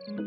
Hello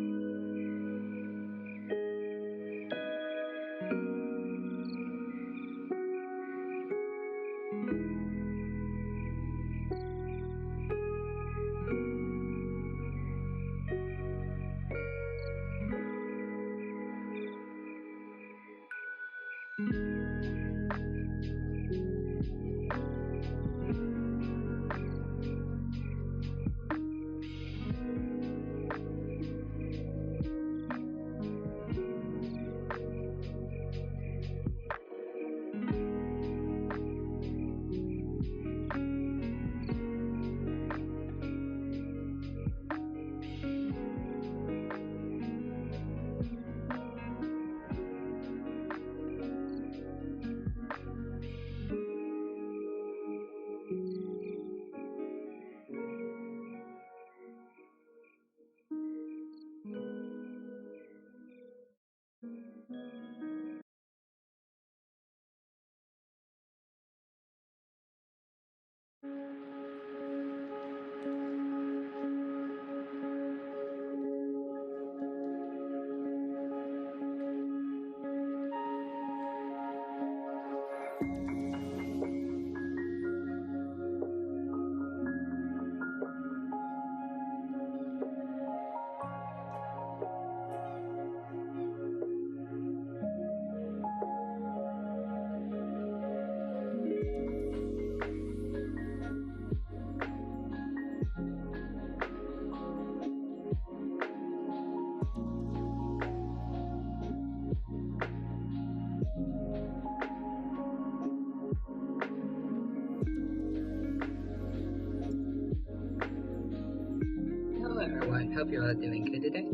everyone, hope you're all doing good today.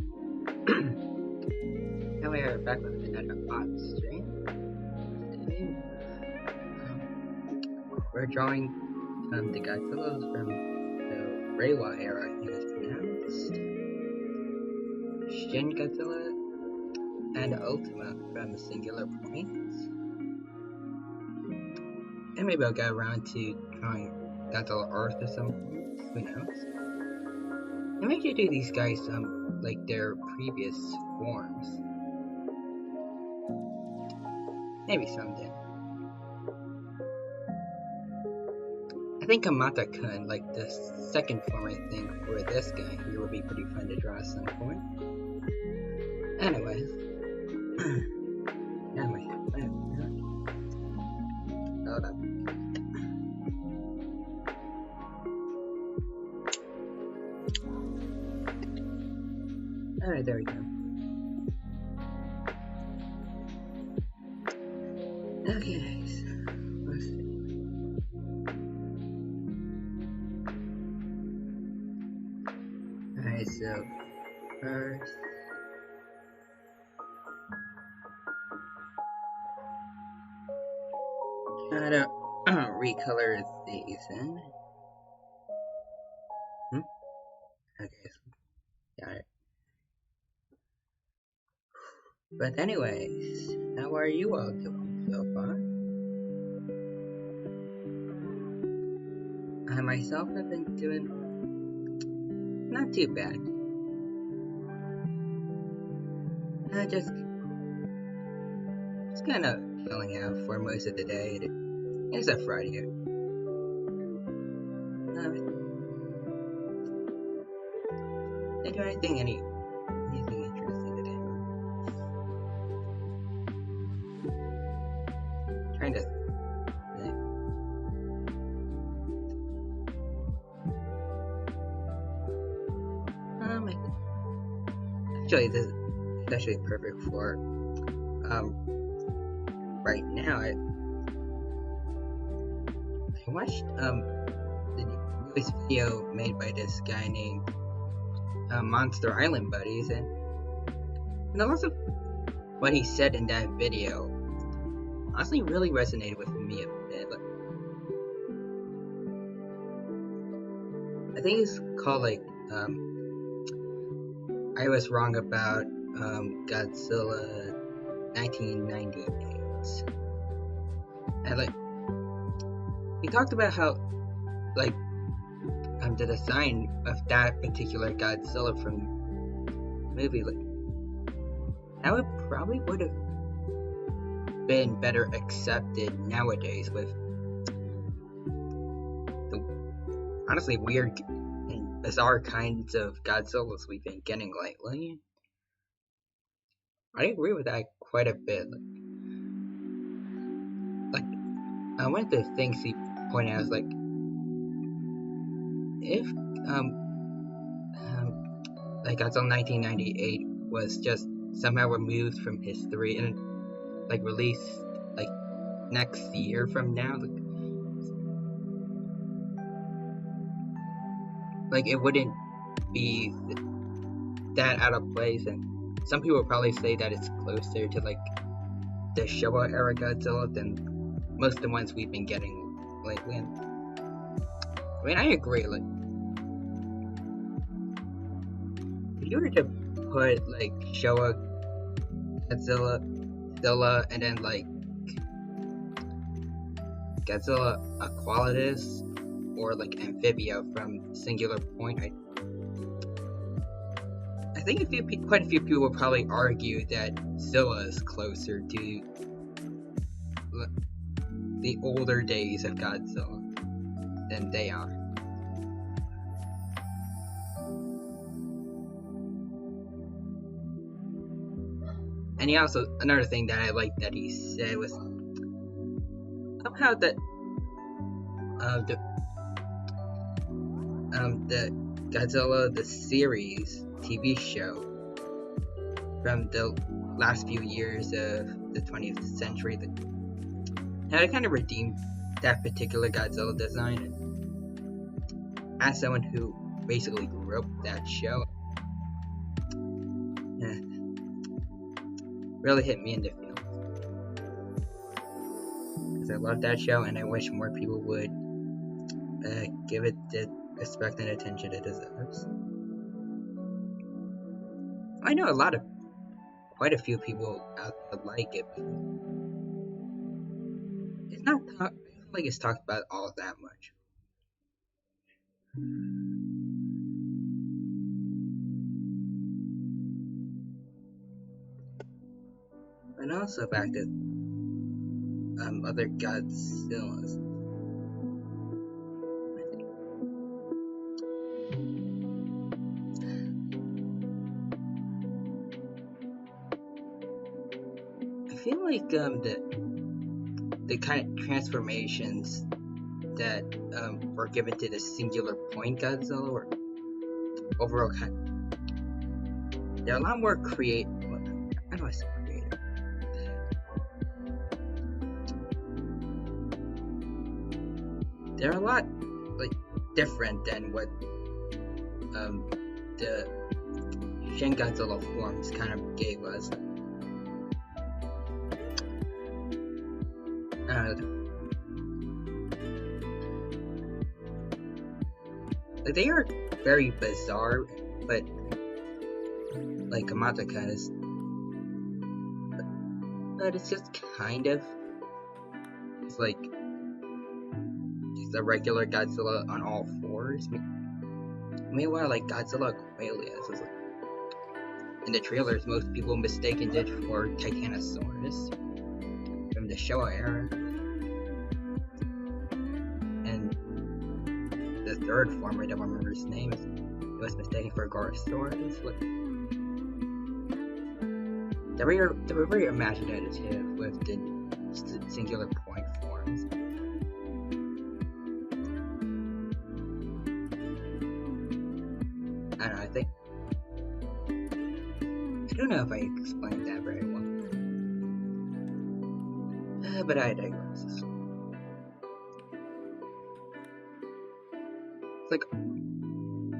Now we are back with another odd stream. Today, we're drawing the Godzillas from the Reiwa era, I think it's pronounced. Shin Godzilla and Ultima from Singular Points. And maybe I'll get around to drawing Godzilla Earth or something, who knows. And maybe do these guys like their previous forms. Maybe someday. I think Kamata-kun, like the second form I think, for this guy here would be pretty fun to draw at some point. Anyways. Hold up. Alright, there we go. Okay, so let's see. Alright, so first gotta recolor these in. Okay, so got it. But anyways, how are you all doing so far? I myself have been doing not too bad. Just kind of chilling out for most of the day. It's a Friday. Did do anything interesting today? Trying to think. Actually, this is actually perfect for right now. I watched the newest video made by this guy named Monster Island Buddies, and a lot of what he said in that video honestly really resonated with me a bit. Like, I think it's called like I was wrong about Godzilla 1998, and like he talked about how like the design of that particular Godzilla from movie, like how it probably would have been better accepted nowadays with the honestly weird and bizarre kinds of Godzillas we've been getting lately. I agree with that quite a bit. Like one of the things he pointed out is like if like Godzilla 1998 was just somehow removed from history and like released like next year from now, like it wouldn't be that out of place, and some people would probably say that it's closer to like the Showa era Godzilla than most of the ones we've been getting lately. And I mean, I agree. Like, if you were to put like Showa Godzilla, and then like Godzilla Aqualitus or like Amphibia from Singular Point, I think quite a few people would probably argue that Zilla is closer to the older days of Godzilla than they are. And he also, another thing that I liked that he said was somehow that the Godzilla the series TV show from the last few years of the 20th century that had kind of redeemed that particular Godzilla design. And as someone who basically grew up with that show, really hit me in the feelings. Because I love that show and I wish more people would give it the respect and attention it deserves. I know quite a few people out there like it, but it's not I feel like it's talked about all that much. And also back to other Godzillas. I feel like the kind of transformations that were given to the Singular Point Godzilla were overall they're a lot more creative. How do I say creative? They're a lot like different than what the Shin Godzilla forms kind of gave us. Like they are very bizarre, but like Kamataka's, but it's just kind of it's like just a regular Godzilla on all fours. Meanwhile, like Godzilla Aqualius is like in the trailers, most people mistaken it for Titanosaurus from the Showa era. And the third form, I don't remember his name, it was mistaken for Gorosaurus. Like, they were very imaginative with the Singular Point forms. I don't know, I don't know if I explained that very well. But I digress.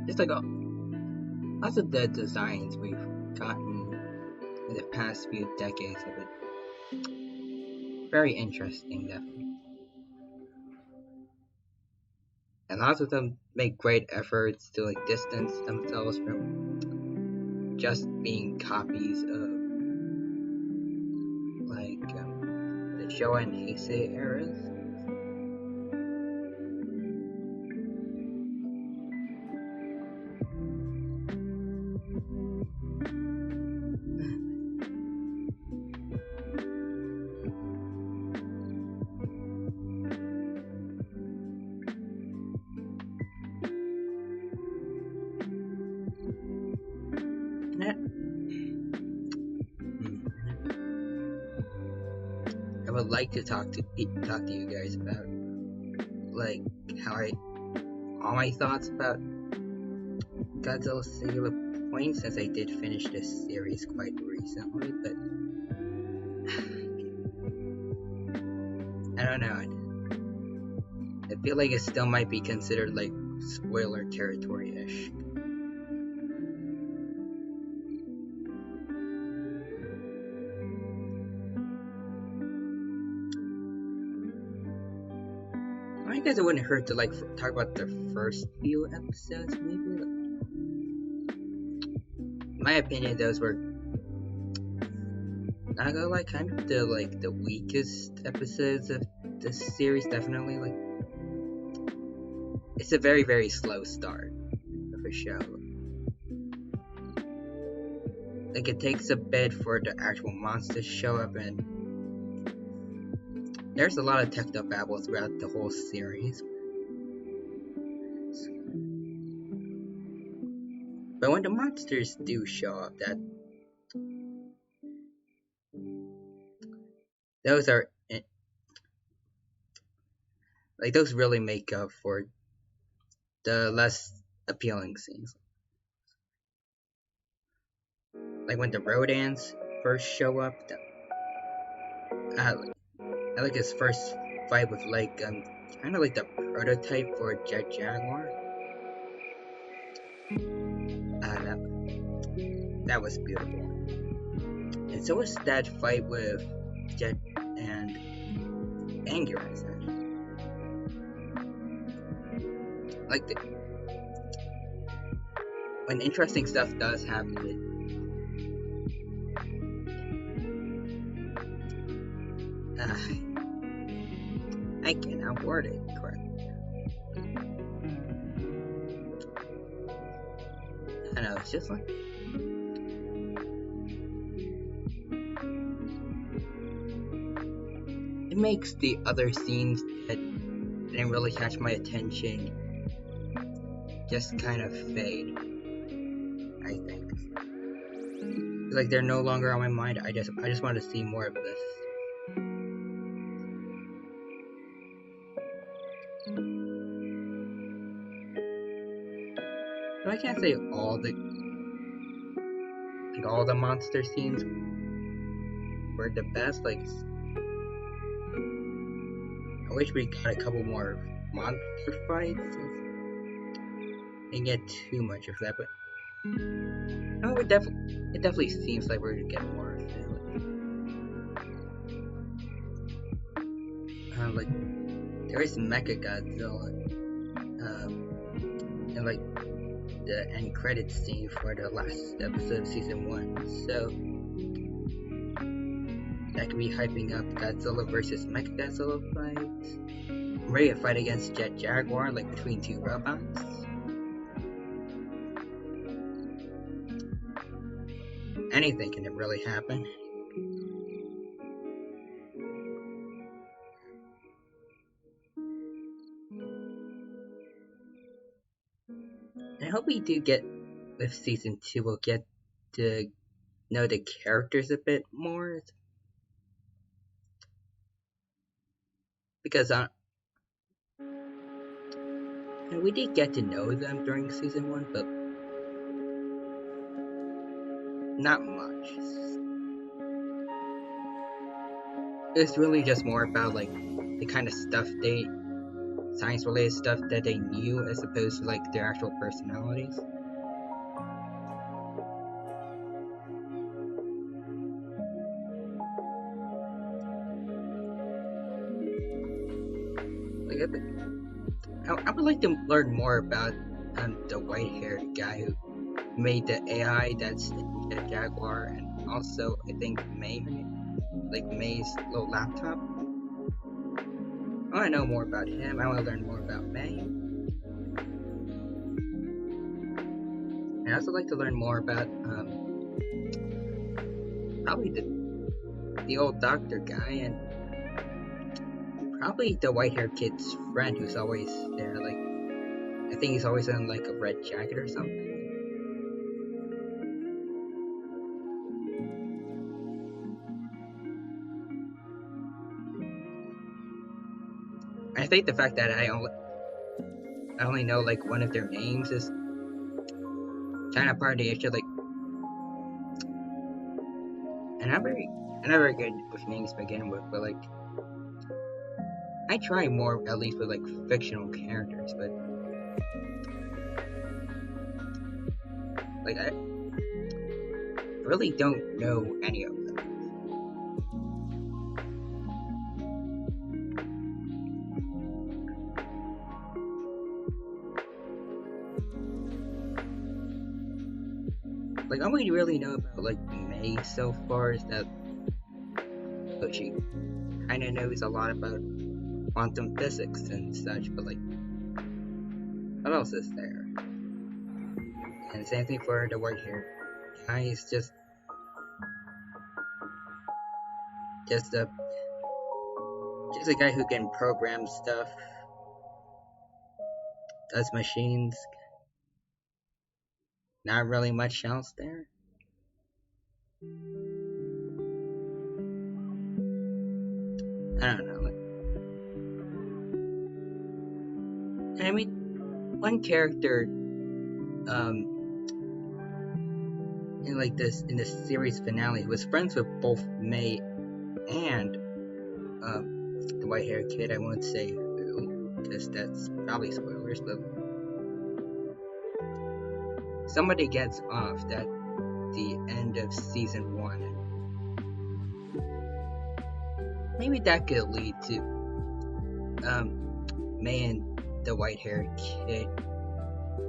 It's like lots of the designs we've gotten in the past few decades have been very interesting, definitely. And lots of them make great efforts to like distance themselves from just being copies of like the Showa and Heisei eras. would like to talk to you guys about, like, how all my thoughts about Godzilla Singular Point, since I did finish this series quite recently, but I don't know. I feel like it still might be considered like spoiler territory-ish. I guess it wouldn't hurt to like talk about the first few episodes, maybe. Like, in my opinion, those were not gonna like kind of the weakest episodes of this series. Definitely, like it's a very very slow start of a show. Like it takes a bit for the actual monsters to show up, and there's a lot of technobabble throughout the whole series. But when the monsters do show up, those are like those really make up for the less appealing scenes. Like when the Rodans first show up, I like his first fight with like kind of like the prototype for Jet Jaguar. That was beautiful. And so was that fight with Jet and Anguirus. Like when interesting stuff does happen, I cannot word it correctly. I know, it's just like it makes the other scenes that didn't really catch my attention just kind of fade, I think. It's like they're no longer on my mind. I just want to see more of this. So I can't say all the monster scenes were the best. Like I wish we got a couple more monster fights. Didn't get too much of that, but no, it definitely seems like we're gonna get more of it. Like there is Mecha Godzilla, and like the end credits scene for the last episode of season 1, so that could be hyping up Godzilla versus Mecha Godzilla fight. I'm ready to fight against Jet Jaguar, like between two robots. Anything can really happen. I hope we do get, with season 2, we'll get to know the characters a bit more. Because we did get to know them during season 1, but not much. It's really just more about like the kind of stuff science related stuff that they knew as opposed to like their actual personalities. Like I would like to learn more about the white-haired guy who made the AI that's the Jaguar, and also I think May's little laptop. I want to know more about him. I want to learn more about May. And I also like to learn more about probably the old doctor guy, and probably the white-haired kid's friend who's always there. Like I think he's always in like a red jacket or something. despite the fact that I only know like one of their names is kind of part of the issue. Like, and I'm not very good with names to begin with, but like I try more at least with like fictional characters, but like I really don't know any of them. Like all we really know about like May so far is that she kind of knows a lot about quantum physics and such, but like what else is there? And same thing for the white hair guy. He's just a just a guy who can program stuff, does machines. Not really much else there. I don't know. I mean, one character in like this in the series finale was friends with both May and the white haired kid. I won't say who because that's probably spoilers, but somebody gets off at the end of season 1, and maybe that could lead to May and the white haired kid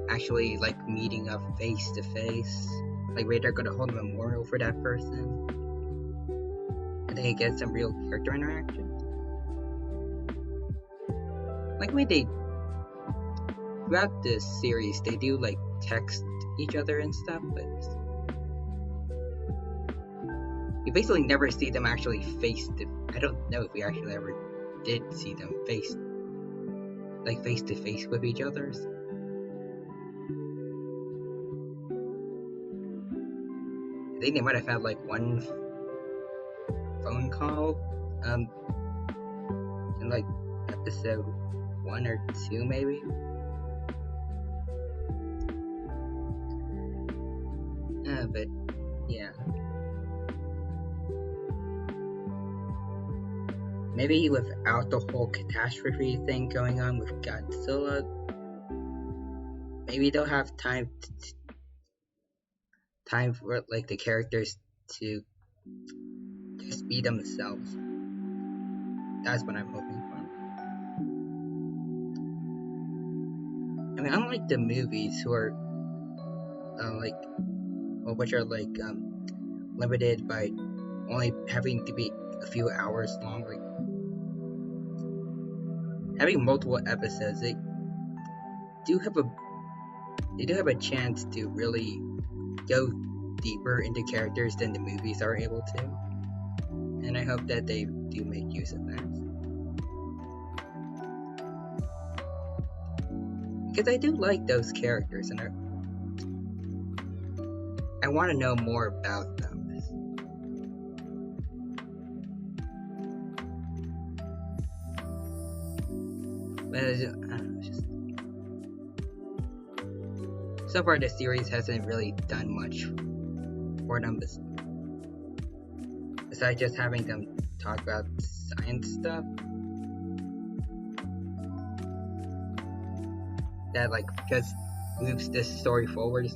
actually like meeting up face to face. Like maybe they're gonna hold a memorial for that person, and then you get some real character interaction. Like when they throughout this series they do like text each other and stuff, but you basically never see them actually face to. I don't know if we actually ever did see them face to face with each other. I think they might have had like one phone call in like episode 1 or 2 maybe. But yeah, maybe without the whole catastrophe thing going on with Godzilla, maybe they'll have time for like the characters to just be themselves. That's what I'm hoping for. I mean, unlike the movies, who are which are like limited by only having to be a few hours long, like having multiple episodes, they do have a chance to really go deeper into characters than the movies are able to, and I hope that they do make use of that. Because I do like those characters, and I want to know more about them. But I don't know, so far the series hasn't really done much for them besides just having them talk about science stuff that like just moves this story forward.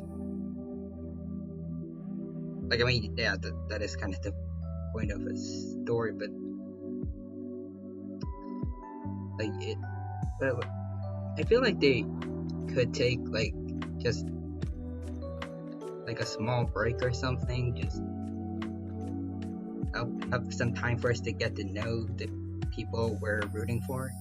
Like I mean, yeah, that is kind of the point of a story, but like it, but I feel like they could take like just like a small break or something, just have some time for us to get to know the people we're rooting for.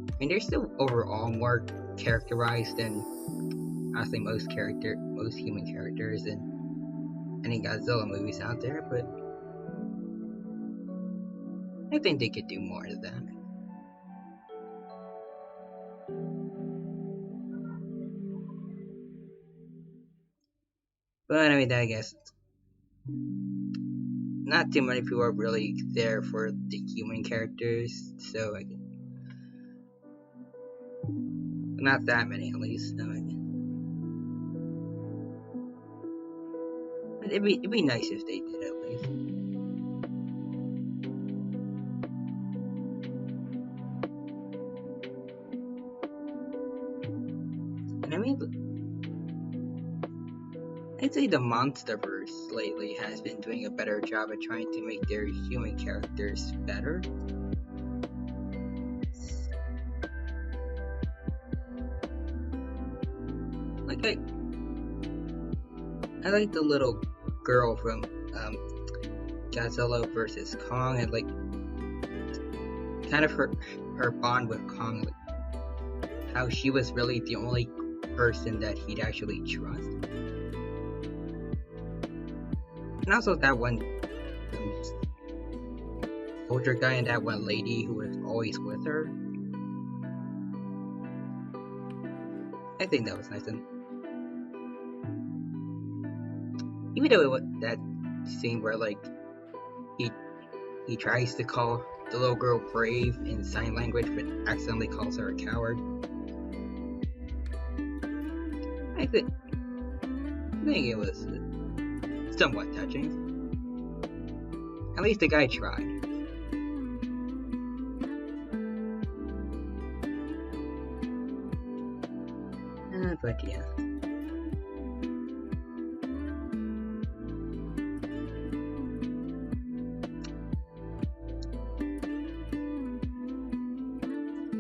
I mean, they're still overall more characterized than honestly most human characters in any Godzilla movies out there, but I think they could do more to that. But I mean, I guess not too many people are really there for the human characters, so like, not that many at least. So, like, it'd be nice if they did at least. And I mean, I'd say the MonsterVerse lately has been doing a better job at trying to make their human characters better. Like I like the little girl from Godzilla versus Kong, and like kind of her bond with Kong, like how she was really the only person that he'd actually trust. And also that one soldier guy and that one lady who was always with her. I think that was nice. And even though it was that scene where like he tries to call the little girl brave in sign language but accidentally calls her a coward. I think it was somewhat touching. At least the guy tried. But yeah.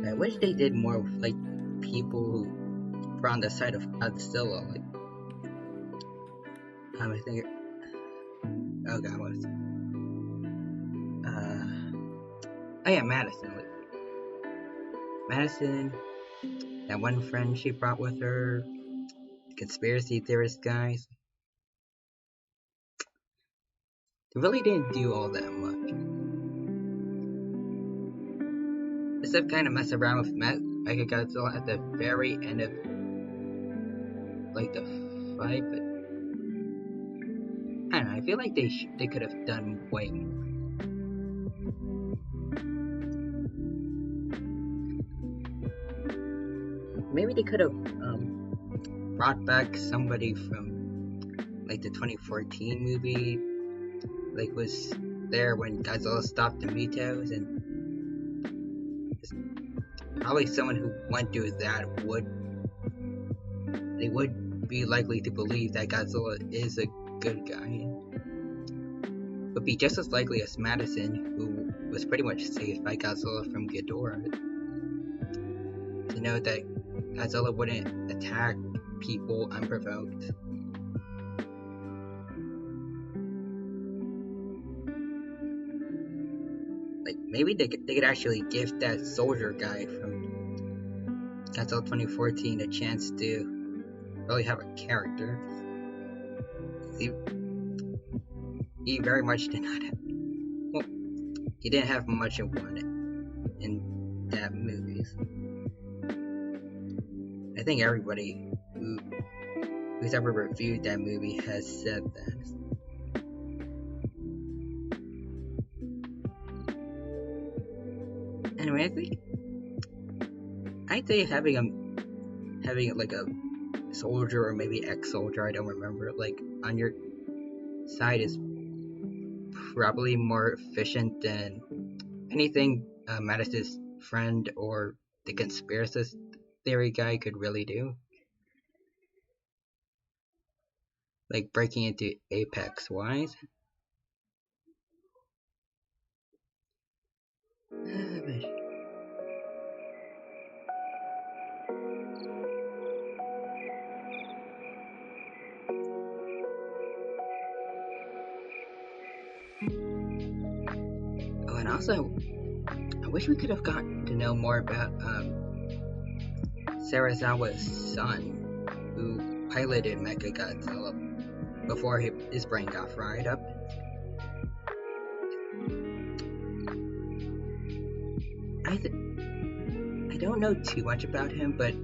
I wish they did more with like people who were on the side of Godzilla. Like, I think. Oh god, what was it? Oh yeah, Madison. Like, Madison, that one friend she brought with her, the conspiracy theorist guys. They really didn't do all that much. Except kind of mess around with Mechagodzilla at the very end of like the fight, but I don't know. I feel like they could have done way more. Maybe they could have brought back somebody from like the 2014 movie, like was there when Godzilla stopped the Mitos, and probably someone who went through that would be likely to believe that Godzilla is a good guy. Would be just as likely as Madison, who was pretty much saved by Godzilla from Ghidorah, to know that Godzilla wouldn't attack people unprovoked. Like, maybe they could actually give that soldier guy from Godzilla 2014 a chance to really have a character. He very much did not have. Well, he didn't have much of one in that movie. I think everybody who's ever reviewed that movie has said that. Anyway, I think having like a soldier or maybe ex-soldier, I don't remember, like on your side is probably more efficient than anything Mattis's friend or the conspiracy theory guy could really do. Like breaking into Apex wise. Oh, and also, I wish we could have gotten to know more about Sarazawa's son, who piloted Mechagodzilla before his brain got fried up. I don't know too much about him, but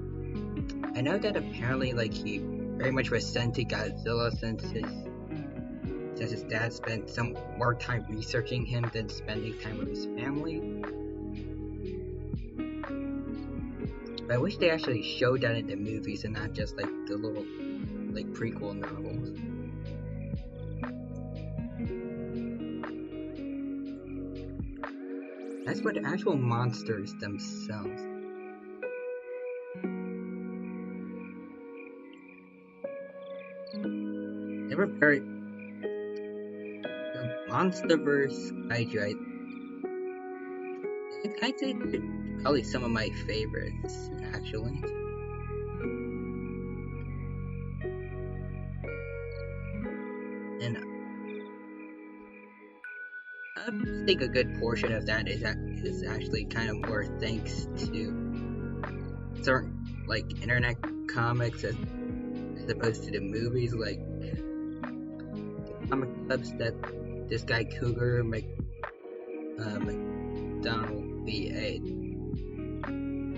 I know that apparently, like, he very much resented Godzilla since his dad spent some more time researching him than spending time with his family. But I wish they actually showed that in the movies and not just like the little like prequel novels. As for the actual monsters themselves, they were very the MonsterVerse kaiju. I think they're probably some of my favorites actually. And I think a good portion of that is actually kind of more thanks to certain like internet comics as opposed to the movies, like the comic clubs that this guy Cougar McDonald VA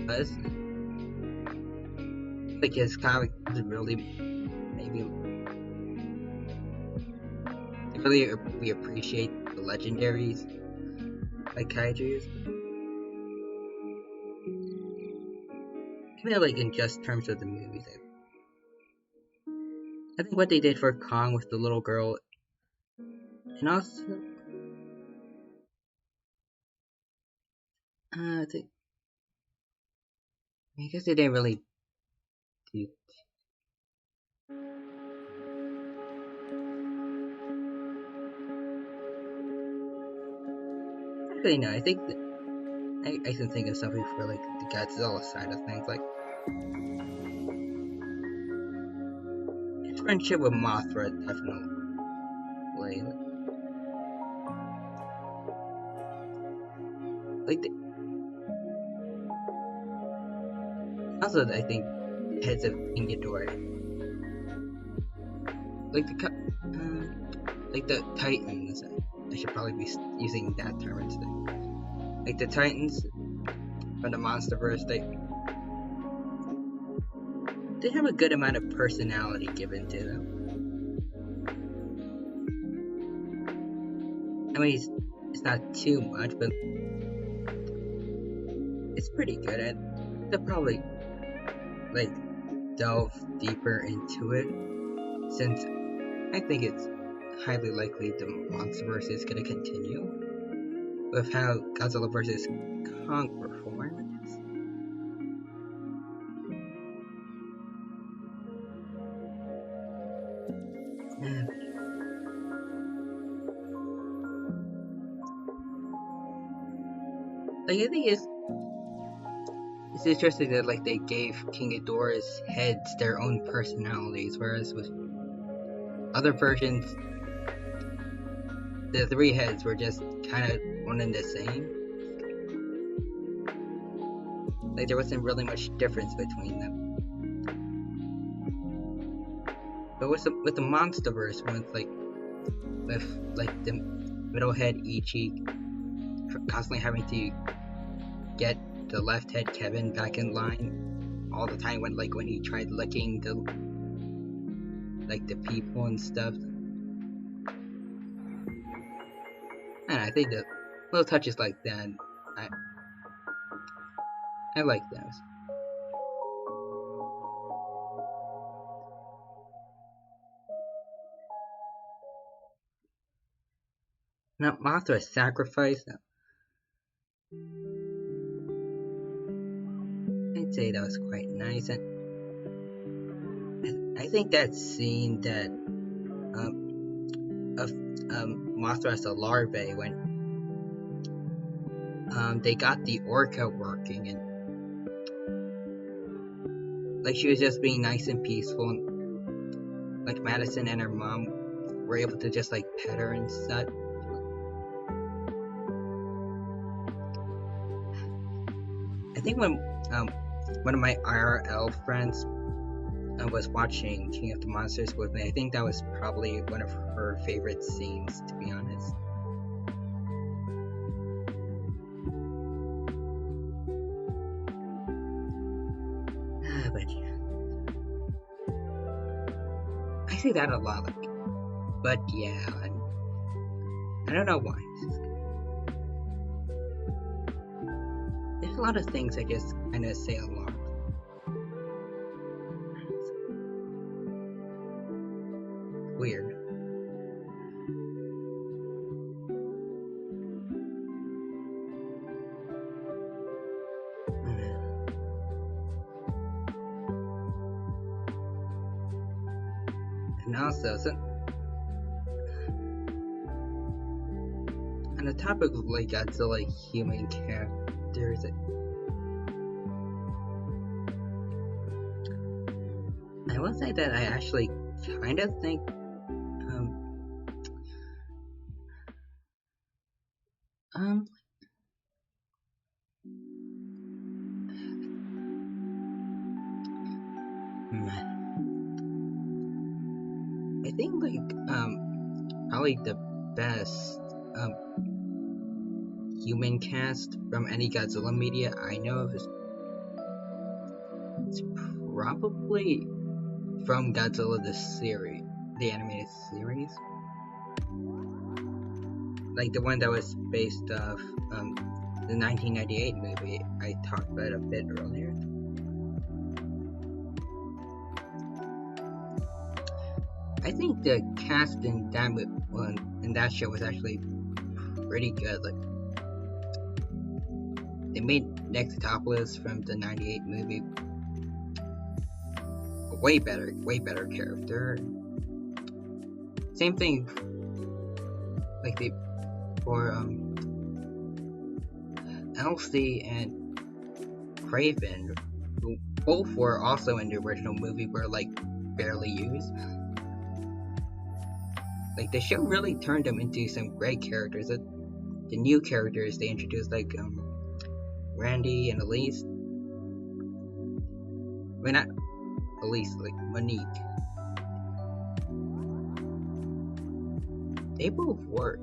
does. Like his comics really maybe we appreciate the legendaries like kaijus. Even like in just terms of the movies, I think what they did for Kong with the little girl, and also I guess they didn't really do. Actually, no. I think I can think of something for like the Godzilla side of things, like his friendship with Mothra, definitely. Like also, I think heads of King Ghidorah, like the Titans. I should probably be using that term instead. Like the Titans from the MonsterVerse, they have a good amount of personality given to them. I mean, it's not too much, but it's pretty good. And they'll probably like delve deeper into it, since I think it's highly likely the MonsterVerse is going to continue with how Godzilla vs. Kong performed. Like, I think it's interesting that like they gave King Ghidorah's heads their own personalities, whereas with other versions, the three heads were just kind of one and the same. Like there wasn't really much difference between them. But with the MonsterVerse ones, like with like the middle head Ichi constantly having to get the left head Kevin back in line all the time when he tried licking the people and stuff. And I think that little touches like that, I like those. Now Mothra's sacrifice, I'd say that was quite nice, and I think that scene that of Mothra as a larvae when they got the orca working, and like she was just being nice and peaceful, and like Madison and her mom were able to just like pet her and such. I think when one of my IRL friends was watching King of the Monsters with me, I think that was probably one of her favorite scenes, to be honest. But yeah. say that a lot, but yeah, I don't know why. There's a lot of things I just kind of say a lot. Weird. And also, on the topic of like Godzilla human characters, I will say that I actually kind of think um I think like probably the best human cast from any Godzilla media I know of is probably from Godzilla the series, the animated series, like the one that was based off the 1998 movie I talked about a bit earlier. I think the cast in that show was actually pretty good. Like they made Nextopolis from the 98 movie a way better character. Same thing like they for Elsie and Craven, who both were also in the original movie, were like barely used. Like the show really turned them into some great characters. The new characters they introduced, like Randy and Elise. I mean, not Elise, like Monique. They both work.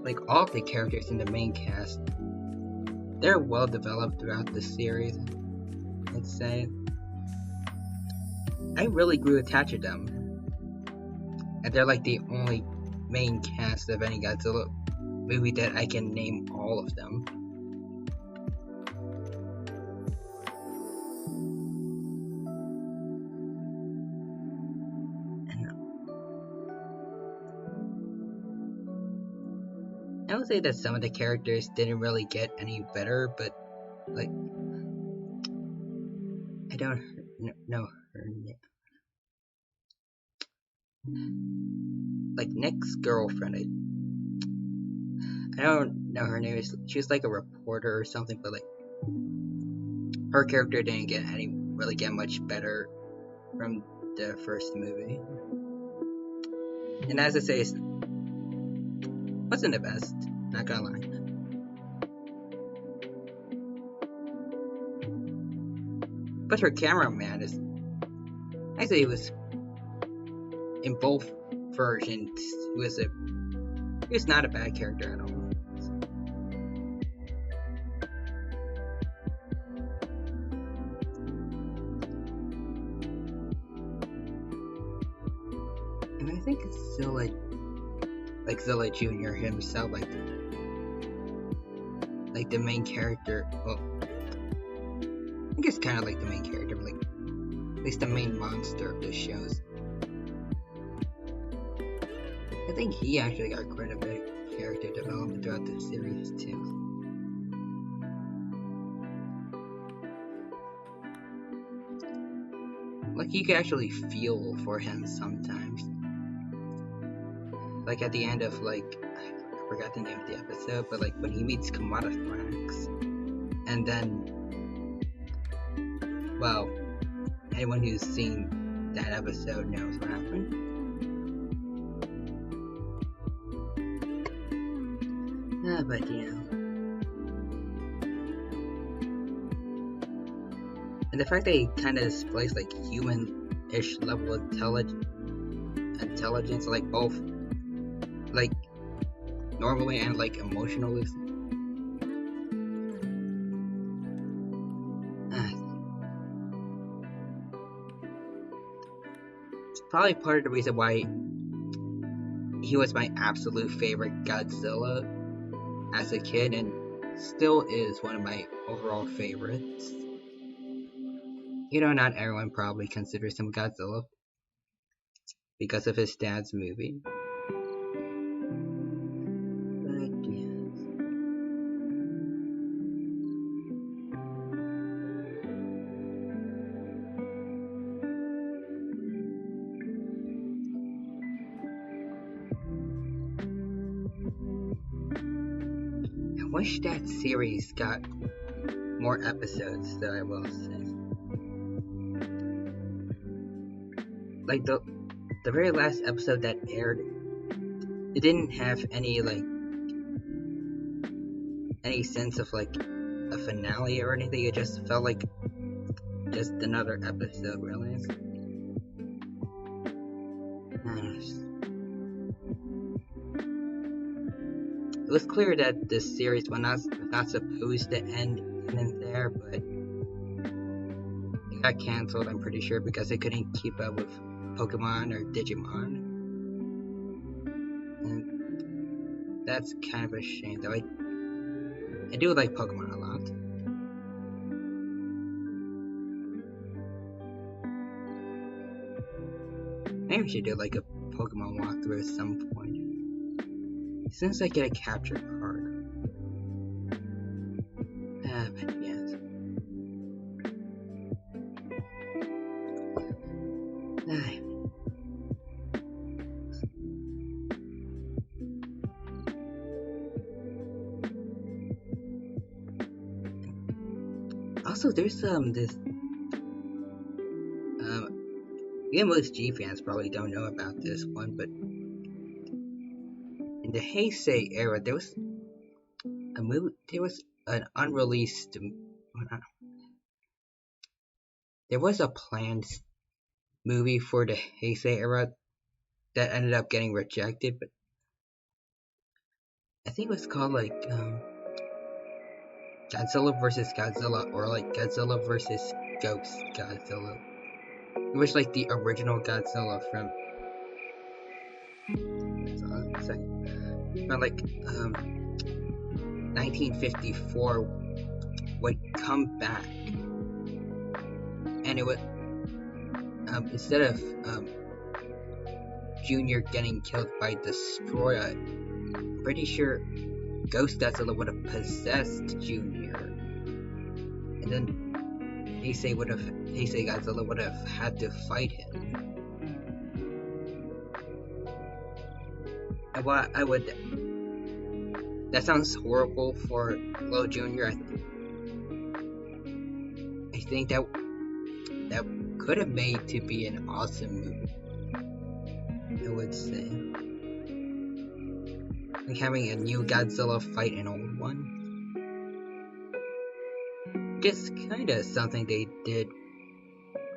Like all the characters in the main cast, they're well developed throughout the series. I'd say I really grew attached to them, and they're like the only main cast of any Godzilla movie that I can name all of them. I would say that some of the characters didn't really get any better, but like I don't know her name. Like Nick's girlfriend, I don't know her name. She was like a reporter or something, but like her character didn't really get much better from the first movie. And as I say, it wasn't the best, not gonna lie. But her cameraman is, I say, he was in both versions. He was not a bad character at all. And I think it's still like Zilla Jr. himself, like the main character. Well, I guess kind of like the main character, but like at least the main monster of the shows. I think he actually got quite a bit of character development throughout the series too. Like you could actually feel for him sometimes. Like at the end of like, I forgot the name of the episode, but like when he meets Kamada Thrax, and then, well, anyone who's seen that episode knows what happened. But you know, and the fact that he kind of displays like human-ish level intelligence, like both like normally and like emotionally. It's probably part of the reason why he was my absolute favorite Godzilla as a kid, and still is one of my overall favorites. You know, not everyone probably considers him Godzilla because of his dad's movie. But yes. I wish that series got more episodes, though, I will say. Like, the very last episode that aired, it didn't have any sense of like a finale or anything. It just felt like just another episode, really. It was clear that this series was not supposed to end in there, but it got cancelled, I'm pretty sure, because it couldn't keep up with Pokemon or Digimon. And that's kind of a shame, though. I do like Pokemon a lot. Maybe we should do like a Pokemon walkthrough at some point. As soon as I get a capture card. But yes. Also, there's this yeah, most G fans probably don't know about this one, but in the Heisei era, there was a movie. There was an unreleased. There was a planned movie for the Heisei era that ended up getting rejected, but I think it was called like Godzilla vs. Godzilla, or like Godzilla vs. Ghost Godzilla. It was like the original Godzilla from like 1954 would come back, and it would instead of Junior getting killed by Destroyer, I'm pretty sure Ghost Godzilla would have possessed Junior, and then Heisei Godzilla would have had to fight him. And what I would, that sounds horrible for Glow Junior. I think that could have made to be an awesome movie, I would say. Like having a new Godzilla fight an old one. Just kinda something they did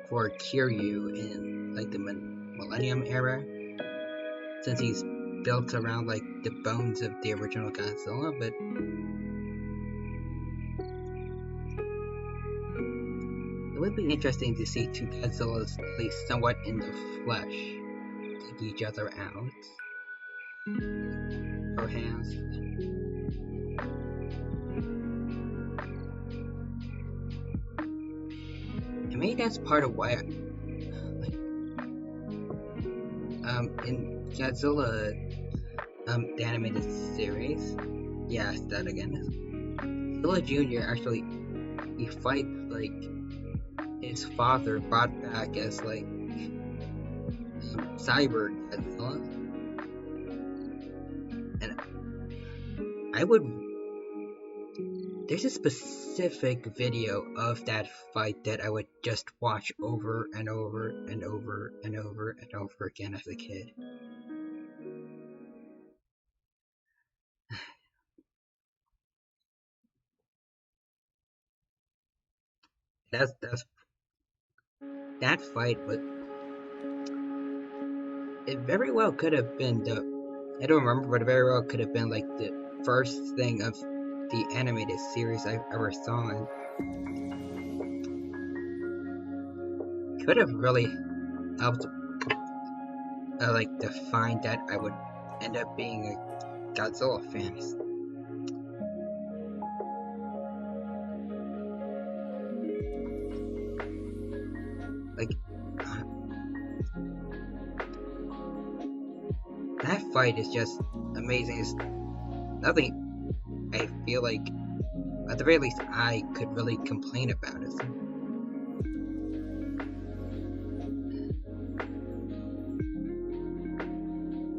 for Kiryu in like the Millennium era, since he's built around like the bones of the original Godzilla, but it would be interesting to see two Godzillas at least somewhat in the flesh take each other out. Perhaps. And maybe that's part of why in Godzilla the animated series, yes, that again. Godzilla Jr. actually, he fights like his father brought back as like Cyber Godzilla, and there's a specific video of that fight that I would just watch over and over and over and over and over again as a kid. That fight, but it very well could have been I don't remember, but it very well could have been like the first thing of the animated series I ever saw, and could have really helped like defined that I would end up being a Godzilla fan. Like that fight is just amazing. It's nothing I feel like, at the very least, I could really complain about it.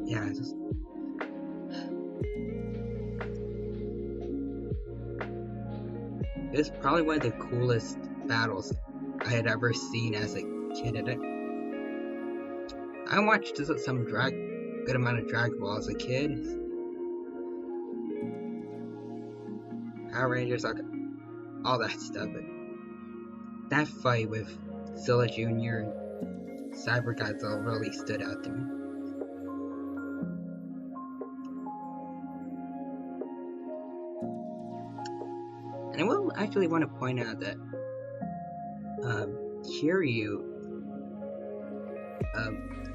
Yeah, it was probably one of the coolest battles I had ever seen as a kid. I watched some good amount of Dragon Ball as a kid. Power Rangers, all that stuff. But that fight with Zilla Jr. and Cyber Godzilla really stood out to me. And I will actually want to point out that Kiryu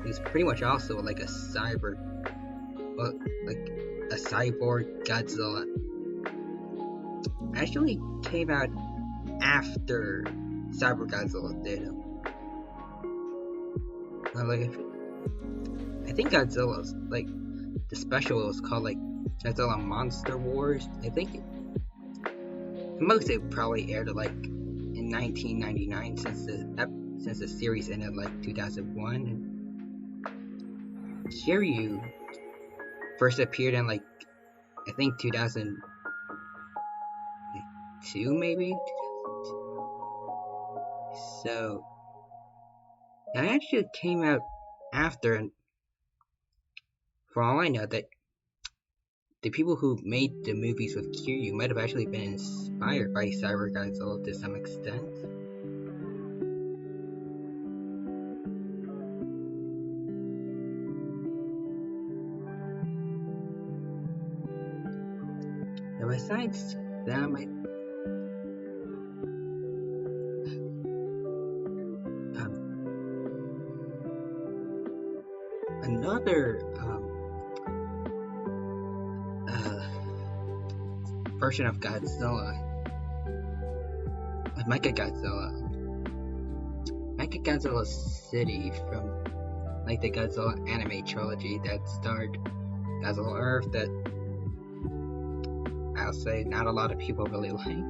is pretty much also like a cyborg Godzilla. Actually came out after Cyber Godzilla did. I think Godzilla's like the special was called like Godzilla Monster Wars. I think most it probably aired like in 1999 since the series ended like 2001. And Kiryu first appeared in like I think 2002 maybe. So it actually came out after, and for all I know, that the people who made the movies with Kiryu might have actually been inspired by Cyber Godzilla to some extent. And besides them, another version of Godzilla, Mechagodzilla City from like the Godzilla anime trilogy that starred Godzilla Earth, that I'll say not a lot of people really liked.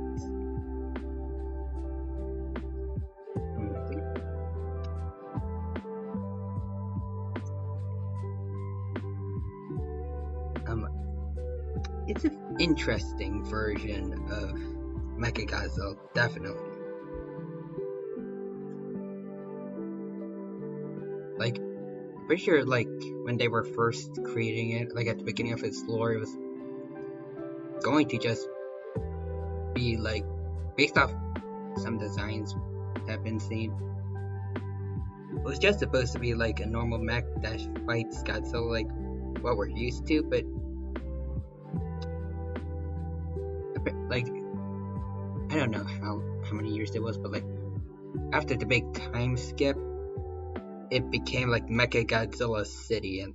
It's an interesting version of Mechagodzilla, definitely. Like, pretty sure, like, when they were first creating it, like, at the beginning of its lore, it was going to just be, like, based off some designs that have been seen. It was just supposed to be, like, a normal mech that fights Godzilla, like, what we're used to, but like, I don't know how many years it was, but like, after the big time skip, it became like Mechagodzilla City, and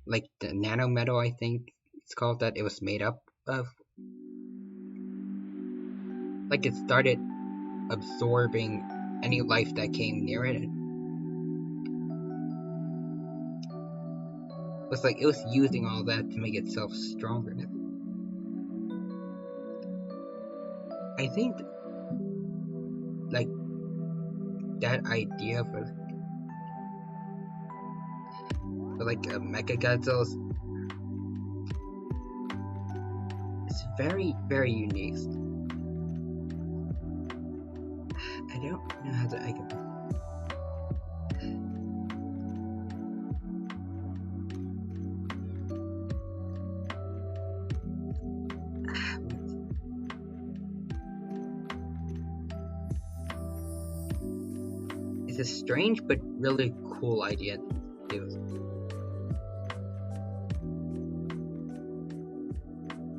like the nanometal, I think it's called, that it was made up of, like, it started absorbing any life that came near it. It was like it was using all that to make itself stronger. I think like that idea for like a Mechagodzilla is very, very unique. I don't know how to It's a strange but really cool idea to do.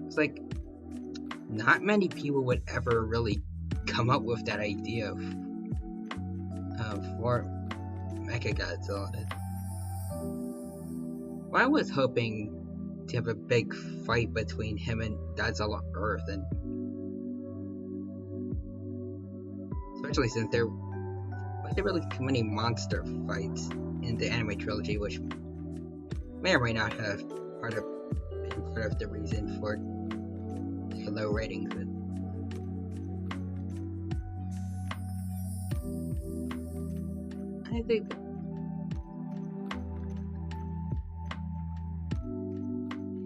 It's like not many people would ever really come up with that idea for Mechagodzilla. Well, I was hoping to have a big fight between him and Godzilla Earth, and especially since there wasn't really too many monster fights in the anime trilogy, which may or may not have been part of the reason for the low ratings. But I think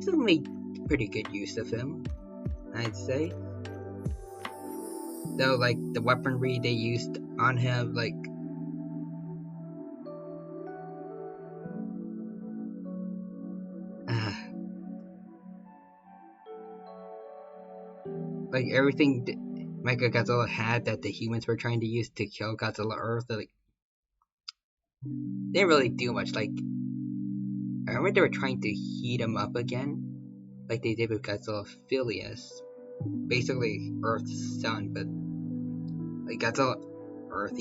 still made pretty good use of him, I'd say. Though, like, the weaponry they used on him, like everything Mechagodzilla had that the humans were trying to use to kill Godzilla Earth, like, they didn't really do much. Like, I remember they were trying to heat him up again, like they did with Godzilla Phileas, basically Earth's son, but like Godzilla Earth,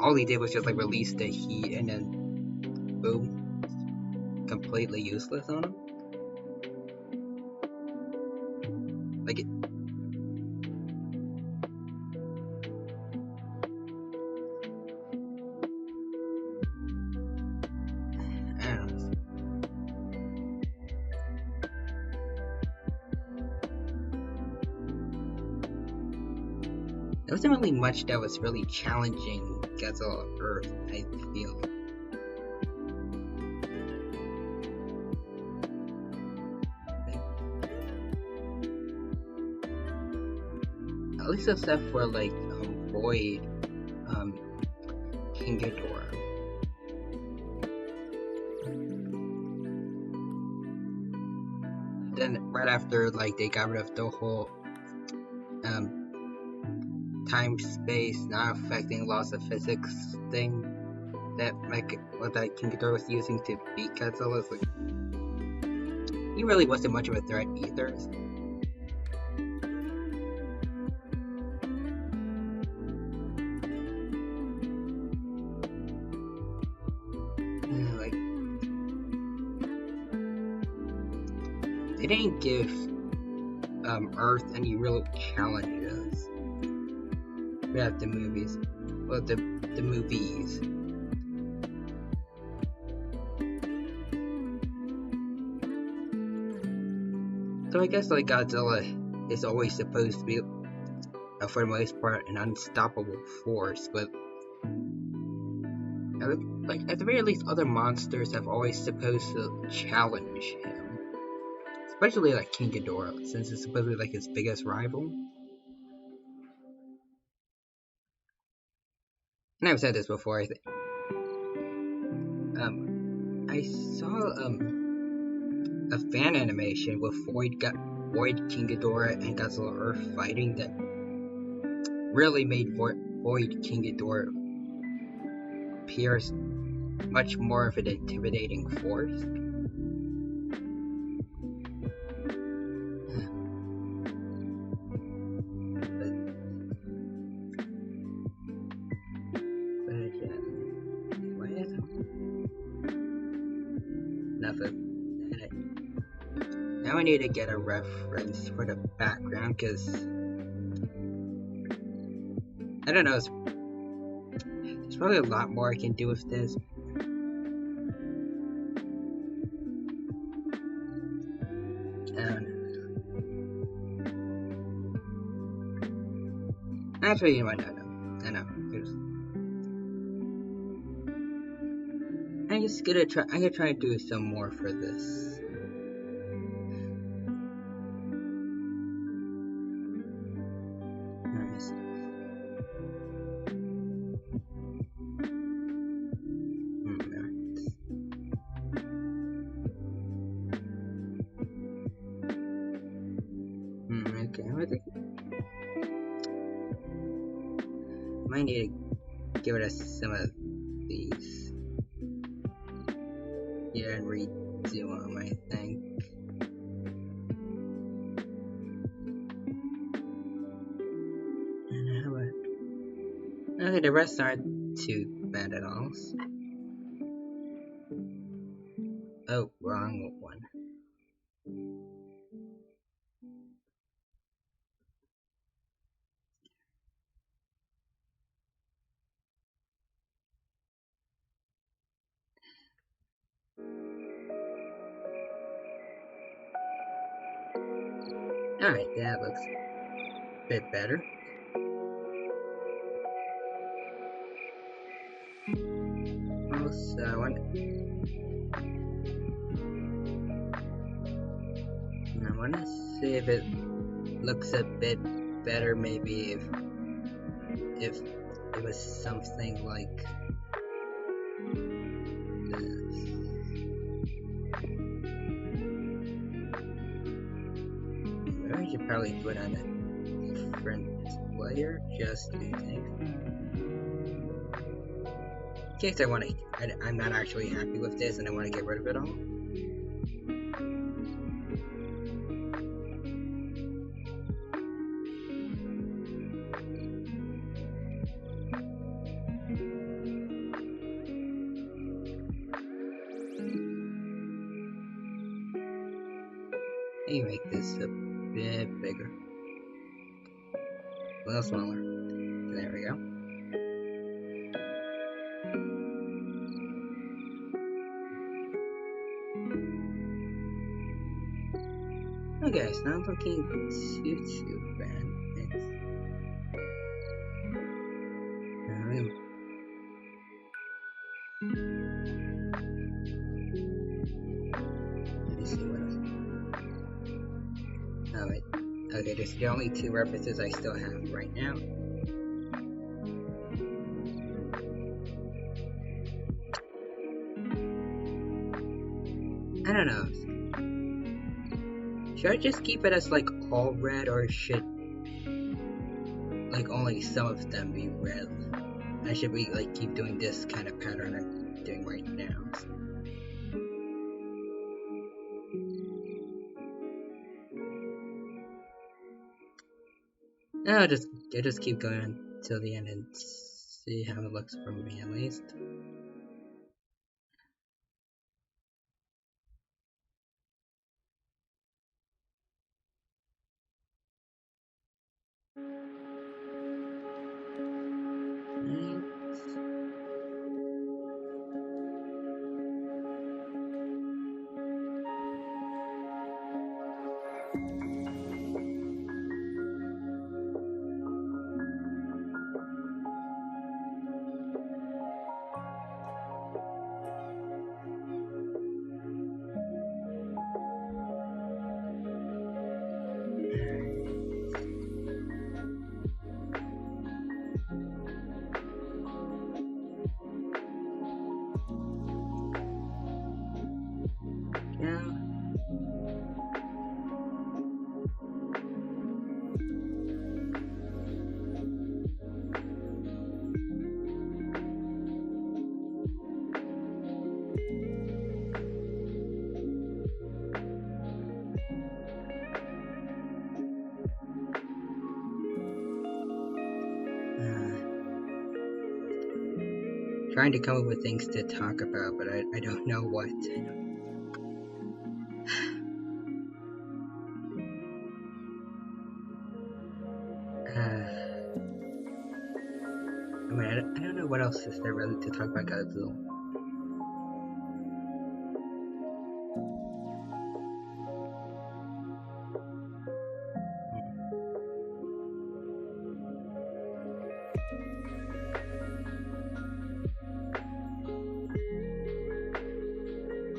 all he did was just like release the heat and then boom, completely useless on him. Like it, I don't know. There wasn't really much that was really challenging Godzilla Earth, I feel. At least except for like Void, King Ghidorah. Then right after, like, they got rid of the whole time space not affecting laws of physics thing that King Ghidorah was using to beat Godzilla, like, he really wasn't much of a threat either. Like, they didn't give Earth any real challenges. We have the movies. Well, the movies. So I guess like Godzilla is always supposed to be, for the most part, an unstoppable force, but like at the very least, other monsters have always supposed to challenge him, especially like King Ghidorah, since it's supposed to be like his biggest rival. And I've said this before. I saw a fan animation with Void King Ghidorah and Godzilla Earth fighting that really made Void King Ghidorah appear much more of an intimidating force. Enough of that. Now I need to get a reference for the background, because I don't know, there's probably a lot more I can do with this. Actually, you might not know. I know. I'm just gonna try. I'm gonna try to do some more for this. Nice. Okay. Might need to give it some of these. Yeah, and redo them, I think. Okay, the rest aren't too bad at all. Oh, wrong one. Alright, that looks a bit better. Also, I want to see if it looks a bit better, maybe if it was something like this. Maybe I should probably put on a different layer, just in case. In case I'm not actually happy with this and I want to get rid of it all. Maybe make this a bit bigger. A little smaller. There we go. Okay, it's not looking too bad. Let me see what else. Oh, wait. Okay, there's the only two references I still have right now. I don't know. Should I just keep it as like all red, or should like only some of them be red? I should be like keep doing this kind of pattern I'm doing right now. I'll just keep going until the end and see how it looks for me at least. Yeah. Trying to come up with things to talk about, but I don't know what. I mean, I don't know what else is there really to talk about Godzilla.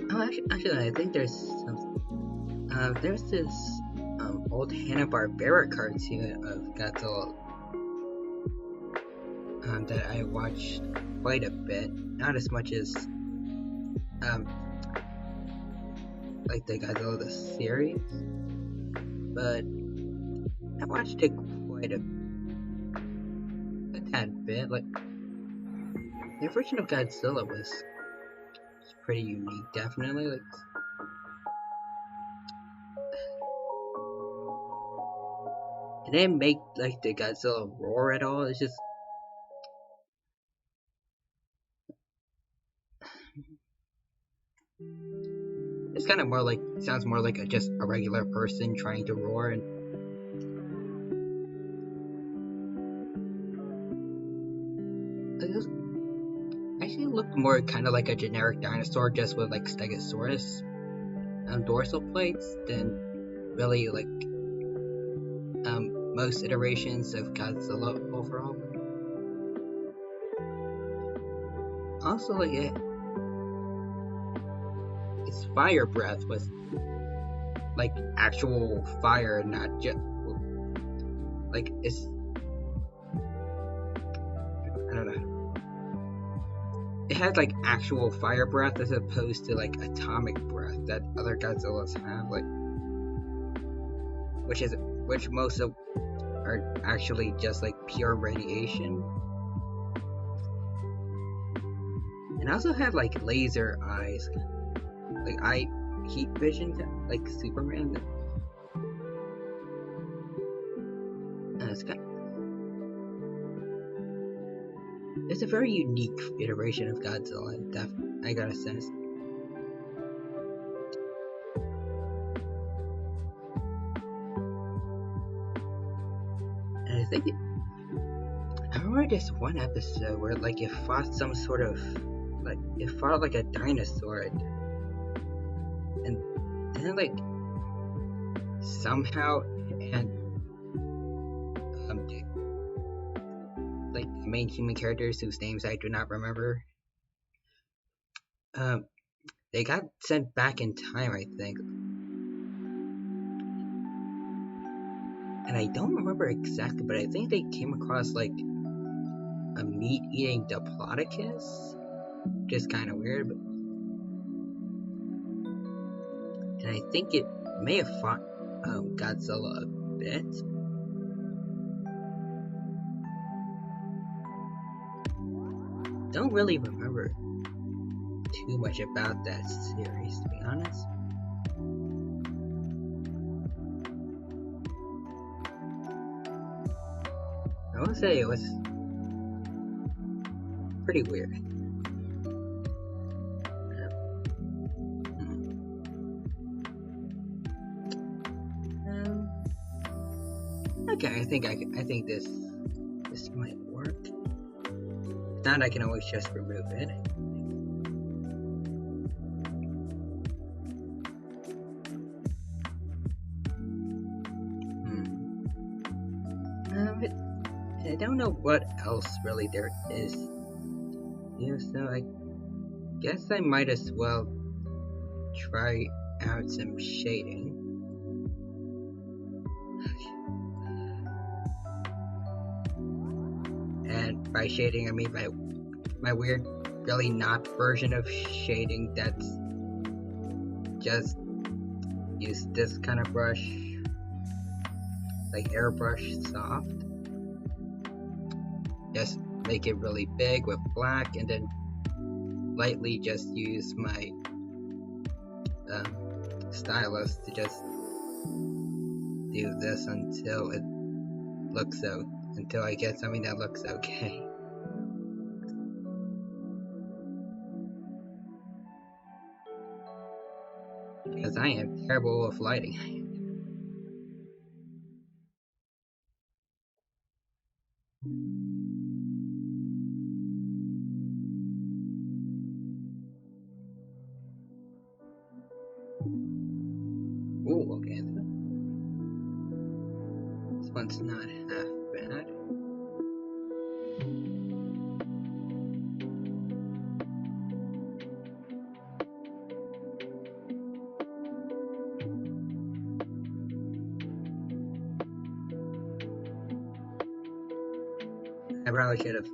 Oh, actually, I think there's some. There's this old Hanna-Barbera cartoon of Godzilla that I watched quite a bit. Not as much as like the Godzilla the series, but I watched it quite a tad bit. Like the version of Godzilla was pretty unique, definitely. Like it didn't make like the Godzilla roar at all. It's just It's kind of more like, sounds more like just a regular person trying to roar. And it actually looked more kind of like a generic dinosaur, just with like Stegosaurus dorsal plates, than really like most iterations of Godzilla overall. Also, like its fire breath was like actual fire, not just like it's, I don't know. It had like actual fire breath as opposed to like atomic breath that other Godzillas have, like which most of are actually just like pure radiation. And also had like laser eyes, like eye heat vision, like Superman. It's a very unique iteration of Godzilla, I gotta sense. And I remember this one episode where like it fought some sort of, like it fought like a dinosaur, and then like somehow, and like the main human characters whose names I do not remember, they got sent back in time, I think. And I don't remember exactly, but I think they came across like a meat-eating Diplodocus, which is kind of weird. And I think it may have fought Godzilla a bit. Don't really remember too much about that series, to be honest. I will say it was pretty weird. Okay, I think this might work. If not, I can always just remove it. I don't know what else really there is. So I guess I might as well try out some shading. And by shading, I mean my weird, really not version of shading that's just use this kind of brush, like airbrush soft. Just make it really big with black, and then lightly just use my stylus to just do this until it looks until I get something that looks okay. Because I am terrible with lighting. Ooh, okay. This one's not half bad. I probably should have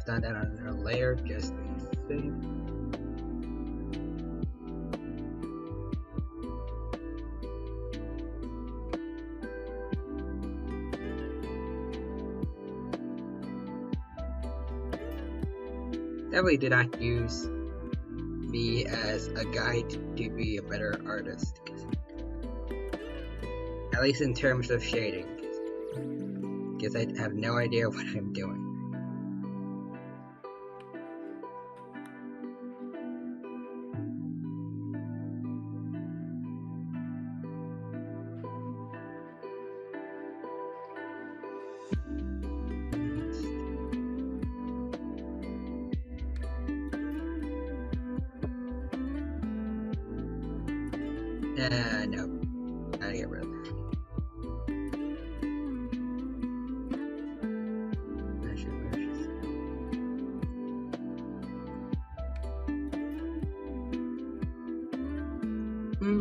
done that on a layer just to be safe. Definitely did not use me as a guide to be a better artist, at least in terms of shading, because I have no idea what I'm doing. No. Gotta get rid of that.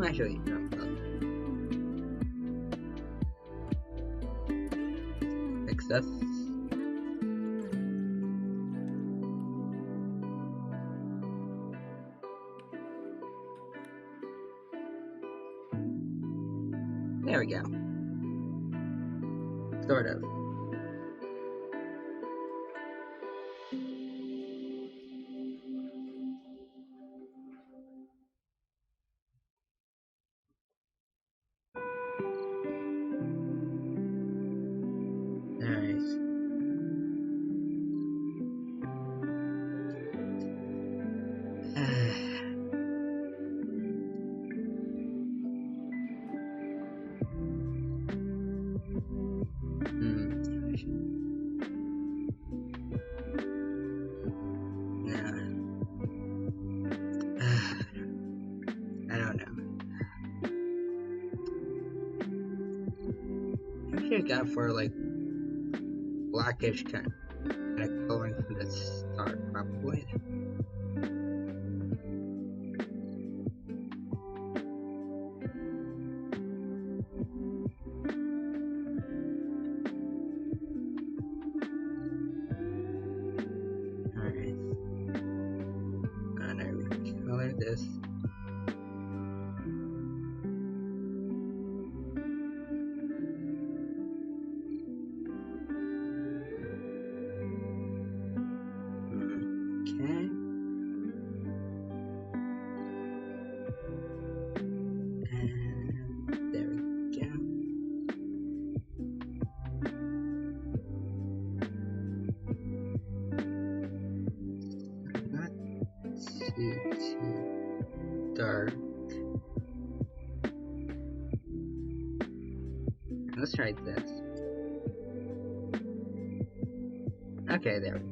Actually, no. Fix this. There we go. Sort of. Alright. I don't know. I should have gone for like blackish kind of coloring from the start, probably. Alright. And I color this. Okay. And there we go. Not too dark. Let's try this. Okay, there we go.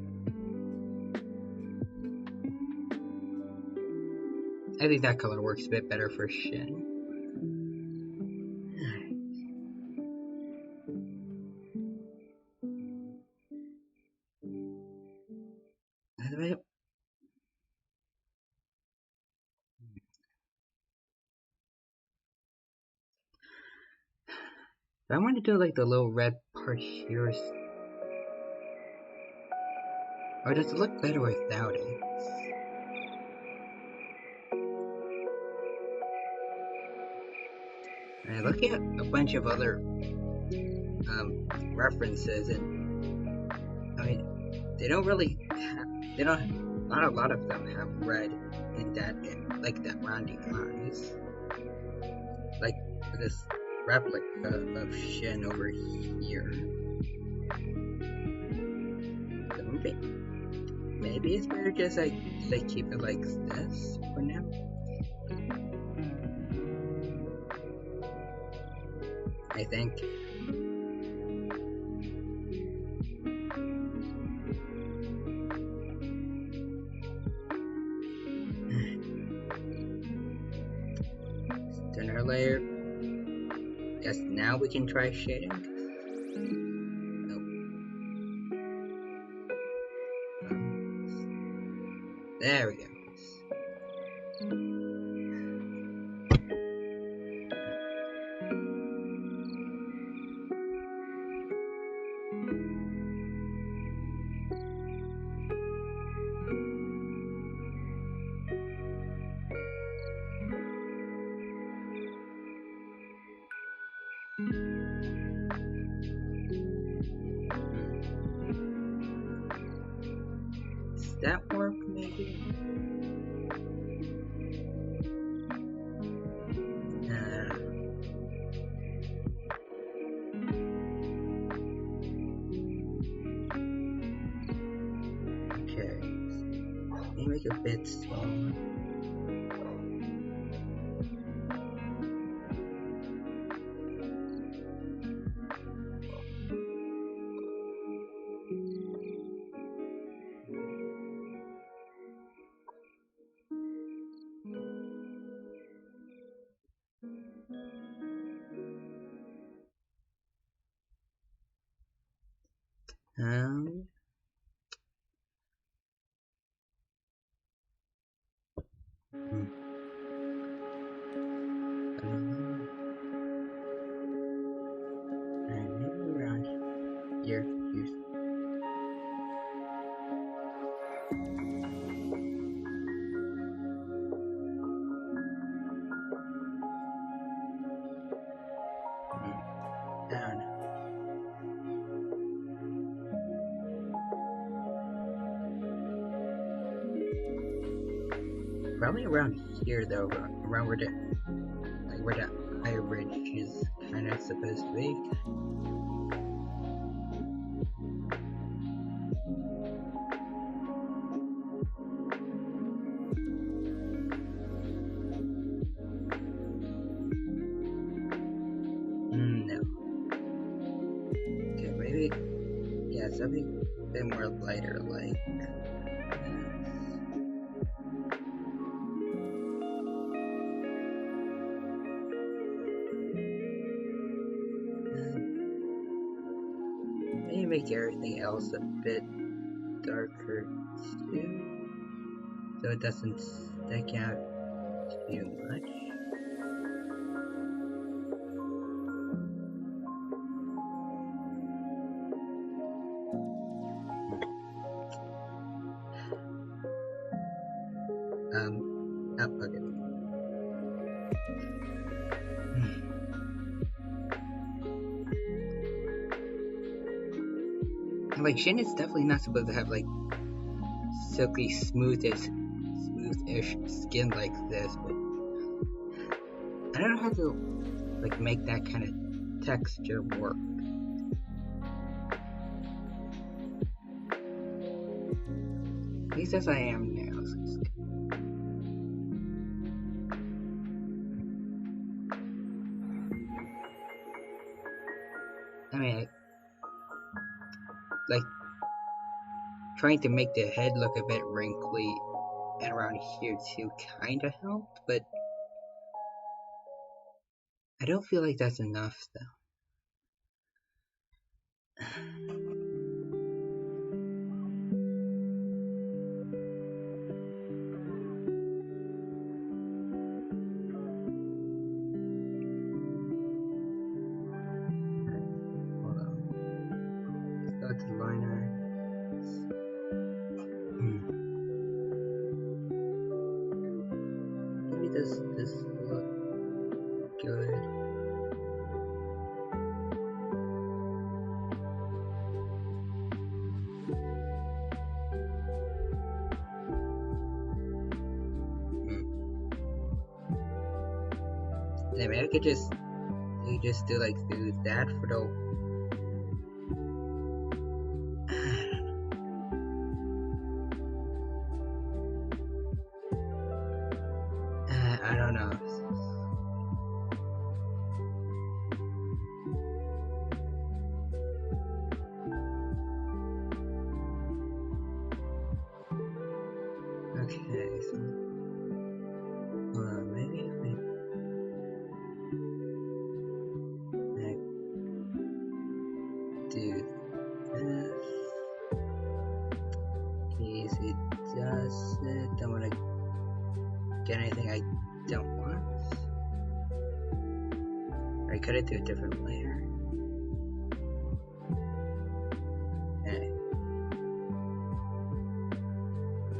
I think that color works a bit better for Shin. I want to do like the little red part here. Or does it look better without it? And I look at a bunch of other references, and I mean, they don't really have, they don't, not a lot of them have red in that, like that rounding eyes. Like this replica of Shin over here. So maybe it's better just like they keep it like this for now. I think. Thinner layer. Guess now we can try shading. Nope. There we go. Does that work maybe? Okay. Let me make it a bit smaller. Um, hmm, Alright, maybe around here. I don't know. Probably around here though, around where the high ridge is kind of supposed to be. No. Okay, maybe yeah, something a bit more lighter like this. Maybe make everything else a bit darker too, so it doesn't stick out too much. Okay. Like Shin is definitely not supposed to have like silky smoothish skin like this, but I don't know how to like make that kind of texture work. At least as I am now. I mean, like trying to make the head look a bit wrinkly and around here too kind of helped, but I don't feel like that's enough though. Hold on. Start the liner. Maybe this look good. Maybe I could just do like do that for the I don't know. Okay, so maybe if we do this, easy does it. Don't want to get anything I don't want. I cut it to a different layer. Okay.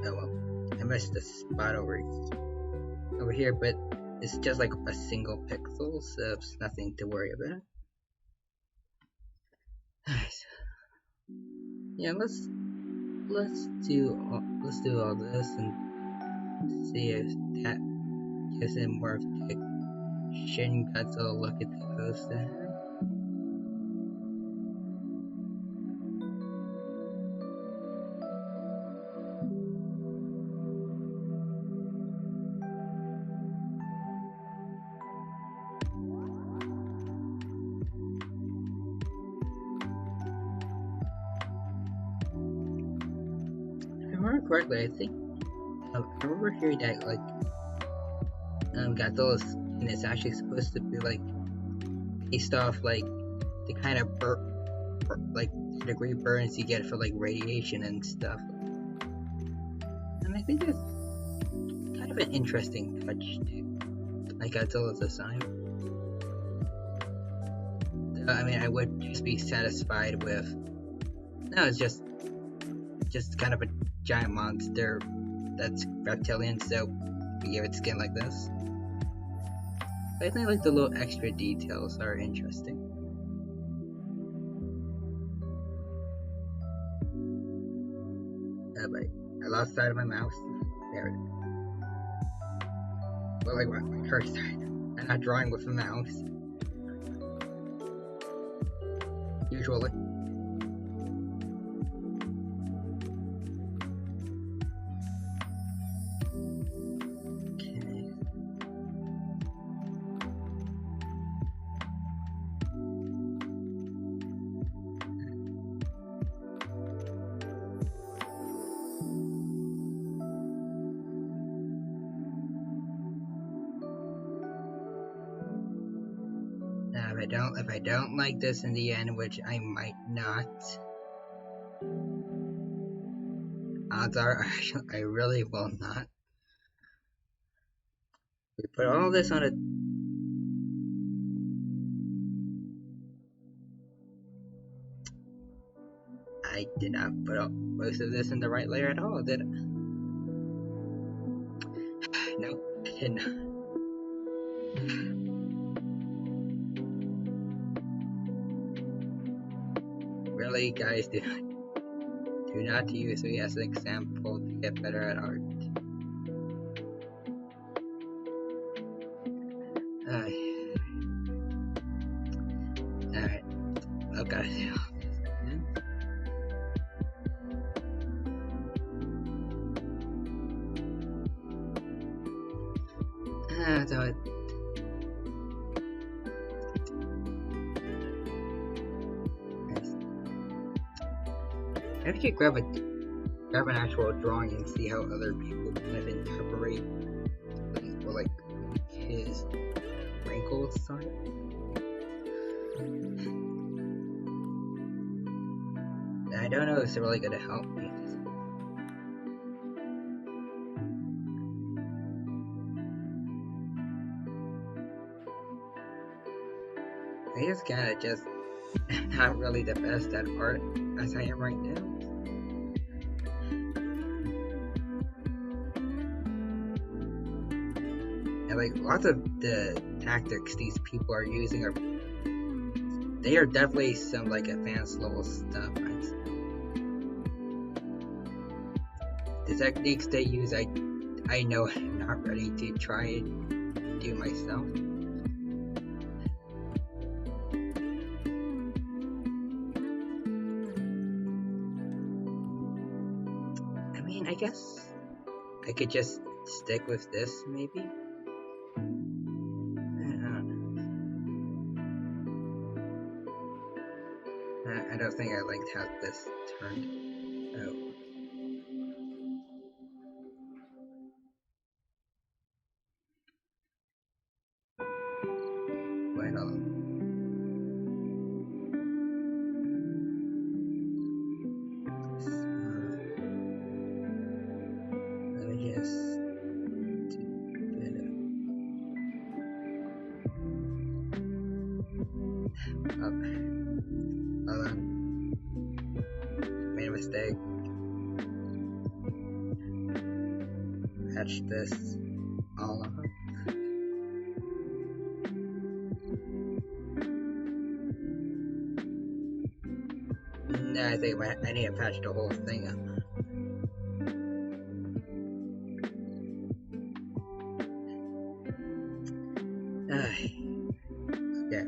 Oh well, I missed the spot over here, but it's just like a single pixel, so it's nothing to worry about. Yeah, let's do all this and see if that gives it more of the Shin Godzilla look it's supposed to have. If I remember correctly, I think I remember hearing that like Godzilla's skin is actually supposed to be like based off like the kind of like degree burns you get for like radiation and stuff. And I think that's kind of an interesting touch to like Godzilla's design. I mean, I would just be satisfied with no, it's just kind of a giant monster that's reptilian, so we give it skin like this. But I think like the little extra details are interesting. But I lost sight of my mouse. There it is. Well, like my cursor. I'm not drawing with a mouse. Usually. If I don't like this in the end, which I might not, odds are I really will not. We put all this on a I did not put most of this in the right layer at all, did I? No, I did not. Really, guys, do not use me as an example to get better at art. Alright, I've got to do all this again. So I should grab an actual drawing and see how other people kind of interpret like his wrinkles on it. I don't know if it's really gonna help me. I just kinda just not really the best at art as I am right now. And like lots of the tactics these people are using they are definitely some like advanced level stuff. The techniques they use I know I'm not ready to try and do myself. I mean, I guess I could just stick with this maybe. I don't think I liked how this turned out. Wait, hold on. Let me just do a bit of... Oh, hold on. Made a mistake. Patch this all up. No, I think I need to patch the whole thing up. Yeah.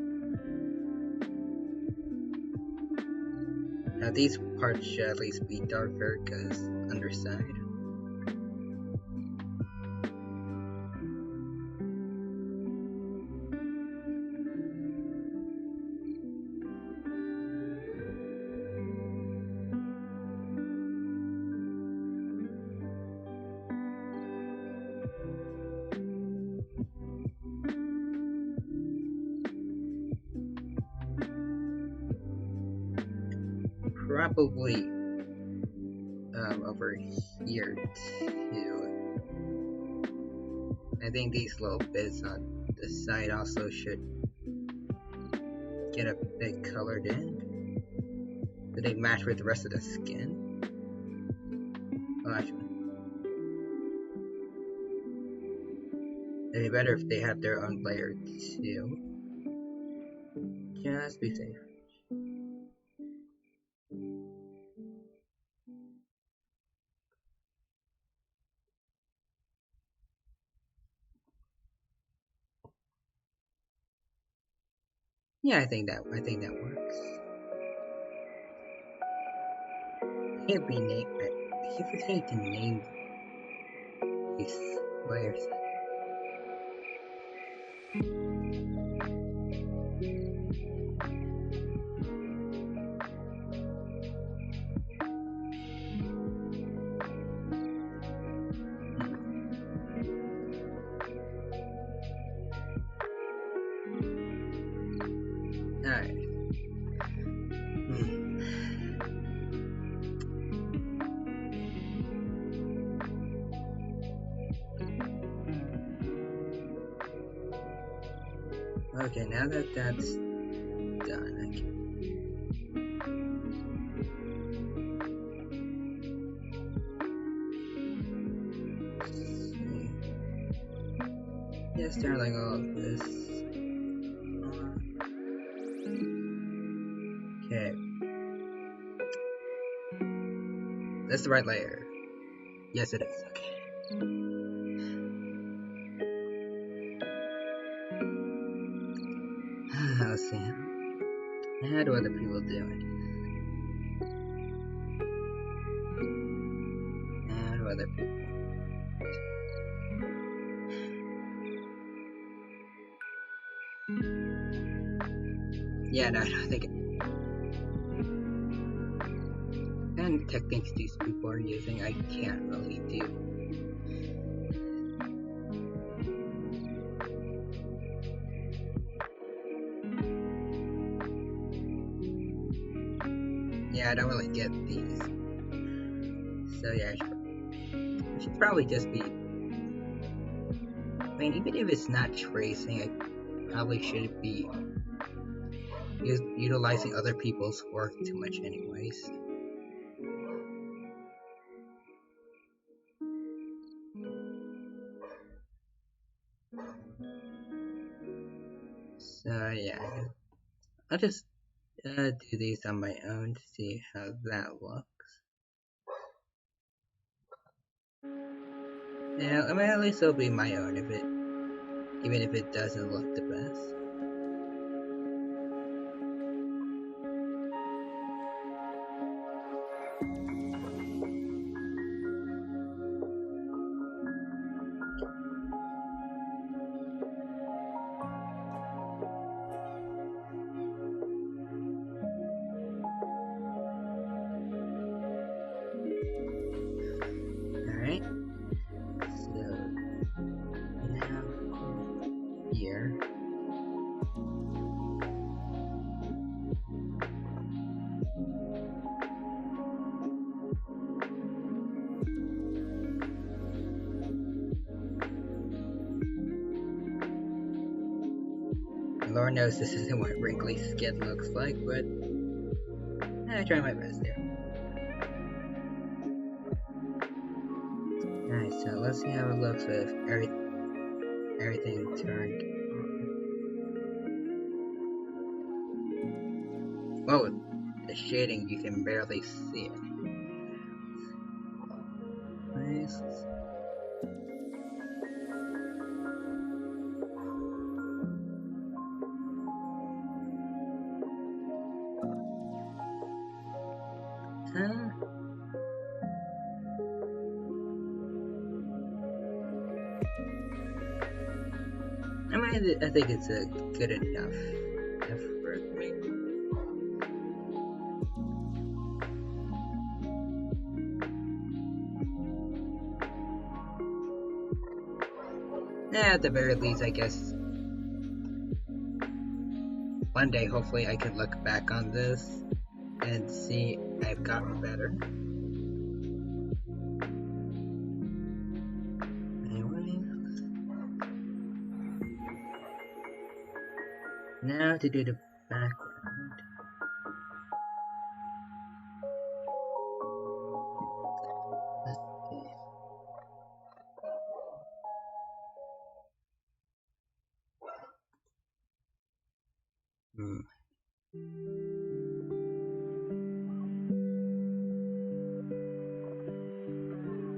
Now these parts should at least be darker, because underside. probably over here too. I think these little bits on the side also should get a bit colored in, so they match with the rest of the skin. Well, actually, it'd be better if they have their own layer too. Just be safe. Yeah, I think that works. I can't be named. I keep forgetting to name these layers. Alright. Okay, now that that's done, I can... see. Yeah, start like all of this. Okay. That's the right layer. Yes, it is. Okay. Let's see. How do other people do it? How do other people? Yeah, no, I don't think it. And techniques these people are using, I can't really do. Yeah, I don't really get these. So yeah, I should probably just be... I mean, even if it's not tracing, I probably shouldn't be utilizing other people's work too much anyways. So yeah, I'll just do these on my own to see how that looks. Yeah, I mean, at least it'll be my own even if it doesn't look the best. Alright, so now here. Lord knows this isn't what wrinkly skin looks like, but I try my best here. Alright, so let's see how it looks with everything turned on. Well, with the shading, you can barely see it. Nice. I mean, I think it's a good enough effort, maybe. Yeah, at the very least, I guess one day, hopefully, I can look back on this and see I've gotten better. Anyway, now to do the background. Let's see.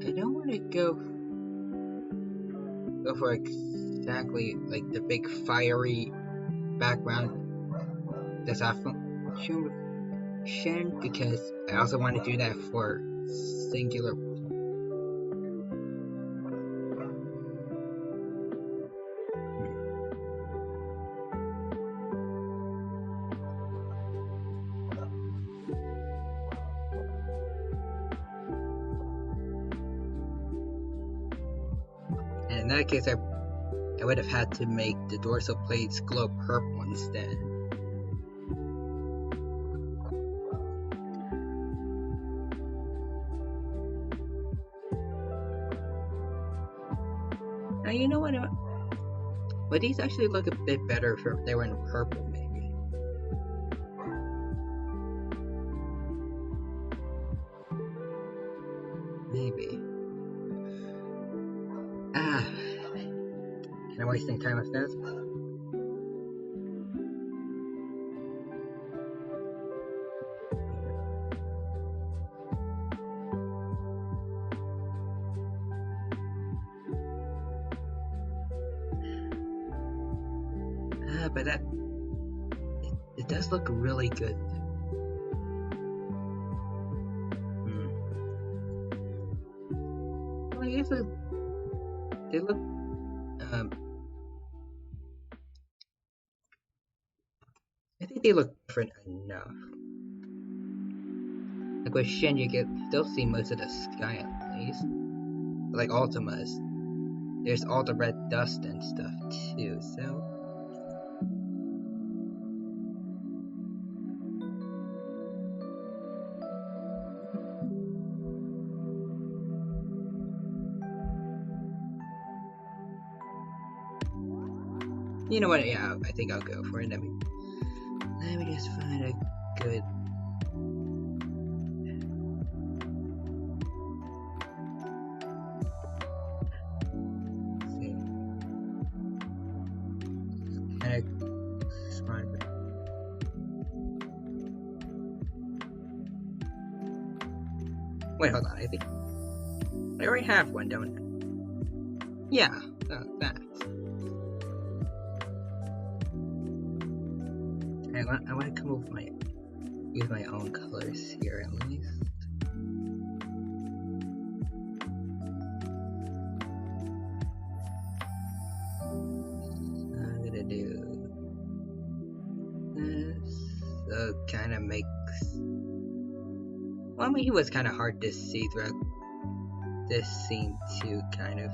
I don't want to go for exactly like the big fiery background that's often shown with Shen, because I also want to do that for singular. And in that case, I would have had to make the dorsal plates glow purple instead. Now you know what? But these actually look a bit better if they were in purple, maybe. Maybe. Am I wasting time with this? But it does look really good. Well, I guess they look. I think they look different enough. Like with Shin, you can still see most of the sky at least. But like Ultima's, there's all the red dust and stuff too, so. You know what? Yeah, I think I'll go for it. Let me just find a good. Let's see. Kind of smart. Wait, hold on. I think I already have one, don't I? Yeah, that. I want to come up with use my own colors here at least. I'm gonna do this. So kind of makes. Well, I mean, he was kind of hard to see throughout this scene too, kind of.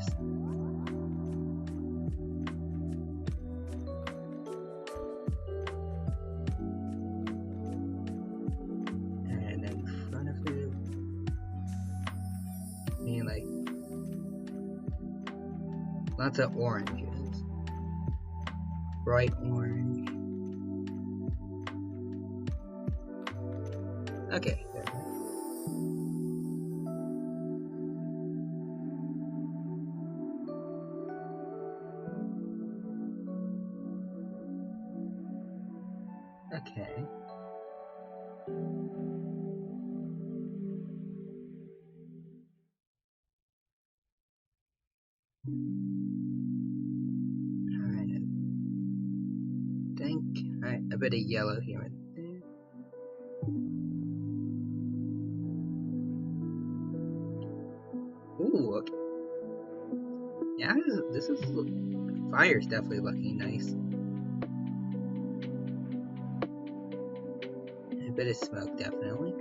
Like lots of oranges, bright orange. Okay, there. Okay. Alright. Alright, a bit of yellow here and there. Ooh, okay. Yeah, this is fire's definitely looking nice. A bit of smoke, definitely.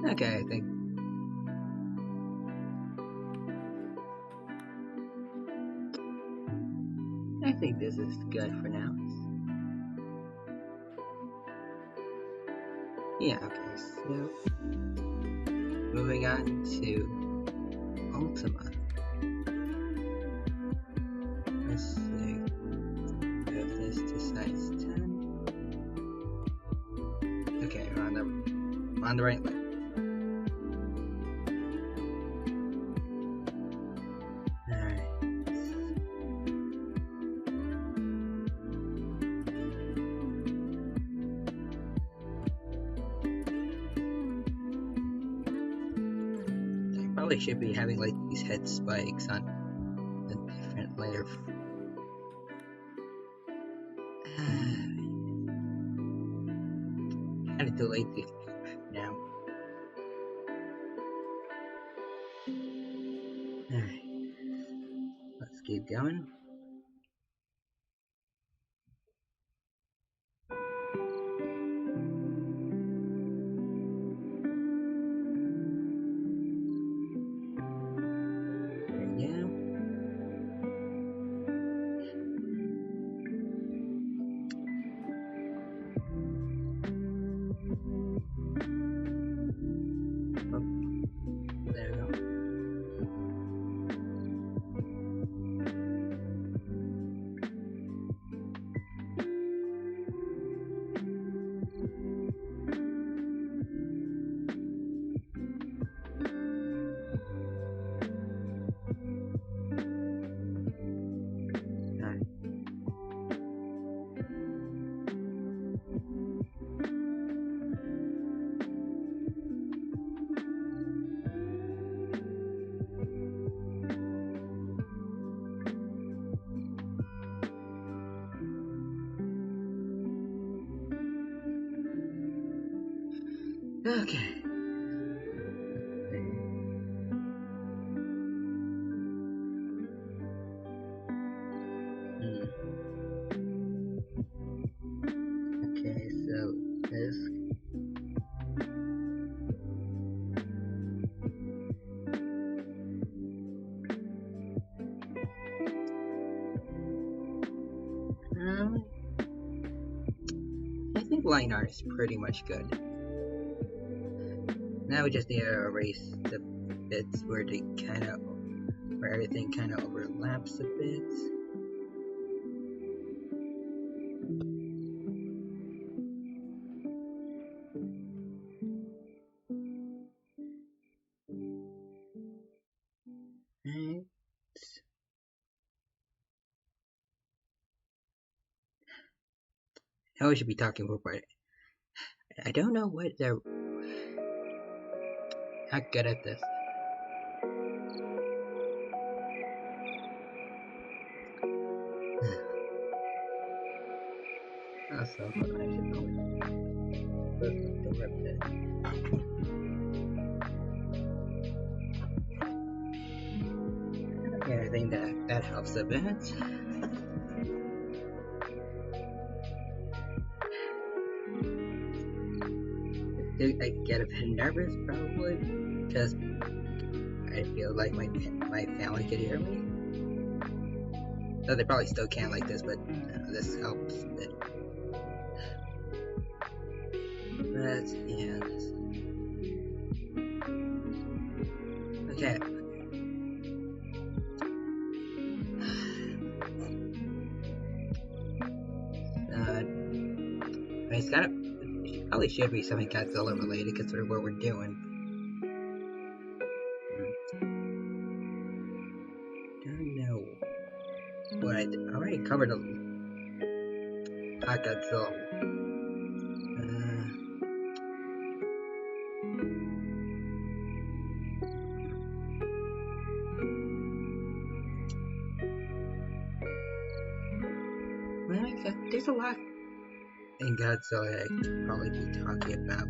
Okay, I think this is good for now. Yeah, okay, so moving on to Ultima. Let's see. Move this to size 10. Okay, we're on the right way. Alright. Probably should be having like these head spikes on a different layer. Kind of too late now. Alright, let's keep going. There we go. Oh, there we go. Alright. Okay. Okay, so this. I think line art is pretty much good. Now we just need to erase the bits where everything kind of overlaps a bit. Right. Now we should be talking more about it. I don't know what they're not good at this. Also, I should probably close the door a bit. Okay, I think that helps a bit. I get a bit nervous probably because I feel like my family could hear me. So they probably still can't like this, but this helps a bit. But yeah. Okay. It's probably should be something Godzilla related considering what we're doing. Don't know what I already covered a Godzilla. Well, there's a lot in Godzilla I could probably be talking about.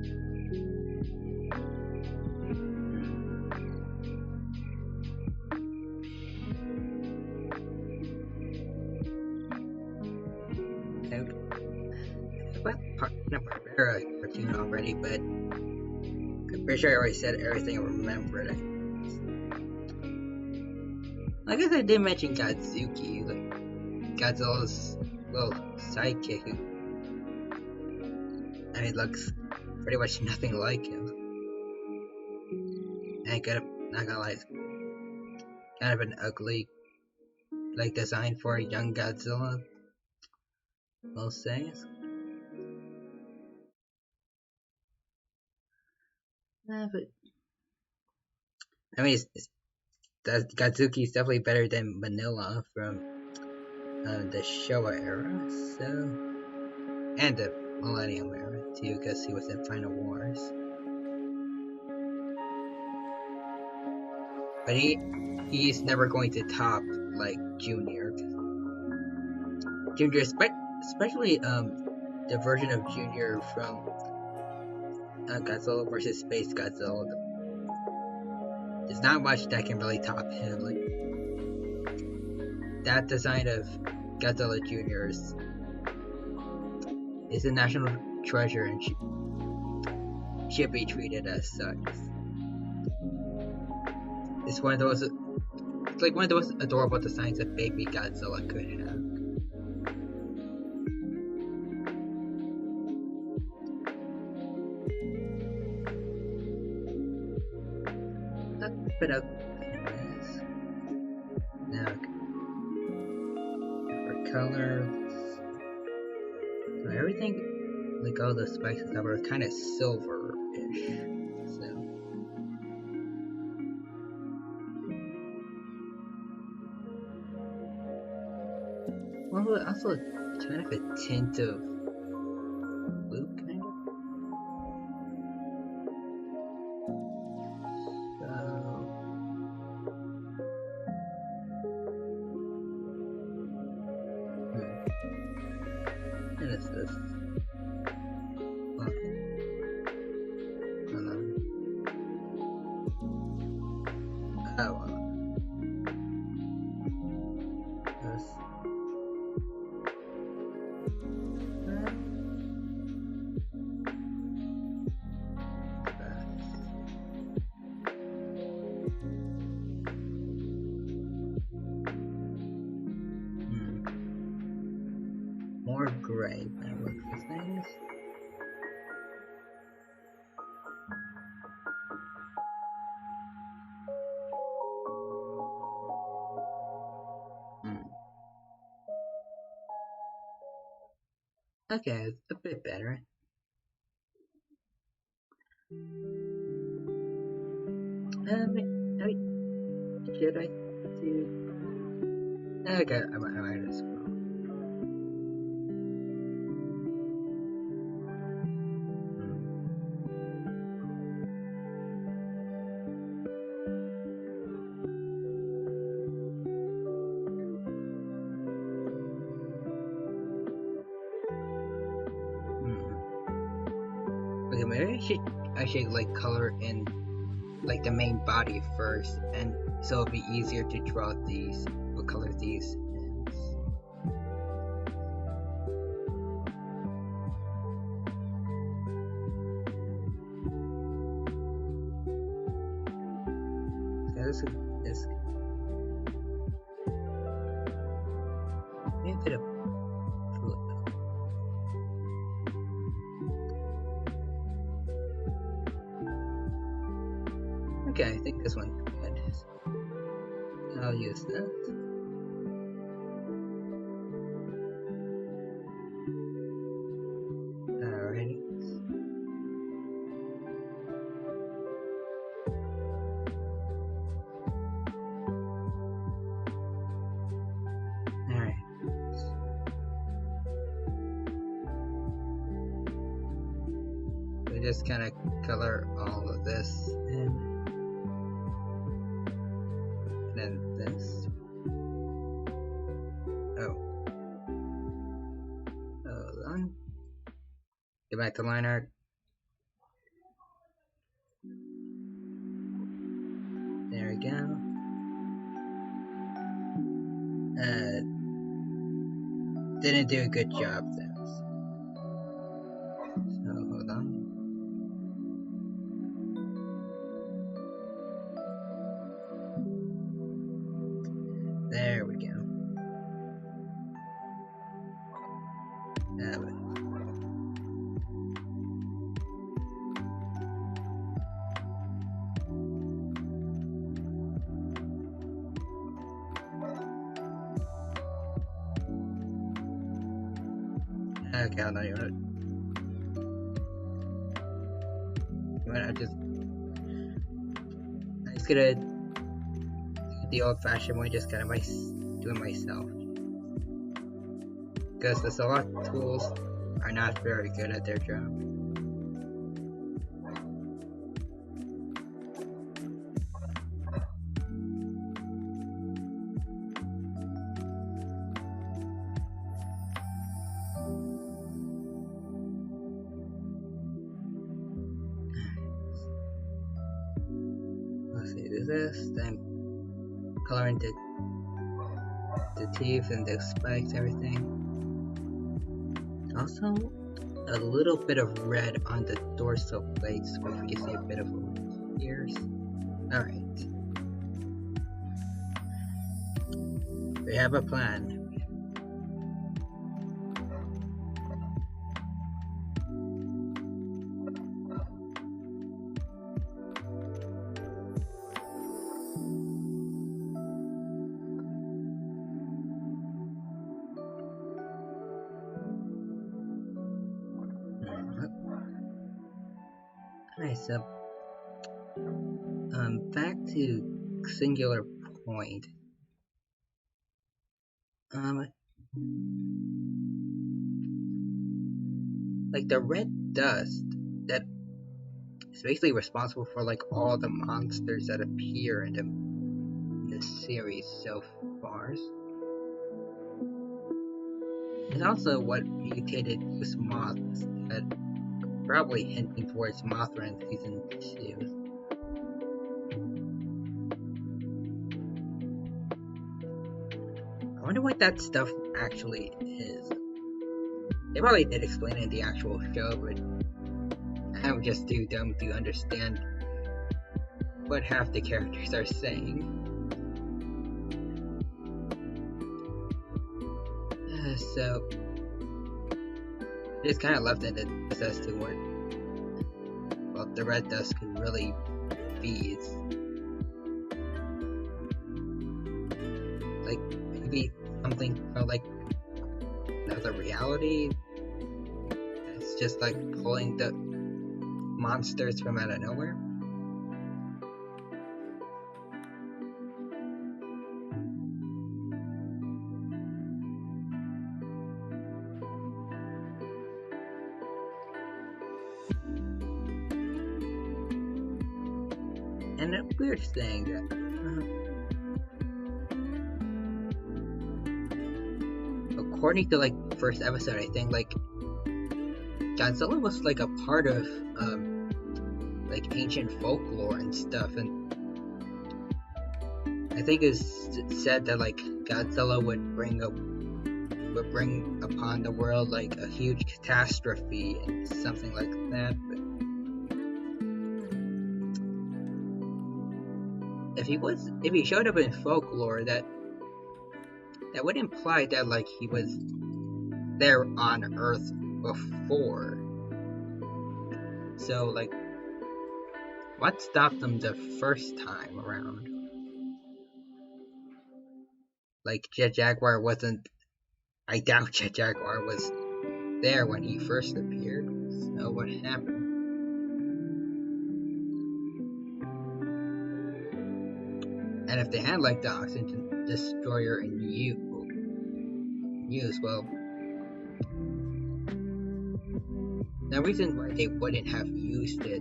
Well, not Barbara cartoon already, but Pretty sure I already said everything I remembered. I guess I did mention Godzuki, like Godzilla's little sidekick, and he looks pretty much nothing like him. And not gonna lie, it's kind of an ugly like design for a young Godzilla, we'll say. But I mean, Godzuki is definitely better than Manila from the Showa era, so, and the Millennium era too, because he was in Final Wars. But he's never going to top like Junior. Junior, especially the version of Junior from Godzilla vs. Space Godzilla. There's not much that can really top him. Like that design of Godzilla Junior is a national treasure and should be treated as such. It's one of those. It's like one of those adorable designs that baby Godzilla could have. But now for color, so everything, like all the spikes and stuff, are kind of silver-ish. So, well, also kind of a tint of blue, kind of. What is this? More gray, but what this thing is? Okay, it's a bit better. Should I do? Okay, I might as well. Okay, maybe I should like color in like the main body first, and so it'll be easier to draw these or color these. So this maybe a bit of okay, I think this one's good. I'll use that. Alrighty. Alright. We just kind of color all of this in. And then this. Oh. Hold on. Get back to line art. There we go. Didn't do a good job though. So hold on. Okay, I'm not even gonna I'm just gonna do the old-fashioned way, just kind of do it myself. Because the select tools are not very good at their job. Let's see, this, then coloring the teeth and the spikes, everything. Also, a little bit of red on the dorsal plates, where you can see a bit of ears. Alright. We have a plan. Alright, so back to singular point. Like the red dust that is basically responsible for like all the monsters that appear in the series so far. It's also what mutated this moth that probably hinting towards Mothra in season 2. I wonder what that stuff actually is. They probably did explain it in the actual show, but I'm just too dumb to understand what half the characters are saying. So it's kind of left in the dust as to what, well, the red dust could really be. It's like maybe something like another reality. It's just like pulling the monsters from out of nowhere. And a weird thing that according to like the first episode, I think like Godzilla was like a part of like ancient folklore and stuff, and I think it's said that like Godzilla would bring upon the world like a huge catastrophe and something like that. But if he showed up in folklore, that would imply that like he was there on Earth before. So like, what stopped him the first time around? Like Jet Jaguar wasn't. I doubt Jet Jaguar was there when he first appeared. So what happened? And if they had like the oxygen destroyer in use, well, the reason why they wouldn't have used it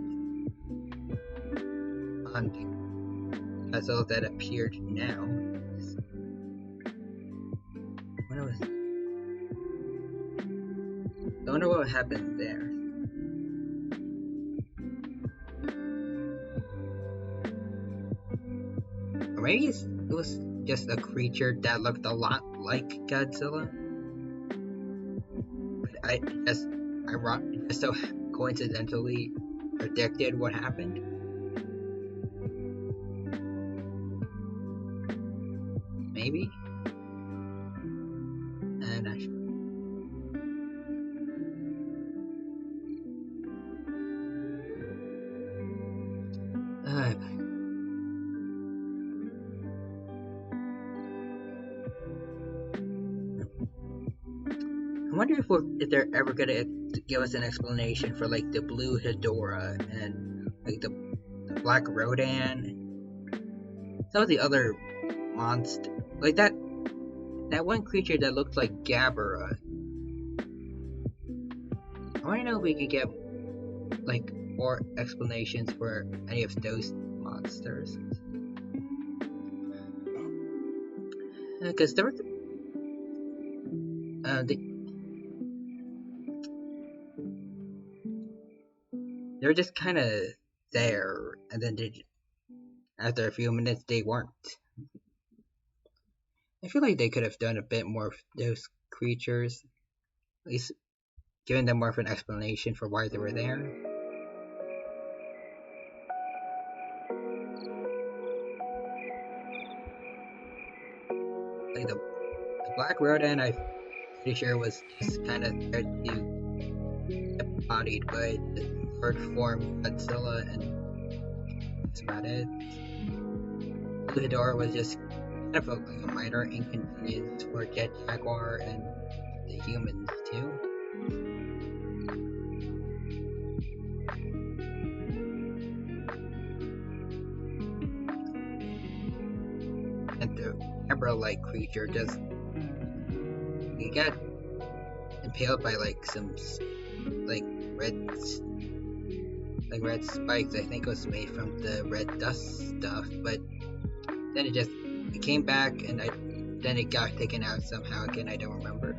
on the Godzilla that appeared now is, I wonder what happened there. Or maybe it was just a creature that looked a lot like Godzilla. But I just so coincidentally predicted what happened. Maybe? And I should. I wonder if they're ever gonna give us an explanation for like the blue Hedora and like the black Rodan, some of the other monster, like that one creature that looked like Gabara. I want to know if we could get like more explanations for any of those monsters, because they were just kind of there, and then after a few minutes they weren't. I feel like they could have done a bit more of those creatures, at least giving them more of an explanation for why they were there. Like the Black Rodan, I'm pretty sure was just kind of there to get bodied by the third form Godzilla, and that's about it. Blue Hedora was just kind of like a minor inconvenience for Jet Jaguar and the humans too. And the Abra-like creature just he got impaled by like some like red spikes. I think it was made from the red dust stuff, but then it came back, and then it got taken out somehow again. I don't remember.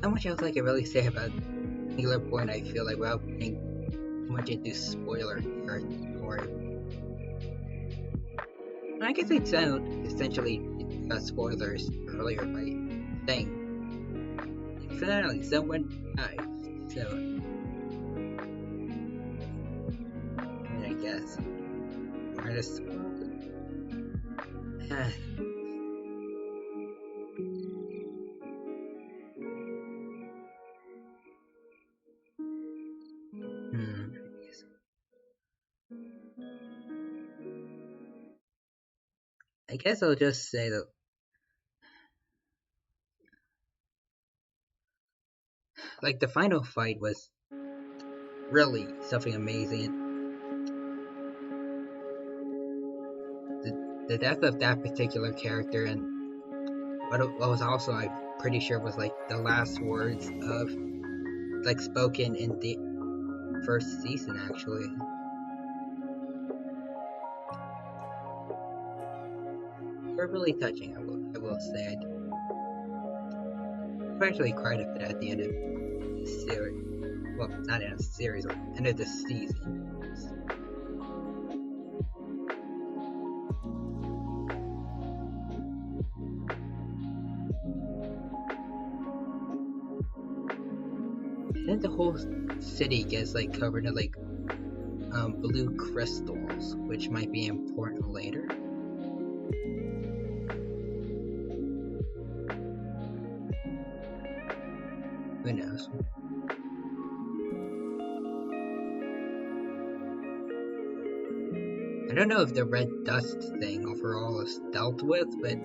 How much else I can really say about Healer Point, I feel like, without getting too much into spoiler territory. I guess I sound essentially spoilers earlier by saying finally someone dies, so I mean, I guess I just I guess I'll just say that like the final fight was really something amazing. The death of that particular character, and what was also, I'm pretty sure, was like the last words of like spoken in the first season, actually. Were really touching, I will say. I've actually cried a bit at the end of the series. Well, not end of the series, but end of the season. Then the whole city gets like covered in like blue crystals, which might be important later. Who knows? I don't know if the red dust thing overall is dealt with, but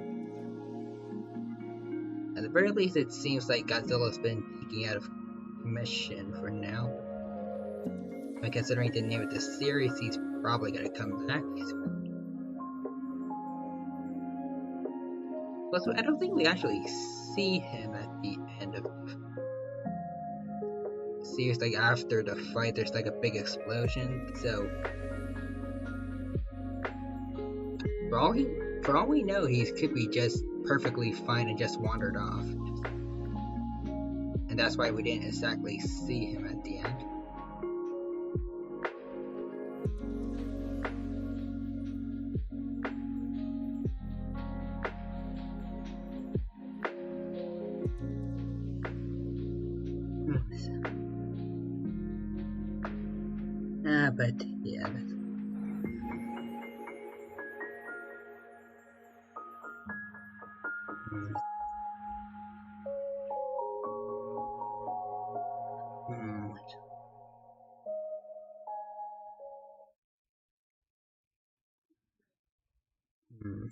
at the very least it seems like Godzilla's been taken out of commission for now. But considering the name of the series, he's probably gonna come back. Plus, I don't think we actually see him at the end of the series. Like after the fight, there's like a big explosion. So, for all we know, he could be just perfectly fine and just wandered off. And that's why we didn't exactly see him at the end. But yeah, that's. Hmm. Hmm. Hmm.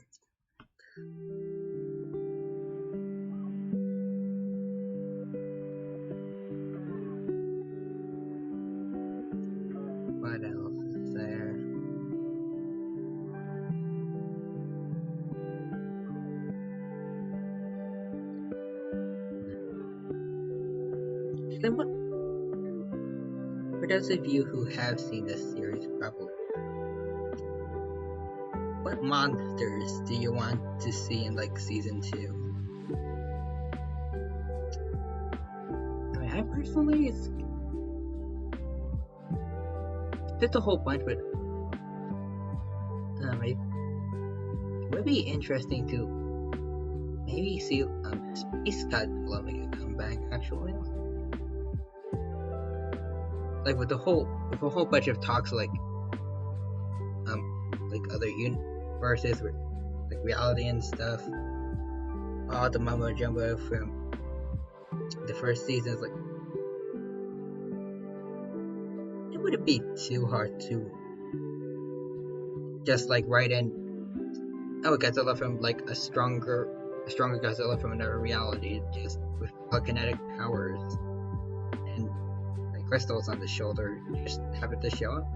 What else is there? So what, for those of you who have seen this series, probably, what monsters do you want to see in like season 2? I mean, I personally, it's a whole bunch, but it would be interesting to maybe see Space Godzilla make a comeback. Actually, like with a whole bunch of talks like other universes with like reality and stuff. All the mumbo jumbo from the first season is like, it wouldn't be too hard to just like write in, oh, Godzilla from like a stronger Godzilla from another reality, just with telekinetic powers and like crystals on the shoulder, just have it to show up.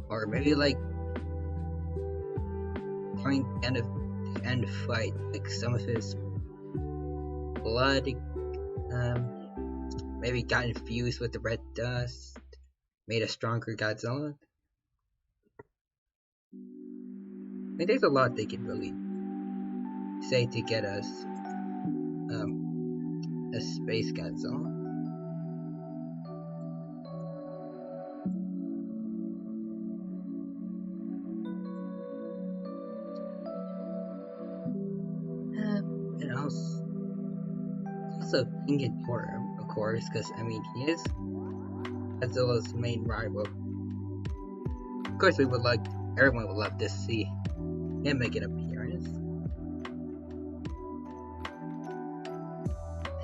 Or maybe like during the end fight, like some of his blood maybe got infused with the red dust, made a stronger Godzilla. I mean, there's a lot they could really say to get us a space Godzilla. And also thinking horror, of course, because I mean he is Godzilla's main rival. Of course, everyone would love to see him make an appearance.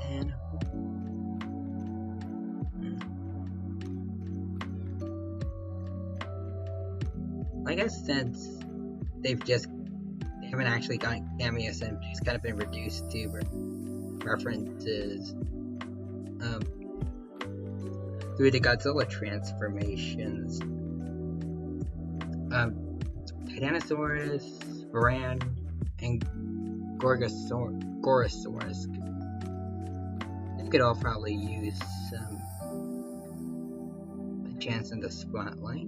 And I guess since they haven't actually gotten cameos and just kind of been reduced to references through the Godzilla transformations. Titanosaurus, Varan, and Gorosaurus. They could all probably use a chance in the spotlight.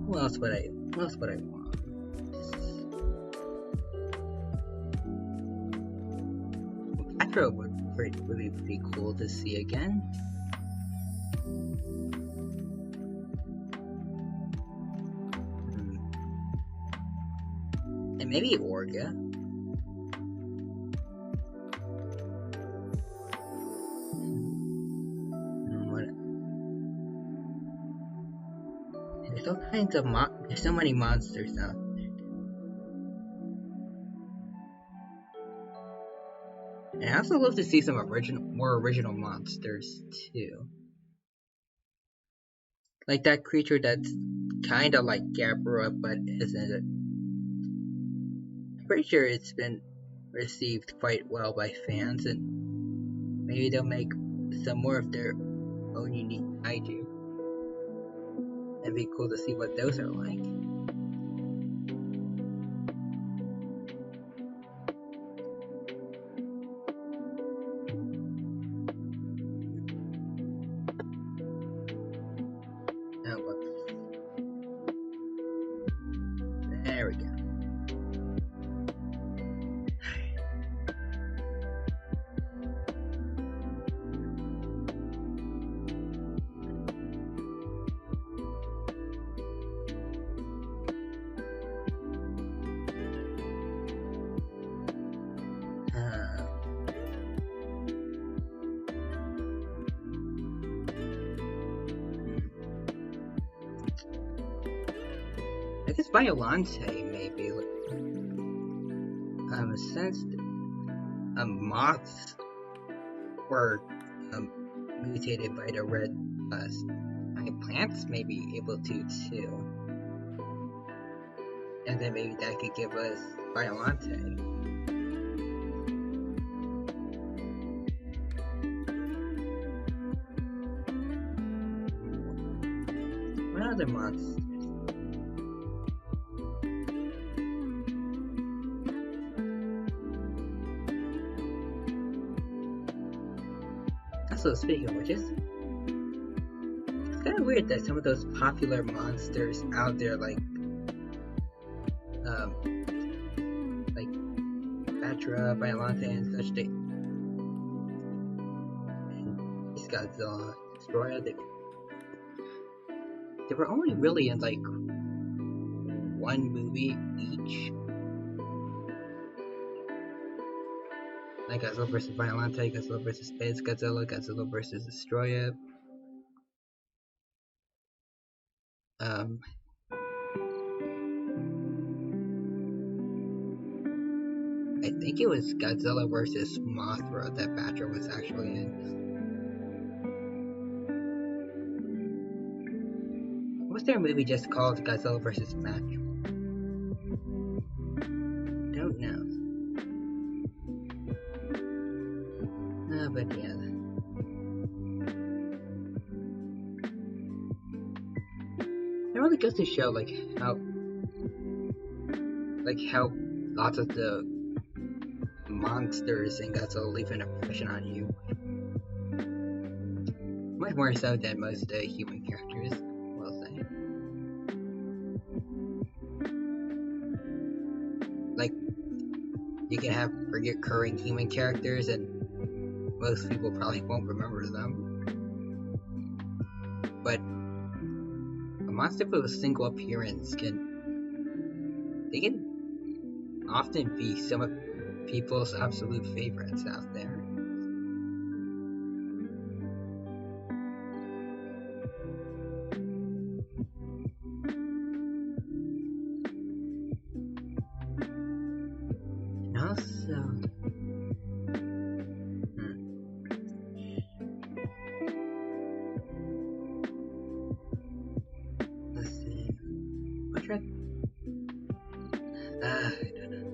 What else would I want? Petro would really be cool to see again. And maybe Orga. There's all kinds of there's so many monsters out there. And I also love to see some more original monsters too. Like that creature that's kinda like Gabra but isn't it. I'm pretty sure it's been received quite well by fans, and maybe they'll make some more of their own unique kaiju. It'd be cool to see what those are like. Now, there we go. I guess Violante maybe. Since moths were mutated by the red dust, plants may be able to too. And then maybe that could give us Violante. What other monsters? Also, speaking of which, it's kind of weird that some of those popular monsters out there, like Batra, Violante, and such, and Godzilla, Destroyer, they were only really in like one movie each. Like Godzilla vs. Violante, Godzilla vs. Space Godzilla, Godzilla vs. Destroyer. I think it was Godzilla vs. Mothra that Batra was actually in. Was there a movie just called Godzilla vs. Batra? Don't know. But yeah. It really goes to show how lots of the monsters in Godzilla leave an impression on you. Much more so than most of the human characters, we'll say. Like, you can have recurring human characters and most people probably won't remember them. But a monster with a single appearance can often be some of people's absolute favorites out there. And also, let's see. What's that? I don't know.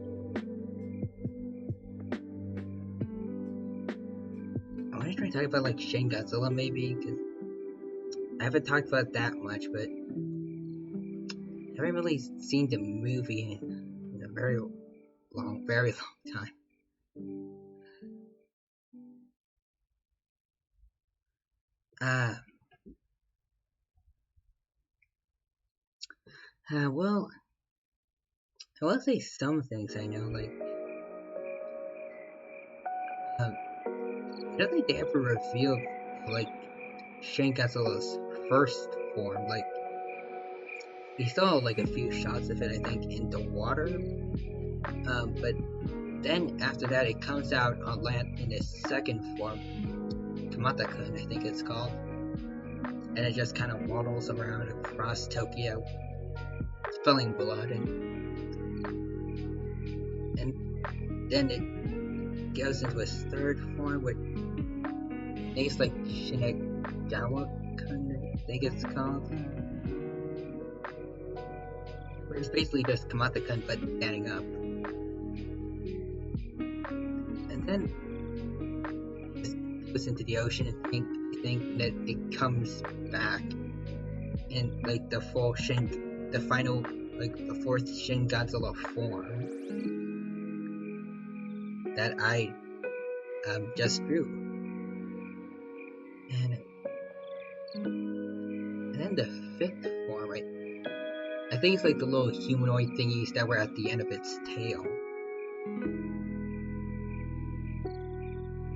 I want to try to talk about like Shin Godzilla maybe, because I haven't talked about that much, but I haven't really seen the movie in a very long time. Well, I will say some things I know, like, I don't think they ever revealed, like, Shin Godzilla's first form. Like, we saw, like, a few shots of it, I think, in the water, but then after that, it comes out on land in its second form, Kamata-kun, I think it's called, and it just kind of waddles around across Tokyo, spilling blood, and then it goes into its third form, which I think it's like Shinagawa-kun, I think it's called. Where it's basically just Kamata-kun but standing up. And then it goes into the ocean and think that it comes back in like the full the final, like the fourth Shin Godzilla form that I just drew. And then the fifth form, right? I think it's like the little humanoid thingies that were at the end of its tail.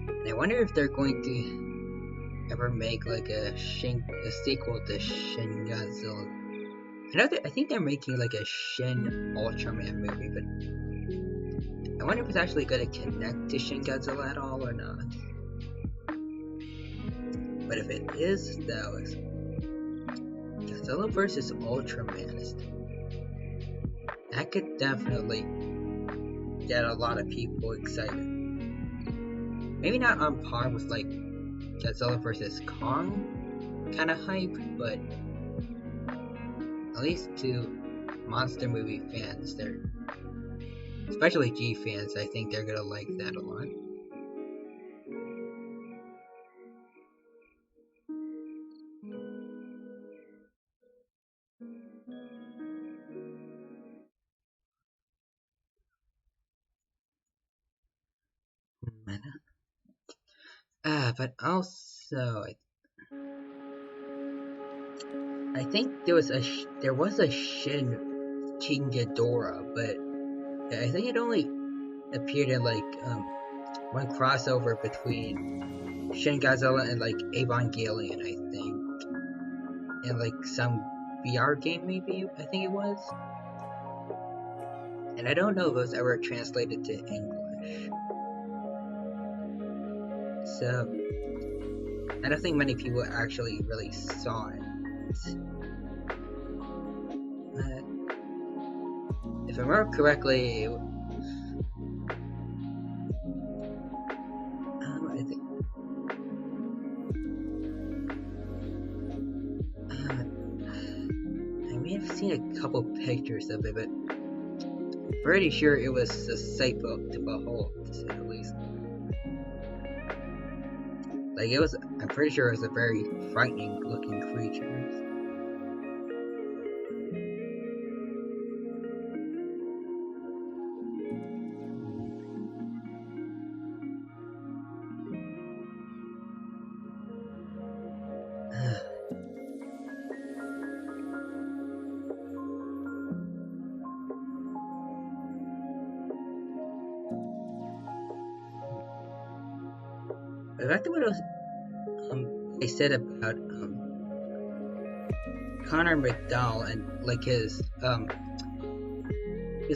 And I wonder if they're going to ever make like a sequel to Shin Godzilla. I think they're making like a Shin Ultraman movie, but I wonder if it's actually going to connect to Shin Godzilla at all or not. But if it is, though, Godzilla vs. Ultraman is that could definitely get a lot of people excited. Maybe not on par with like Godzilla vs. Kong kind of hype, but at least to monster movie fans, especially G fans, I think they're gonna like that a lot. But also, I think there was a Shin King Ghidorah, but I think it only appeared in like one crossover between Shin Godzilla and like Evangelion, I think, and like some VR game maybe I think it was, and I don't know if it was ever translated to English. So I don't think many people actually really saw it. If I remember correctly, I think I may have seen a couple pictures of it, but I'm pretty sure it was a sight to behold, to say the least. Like it was, I'm pretty sure it was a very frightening looking creature. Back to what I said about Connor McDowell and like his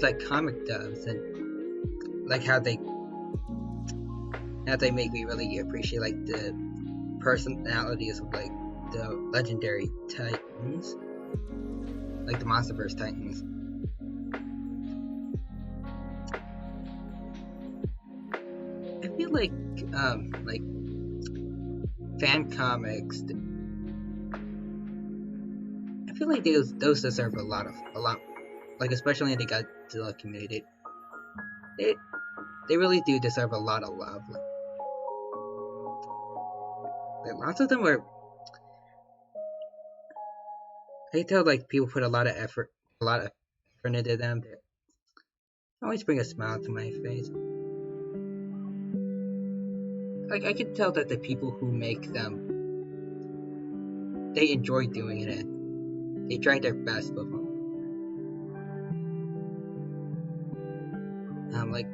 like comic dubs and like how they make me really appreciate like the personalities of like the legendary titans, like the MonsterVerse titans. I feel like fan comics, I feel like those deserve a lot, like especially in the Godzilla community. They really do deserve a lot of love. Like lots of them were, I can tell like people put a lot of effort into them. They always bring a smile to my face. Like I can tell that the people who make them, they enjoy doing it and they try their best with them. Like,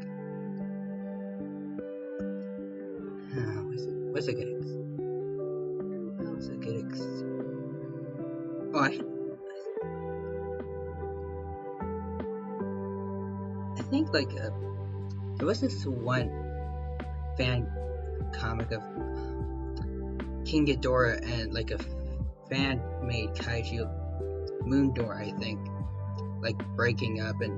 what's a good oh, I think like there was this one fan comic of King Ghidorah and like a fan made kaiju Moondor, I think, like breaking up, and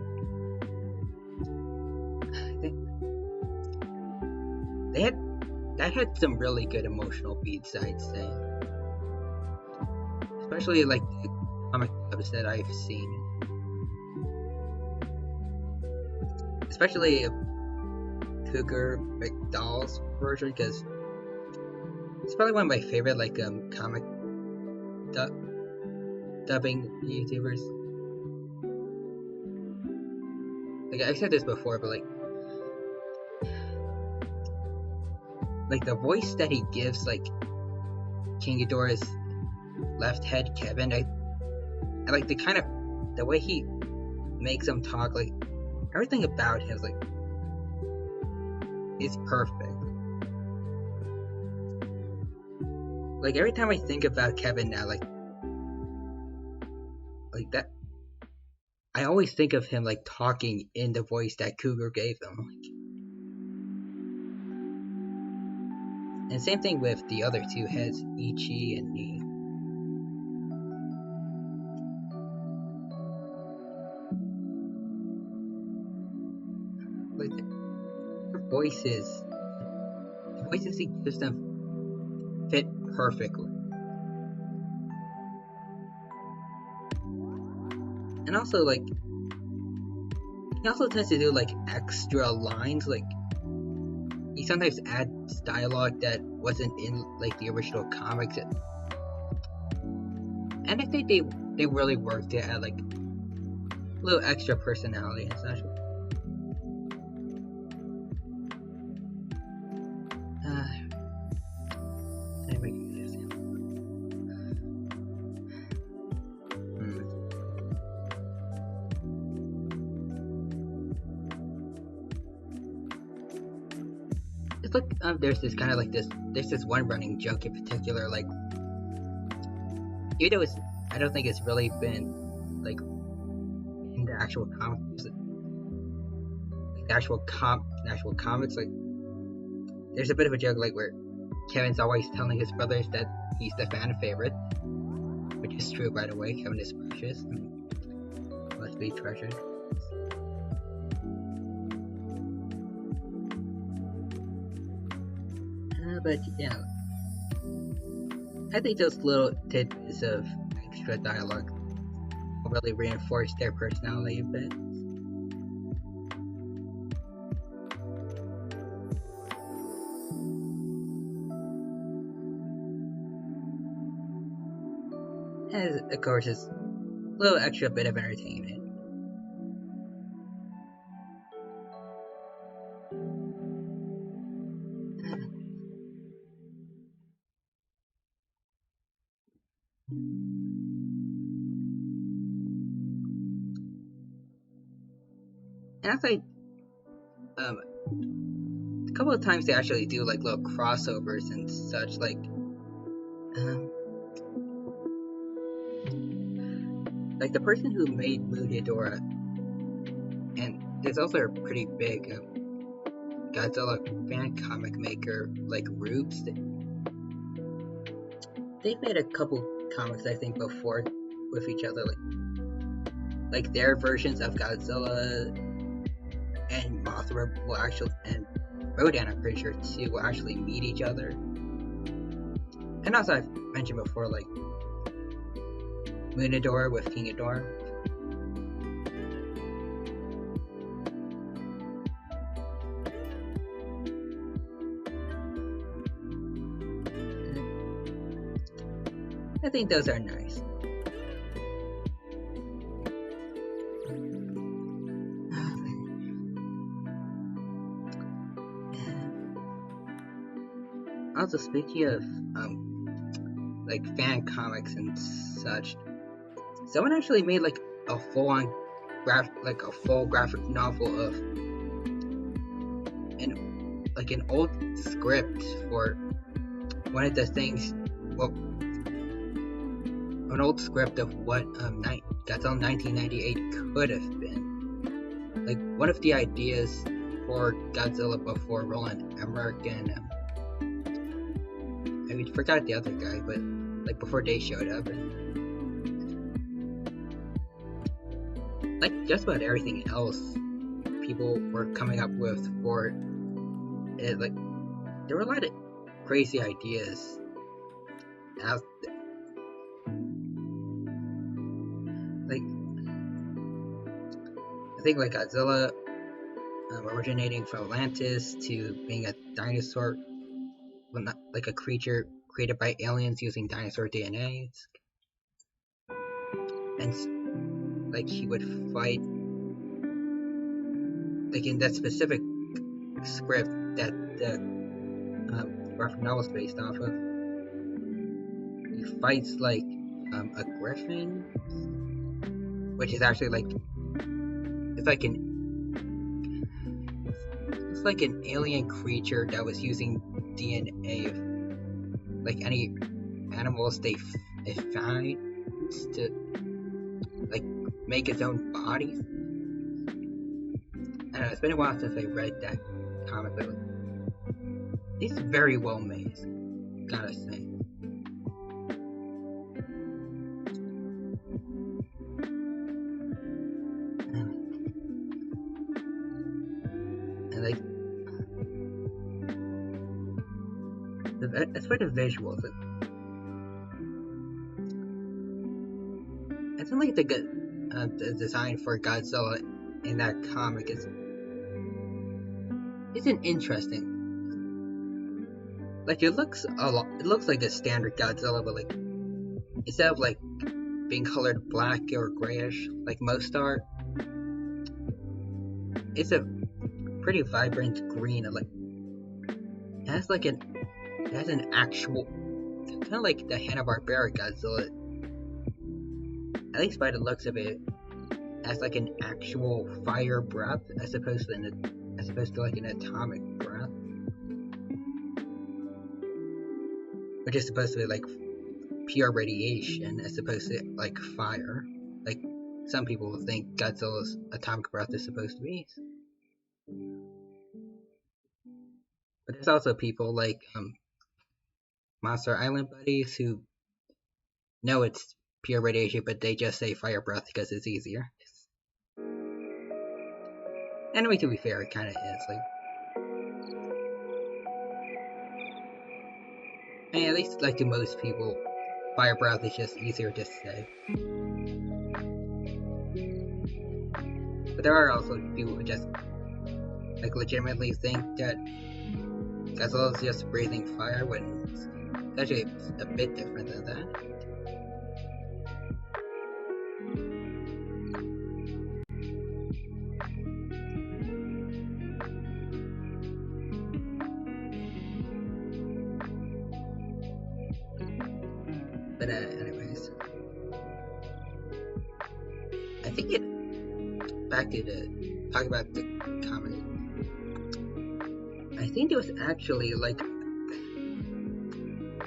I think that had some really good emotional beats, I'd say, especially like the comic dubs that I've seen, especially Cougar McDowell's version, because it's probably one of my favorite like comic dubbing YouTubers. Like I've said this before, but like the voice that he gives like King Ghidorah's left head Kevin, I like the way he makes him talk, like everything about him is like it's perfect. Like every time I think about Kevin now, like that, I always think of him like talking in the voice that Cougar gave him. And same thing with the other two heads, Ichi and Ni. voices he gives them fit perfectly. And also, like, he also tends to do, like, extra lines, like, he sometimes adds dialogue that wasn't in, like, the original comics. And I think they really worked to add, like, a little extra personality and such. Anyway, it's like there's this kind of like there's this one running joke in particular, like, even though I don't think it's really been like in the actual comics, like the actual comics, like there's a bit of a joke like where Kevin's always telling his brothers that he's the fan favorite, which is true, by the way. Kevin is precious and must be treasured. But yeah, I think those little tidbits of extra dialogue will really reinforce their personality a bit. And of course, it's a little extra bit of entertainment. And I think a couple of times they actually do like little crossovers and such, like the person who made Muradora, and there's also a pretty big Godzilla fan comic maker, like Rubes. They've made a couple comics, I think, before with each other, like their versions of Godzilla and Mothra will actually, and Rodan, I'm pretty sure too, will actually meet each other. And also, I've mentioned before, like Munadora with King Ghidorah. I think those are nice. Also, speaking of like fan comics and such, someone actually made like a full-on full graphic novel of an old script for one of the things. Well, an old script of what Godzilla 1998 could have been. Like one of the ideas for Godzilla before Roland Emmerich and I forgot the other guy, but like before they showed up, and like just about everything else people were coming up with for it, like there were a lot of crazy ideas out there. Like I think like Godzilla originating from Atlantis to being a dinosaur, well, not like a creature created by aliens using dinosaur DNA, and like he would fight like in that specific script that the graphic novel is based off of. He fights like a griffin, which is actually like it's like an alien creature that was using DNA of like any animals they find to like make its own body. I don't know, it's been a while since I read that comic, but it's very well made, gotta say. And like as for the visuals, I feel like the design for Godzilla in that comic isn't interesting. Like it looks like a standard Godzilla, but like instead of like being colored black or grayish like most art, it's a pretty vibrant green. And like it has an actual kind of like the Hanna-Barbera Godzilla. At least by the looks of it, has like an actual fire breath as opposed to like an atomic breath, which is supposed to be like pure radiation as opposed to like fire, like some people think Godzilla's atomic breath is supposed to be. But there's also people like Monster Island buddies who know it's pure radiation, but they just say fire breath because it's easier. Anyway, to be fair, it kind of is. Like, and at least like to most people, fire breath is just easier to say. But there are also people who just like legitimately think that Godzilla is just breathing fire when it's actually a bit different than that. But anyways, I think back to talk about the comic. I think it was actually like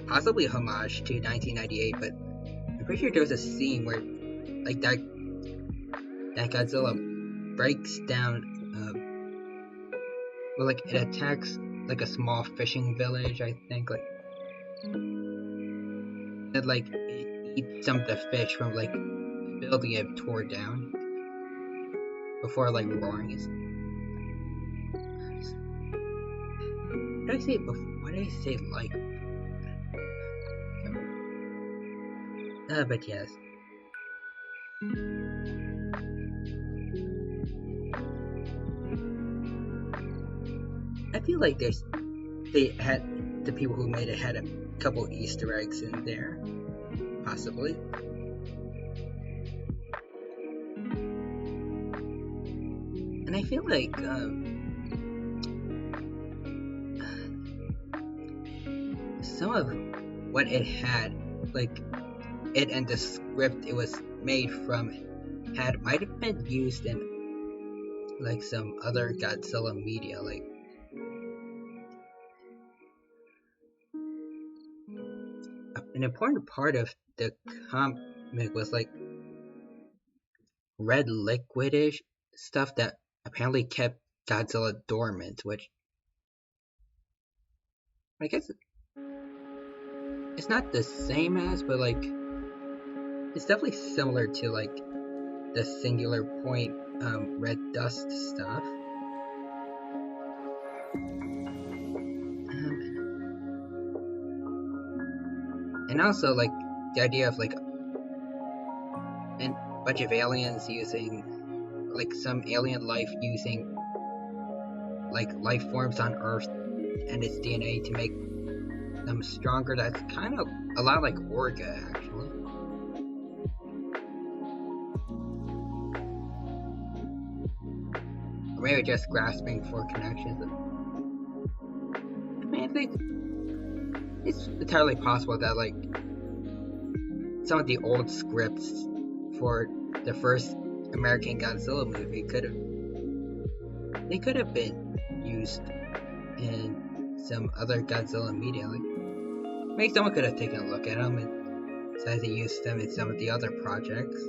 possibly a homage to 1998, but I'm pretty sure there was a scene where like that Godzilla breaks down, well, like it attacks like a small fishing village. I think like it like it eats some of the fish from like the building it tore down before like roaring his. What did I say before? What did I say like? But yes. I feel like the people who made it had a couple Easter eggs in there, possibly. And I feel like some of what it had, like it and the script it was made from, might have been used in like some other Godzilla media, like an important part of the comic was like red liquidish stuff that apparently kept Godzilla dormant, which I guess it's not the same as, but like it's definitely similar to like the singular point red dust stuff. And also like the idea of like a bunch of aliens using like some alien life using like life forms on Earth and its DNA to make them stronger. That's kind of a lot like Orga, actually. Or maybe just grasping for connections. I mean, I think it's entirely possible that like some of the old scripts for the first American Godzilla movie could have been used in some other Godzilla media. Like maybe someone could have taken a look at them and decided to use them in some of the other projects.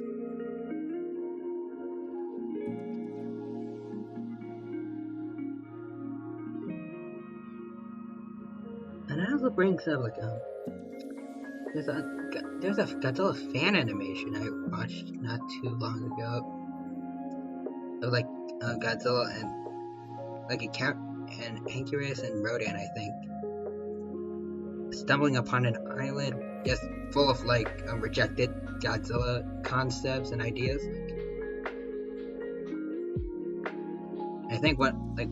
And that also brings up like there's a Godzilla fan animation I watched not too long ago of like Godzilla and like and Ankyras and Rodan, I think. stumbling upon an island just full of like rejected Godzilla concepts and ideas. I think what like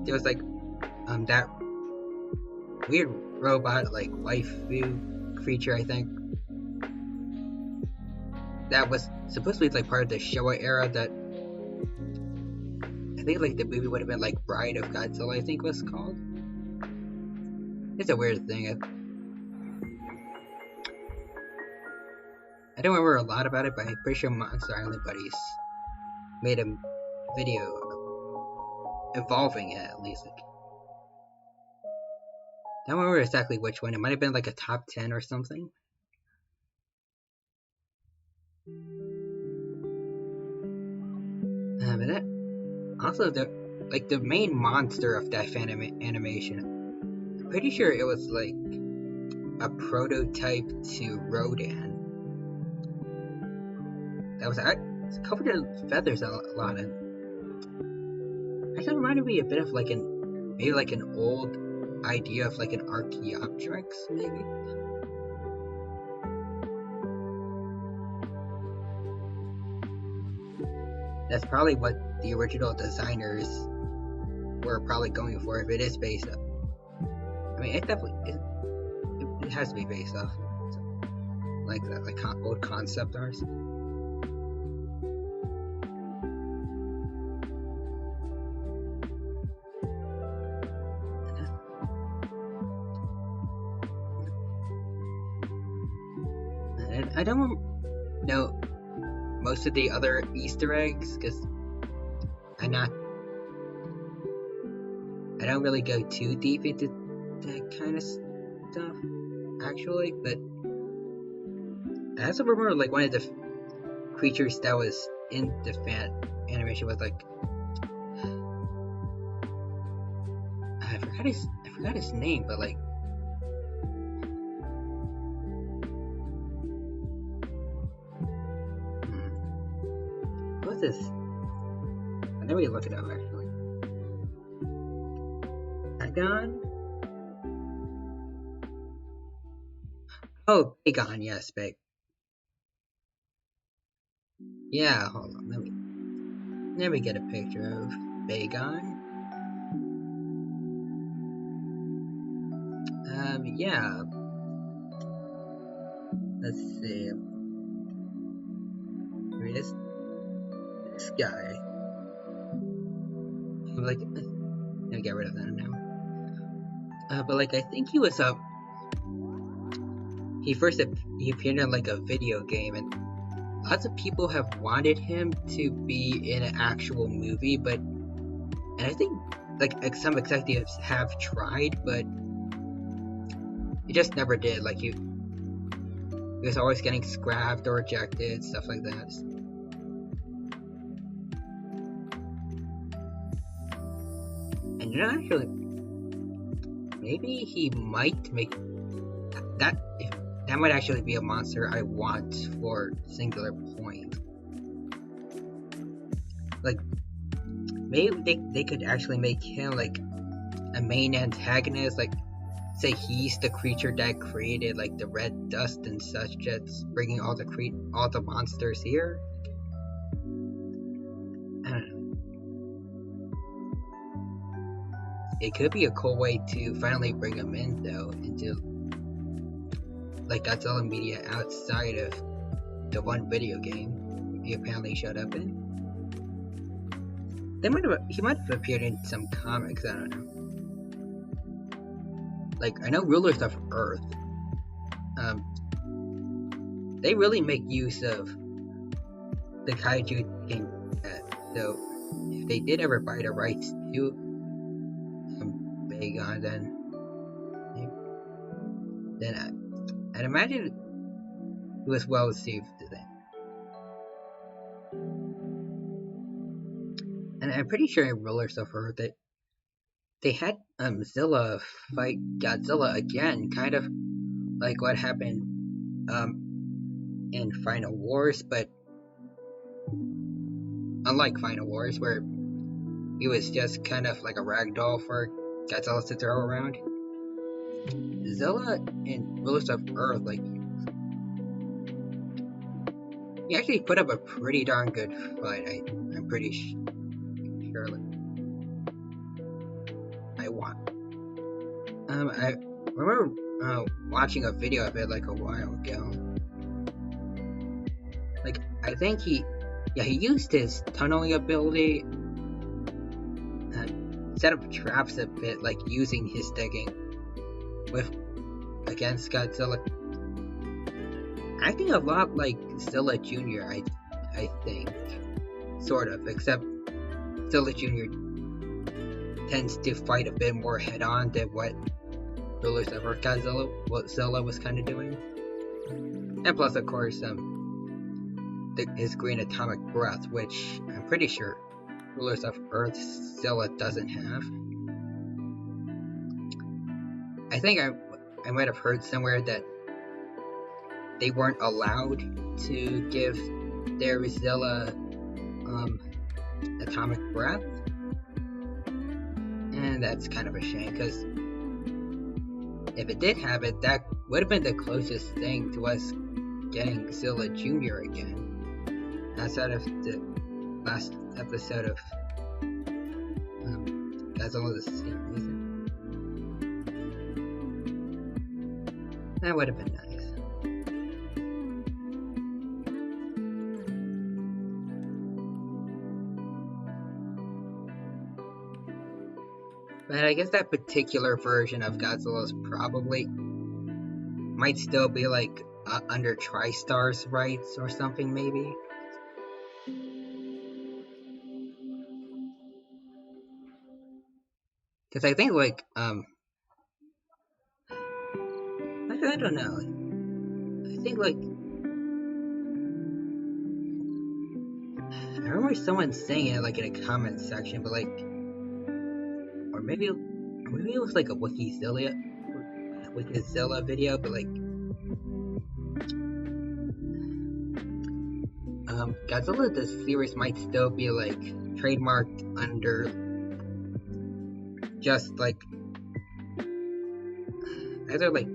there was like that weird robot like waifu creature, I think, that was supposed to be like part of the Showa era. That I think like the movie would have been like Bride of Godzilla, I think was called. It's a weird thing. I don't remember a lot about it, but I'm pretty sure Monster Island Buddies made a video involving it, at least. Like, I don't remember exactly which one. It might have been like a top 10 or something. But that also the main monster of that animation. I'm pretty sure it was like a prototype to Rodan. That was it's covered in feathers a lot, and actually reminded me a bit of like maybe like an old idea of like an Archaeopteryx, maybe. That's probably what the original designers were probably going for if it is based off. I mean, it definitely it has to be based off like that, like old concept art. I don't know most of the other Easter eggs because I don't really go too deep into that kind of stuff actually, but I also remember like one of the creatures that was in the fan animation was like I forgot his name, but like what's this? I never really look it up actually. Agon? Oh, Bagon, yes, Big. Yeah, hold on, let me get a picture of Bagon. Yeah. Let's see. I mean, this guy. I'm like, let me get rid of that now. But like, I think he was he appeared in like a video game, and lots of people have wanted him to be in an actual movie, and I think like some executives have tried, but it just never did. Like he was always getting scrapped or rejected, stuff like that. And you know, actually, maybe he might make that. That might actually be a monster I want for Singular Point. Like, maybe they could actually make him like a main antagonist. Like, say he's the creature that created like the red dust and such, that's bringing all the monsters here. I don't know. It could be a cool way to finally bring him in, though, into like Godzilla media outside of the one video game he apparently showed up in. He might have appeared in some comics, I don't know. Like, I know Rulers of Earth, they really make use of the kaiju game, so if they did ever buy the rights to Bagon, then I'd imagine it was well received then. And I'm pretty sure in Rulers of Earth that they had Zilla fight Godzilla again, kind of like what happened in Final Wars, but unlike Final Wars, where he was just kind of like a ragdoll for Godzilla to throw around. Zilla and Rulers of Earth, like, he actually put up a pretty darn good fight. I'm pretty sure. Like, I want. I remember watching a video of it like a while ago. Like, I think he used his tunneling ability and set up traps a bit, like using his digging against Godzilla. Acting a lot like Zilla Jr., I think. Sort of, except Zilla Jr. tends to fight a bit more head-on than what Rulers of Earth what Zilla was kind of doing. And plus, of course, his green atomic breath, which I'm pretty sure Rulers of Earth Zilla doesn't have. I think I might have heard somewhere that they weren't allowed to give their Zilla atomic breath, and that's kind of a shame, because if it did have it, that would have been the closest thing to us getting Zilla Jr. again, outside of the last episode of Godzilla the series. That would have been nice. But I guess that particular version of Godzilla's probably might still be like under TriStar's rights or something, maybe. Because I think like I don't know. I think like I remember someone saying it like in a comment section, but like. Or maybe it was like a Wikizilla video, but like Godzilla the series might still be like trademarked under just like either like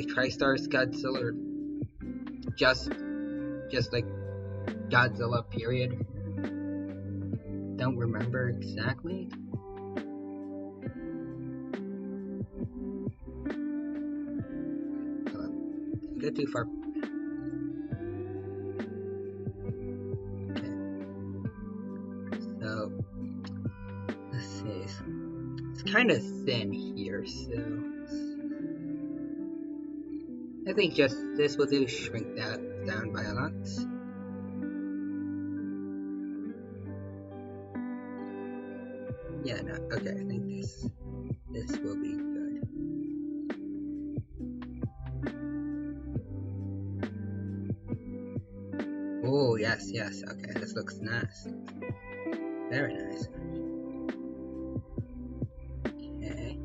TriStar's Godzilla or just like Godzilla period. Don't remember exactly. Go too far. Okay. So let's see. It's kind of thin here, so I think just this will do. Shrink that down by a lot. Yeah, no, okay, I think this will be good. Oh, yes, okay, this looks nice. Very nice. Okay.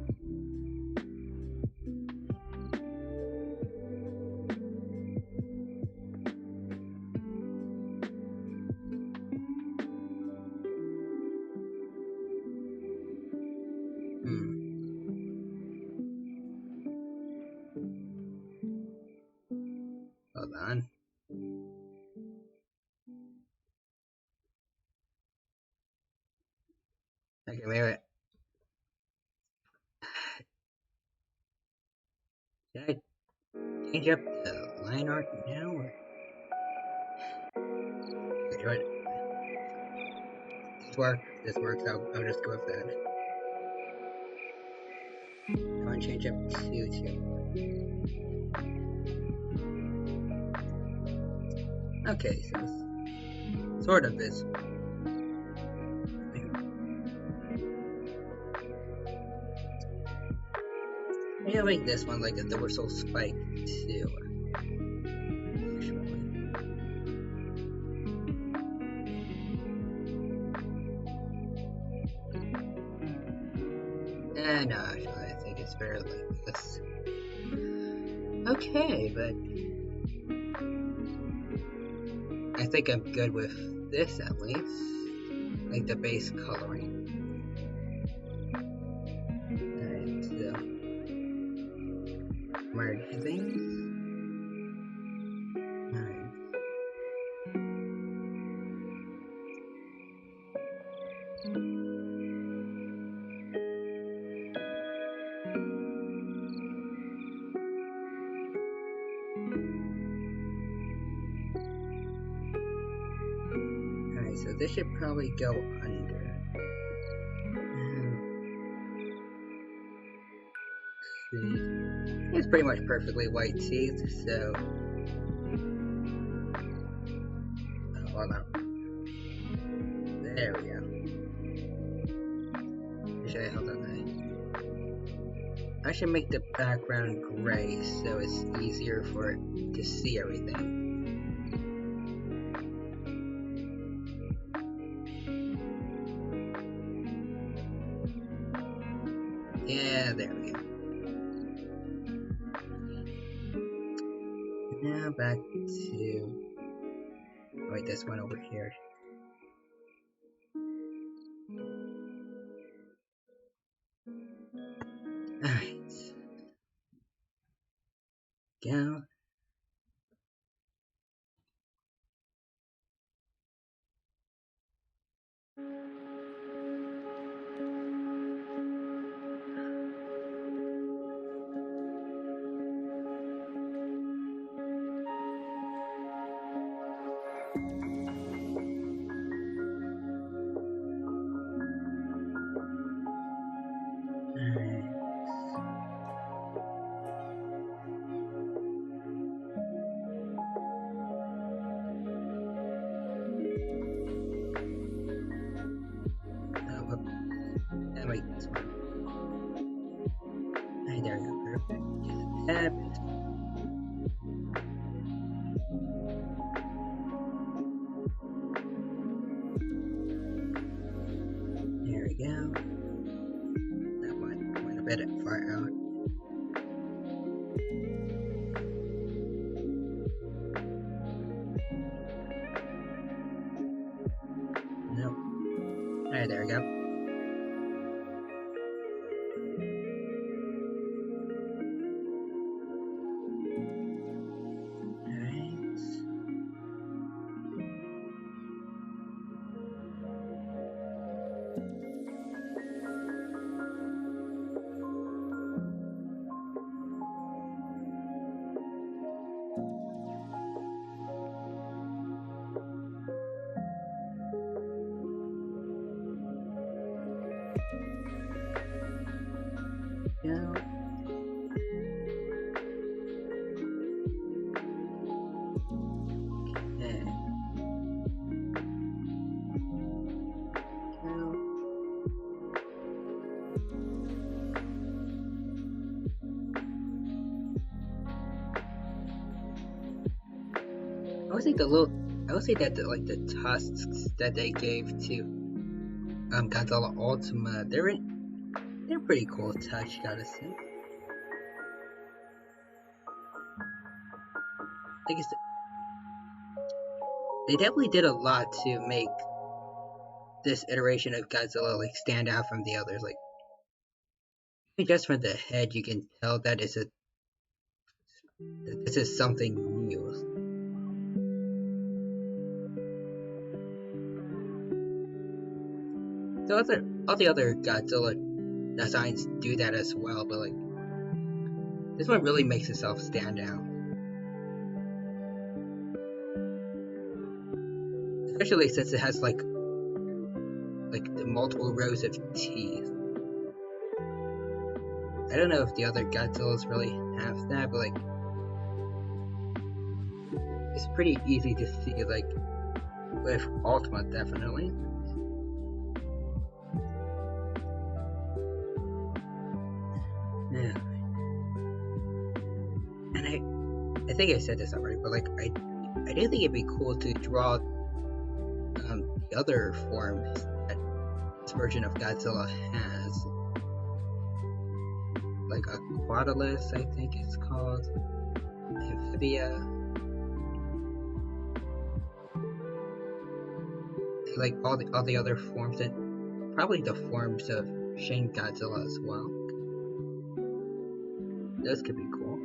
Hold on. Okay, wait. Did I change up the line art now, or? Okay, what? This works, I'll just go with that. I want to change up to 2. Okay, so this sort of is. Yeah, like this one, like a dorsal spike too. No, actually, I think it's better like this. Okay, but I think I'm good with this at least. Like the base coloring. this should probably go under. See. It's pretty much perfectly white teeth, so. Oh, hold on. There we go. Hold on. I should make the background gray so it's easier for it to see everything. Yeah, there we go. Now back to... wait, this one over here. Alright. Go. Wait, this one. Hey, there we go, perfect. There we go. That one went a bit far out. Nope. Alright, there we go. Go. Okay. Go. I would say that the tusks that they gave to Godzilla Ultima, they're pretty cool touch, gotta say. I guess they definitely did a lot to make this iteration of Godzilla like stand out from the others. Like just from the head, you can tell that this is something new. So all the other Godzilla designs do that as well, but like this one really makes itself stand out. Especially since it has like the multiple rows of teeth. I don't know if the other Godzillas really have that, but like it's pretty easy to see like with Ultima definitely. Yeah. And I think I said this already, but like I do think it'd be cool to draw the other forms that this version of Godzilla has. Like a Quadalus, I think it's called. Amphibia. Like all the other forms, and probably the forms of Shin Godzilla as well. Those could be cool.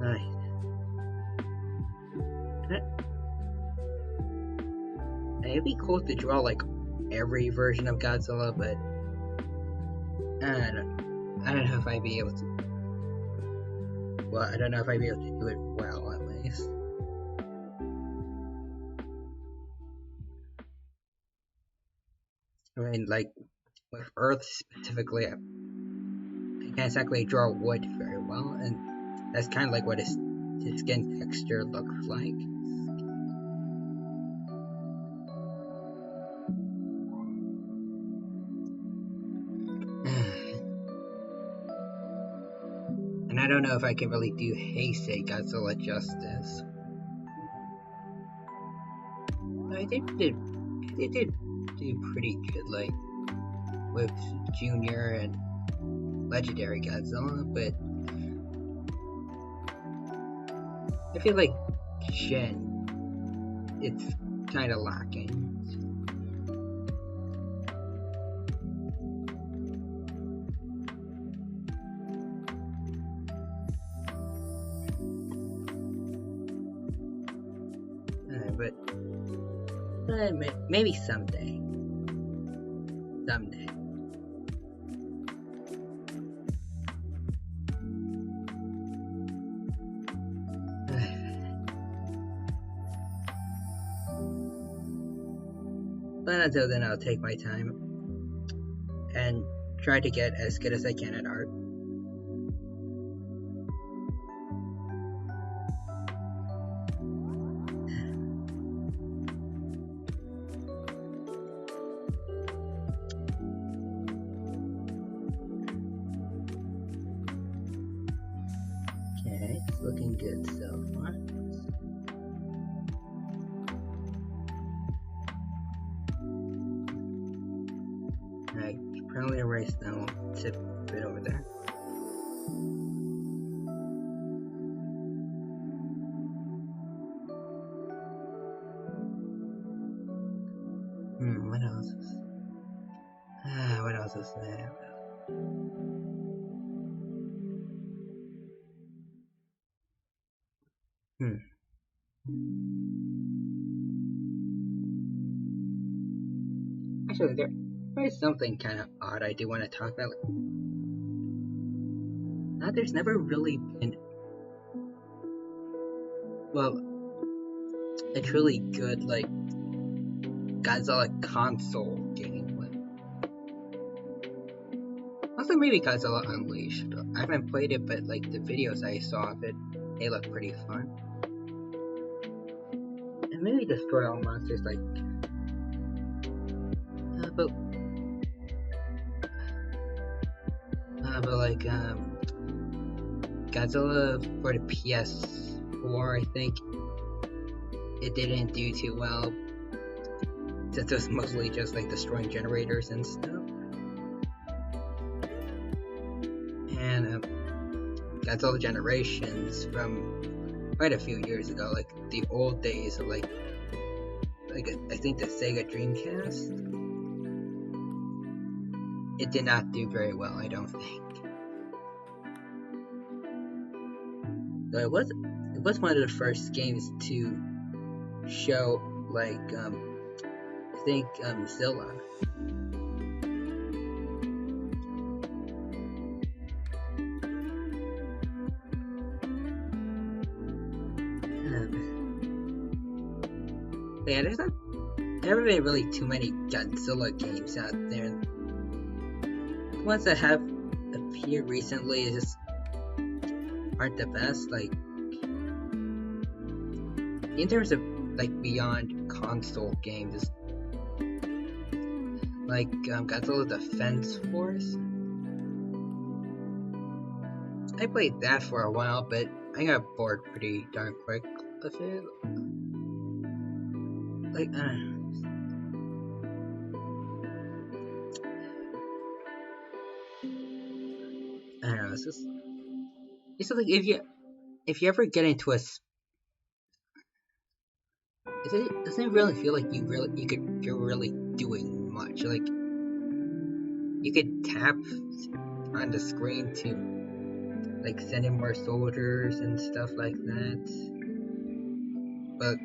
Alright. It'd be cool to draw like every version of Godzilla, but I don't know if I'd be able to. Well, I don't know if I'd be able to do it well, at least. I mean, like, with Earth specifically, I can't exactly draw wood very well, and that's kind of like what his skin texture looks like. And I don't know if I can really do Heisei Godzilla justice. I think they did do pretty good, like, with Junior and Legendary Godzilla, but I feel like Shin, it's kind of lacking. But maybe someday. Someday. But until then, I'll take my time and try to get as good as I can at art. Okay, it's looking good so far. I should probably erase that one tip bit over there. What else is... what else is there? Actually, there is something kind of odd I do want to talk about. There's never really been, well, a truly good, like, Godzilla console game. Also, maybe Godzilla Unleashed. I haven't played it, but, like, the videos I saw of it, they look pretty fun. And maybe Destroy All Monsters, like, but like, Godzilla for the PS4, I think it didn't do too well, since it was mostly just like destroying generators and stuff. And Godzilla Generations from quite a few years ago, like the old days of like I think the Sega Dreamcast, it did not do very well, I don't think. So it was one of the first games to show, like, I think, Zilla. Yeah, there haven't been really too many Godzilla games out there. The ones that have appeared recently just aren't the best, like, in terms of, like, beyond console games, like, Godzilla Defense Force. I played that for a while, but I got bored pretty darn quick of it. Like, I don't know, it's just like, if you ever get into it doesn't really feel like you're really doing much. Like, you could tap on the screen to, like, send in more soldiers and stuff like that. But,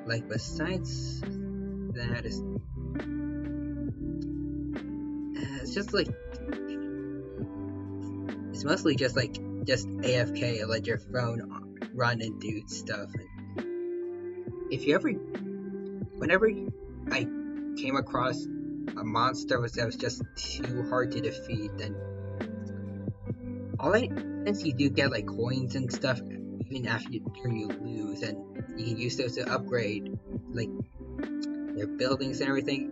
like, besides that, it's just like, it's mostly just like just AFK and let your phone run and do stuff. If you ever, whenever I came across a monster that was just too hard to defeat, then since you do get like coins and stuff even after you lose, and you can use those to upgrade like their buildings and everything.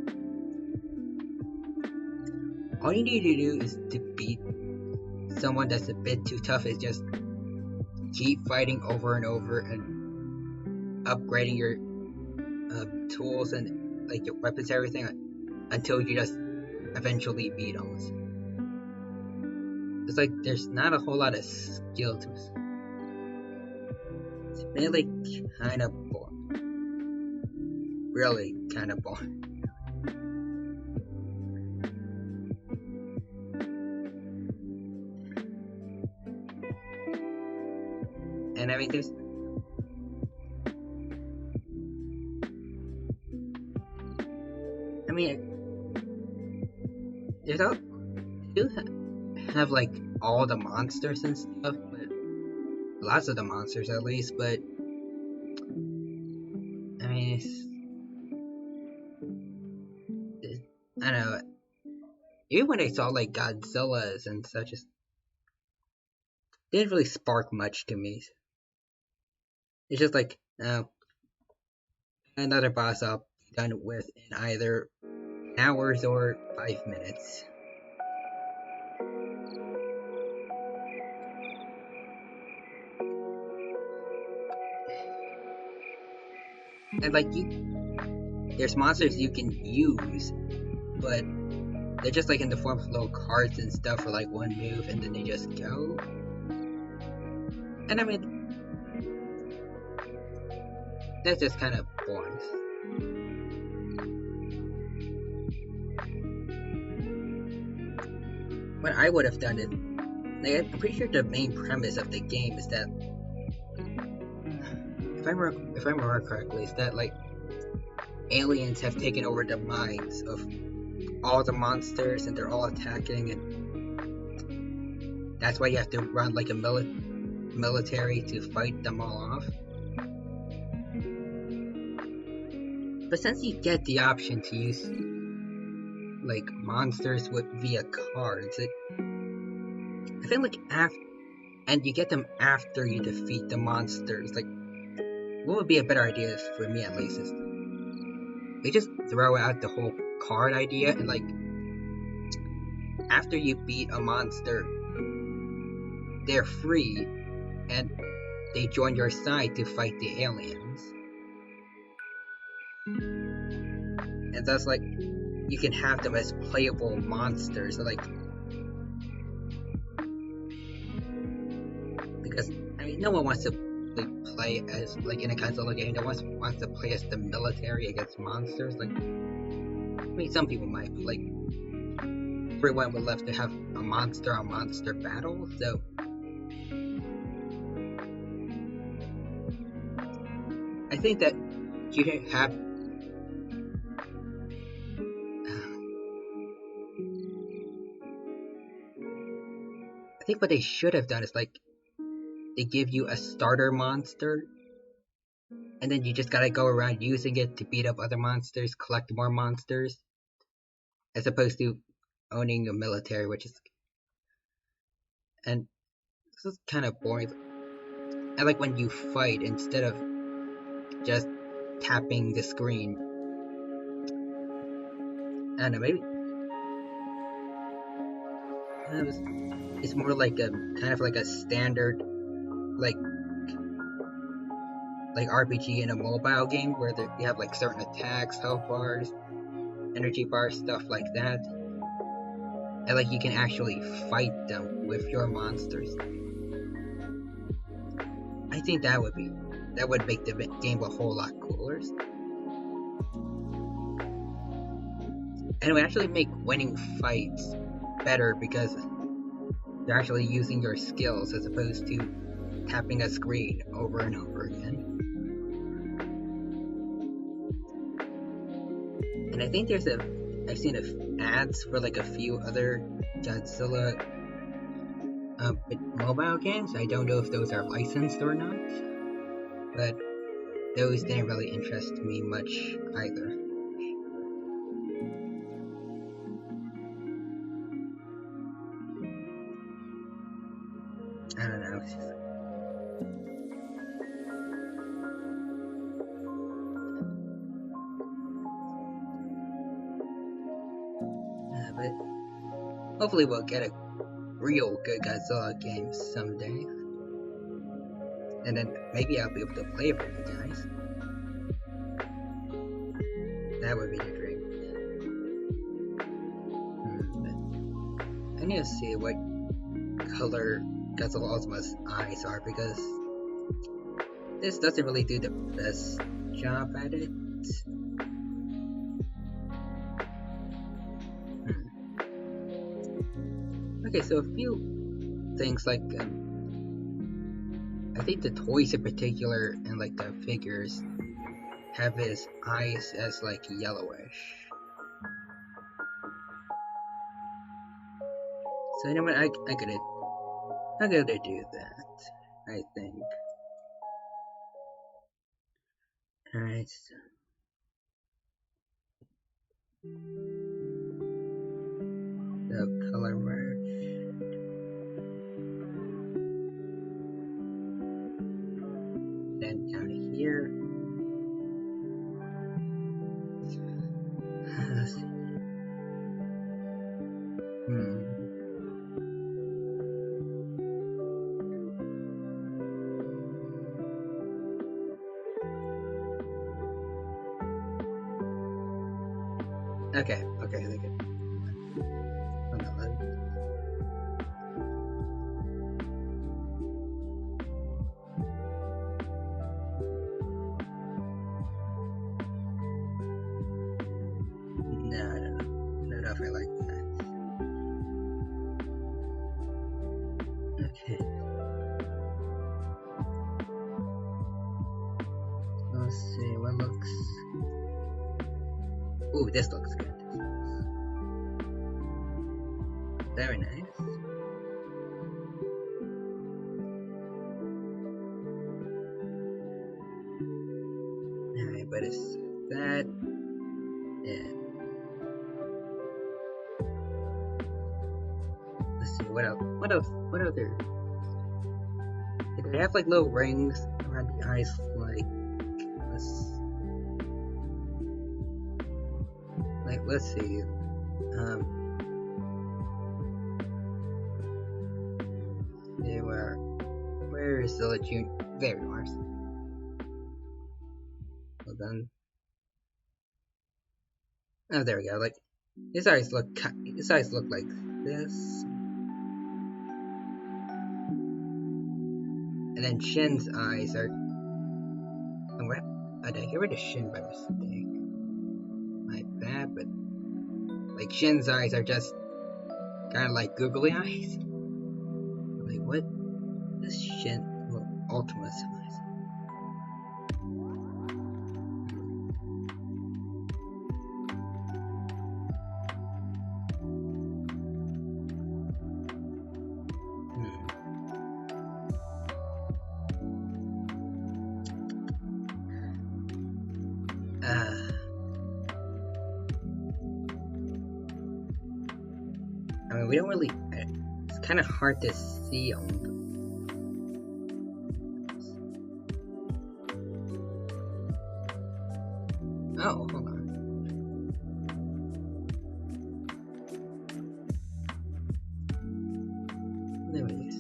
All you need to do is to beat someone that's a bit too tough is just keep fighting over and over and upgrading your tools and like your weapons and everything until you just eventually beat them. It's like there's not a whole lot of skill to it. It's really kind of boring. Really kind of boring. And I mean, there's all you have like all the monsters and stuff, but lots of the monsters at least. But I mean, I don't know. Even when I saw like Godzillas and such, it didn't really spark much to me. It's just like, another boss I'll be done with in either hours or 5 minutes. And like there's monsters you can use, but they're just like in the form of little cards and stuff for like one move, and then they just go. And I mean, that's just kind of boring. What I would have done is, like, I'm pretty sure the main premise of the game is that, if I remember correctly, is that like aliens have taken over the minds of all the monsters and they're all attacking, and that's why you have to run like a military to fight them all off. But since you get the option to use like monsters via cards, I feel like and you get them after you defeat the monsters. Like, what would be a better idea for me at least is they just throw out the whole card idea, and like after you beat a monster, they're free and they join your side to fight the aliens. And thus, like, you can have them as playable monsters, like, because I mean, no one wants to like play as like in a console game. No one wants to play as the military against monsters. Like, I mean, some people might, but like, everyone would love to have a monster on monster battle. So, I think that you should have. I think what they should have done is like they give you a starter monster, and then you just gotta go around using it to beat up other monsters, collect more monsters, as opposed to owning a military, which is, and this is kind of boring. I like when you fight, instead of just tapping the screen, I don't know, maybe it's more like a kind of like a standard like RPG in a mobile game where you have like certain attacks, health bars, energy bars, stuff like that, and like you can actually fight them with your monsters. I think that would make the game a whole lot cooler, and it would actually make winning fights better because you're actually using your skills as opposed to tapping a screen over and over again. And I think I've seen ads for like a few other Godzilla With mobile games, I don't know if those are licensed or not, but those didn't really interest me much either. I don't know. But hopefully we'll get a real good Godzilla game someday. And then maybe I'll be able to play it for you guys. That would be the dream. I need to see what color Godzilla Ultima's eyes are, because this doesn't really do the best job at it. Okay, so a few things like I think the toys in particular and like the figures have his eyes as like yellowish. So you know what, I'm gonna do that, I think. Alright. So color merge. Then down here. Let's see. Okay, okay, they good. No, I don't know if I like that. Okay. Let's see, what looks... Ooh, this looks good. Very nice. Alright, but it's that... Yeah. Let's see, what else? What other... They have like little rings around the eyes, like... Let's see. Where is the June? There you are. Well done. Oh, there we go. Like his eyes look like this, and then Shin's eyes are. I did get rid of Shin by mistake. My bad, but like Shin's eyes are just kind of like googly eyes. Like what? This Shin Ultima's eyes. I mean, we don't really. It's kind of hard to see on them. Oh, hold on. There it is.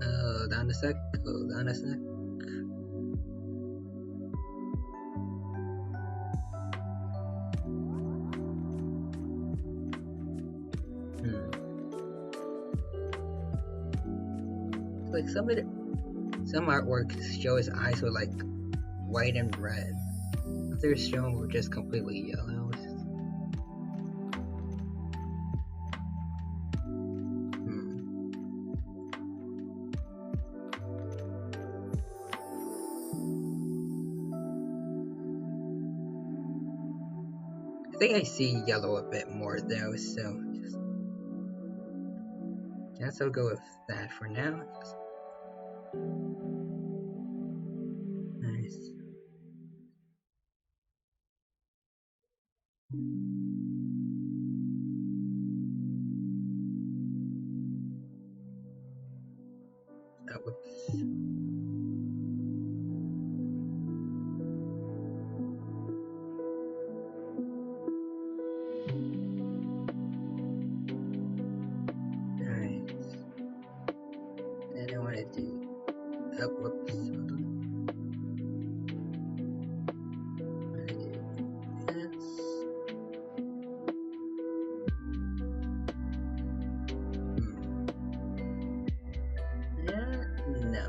Hold on a sec. Hold on a sec. Like some artwork show his eyes were like white and red. Others show them were just completely yellow. I think I see yellow a bit more though, so guess I'll go with that for now. Nice. Oh, whoops. Alright. Then I want to do. Oh, whoops. Hold on. I want to do this. No.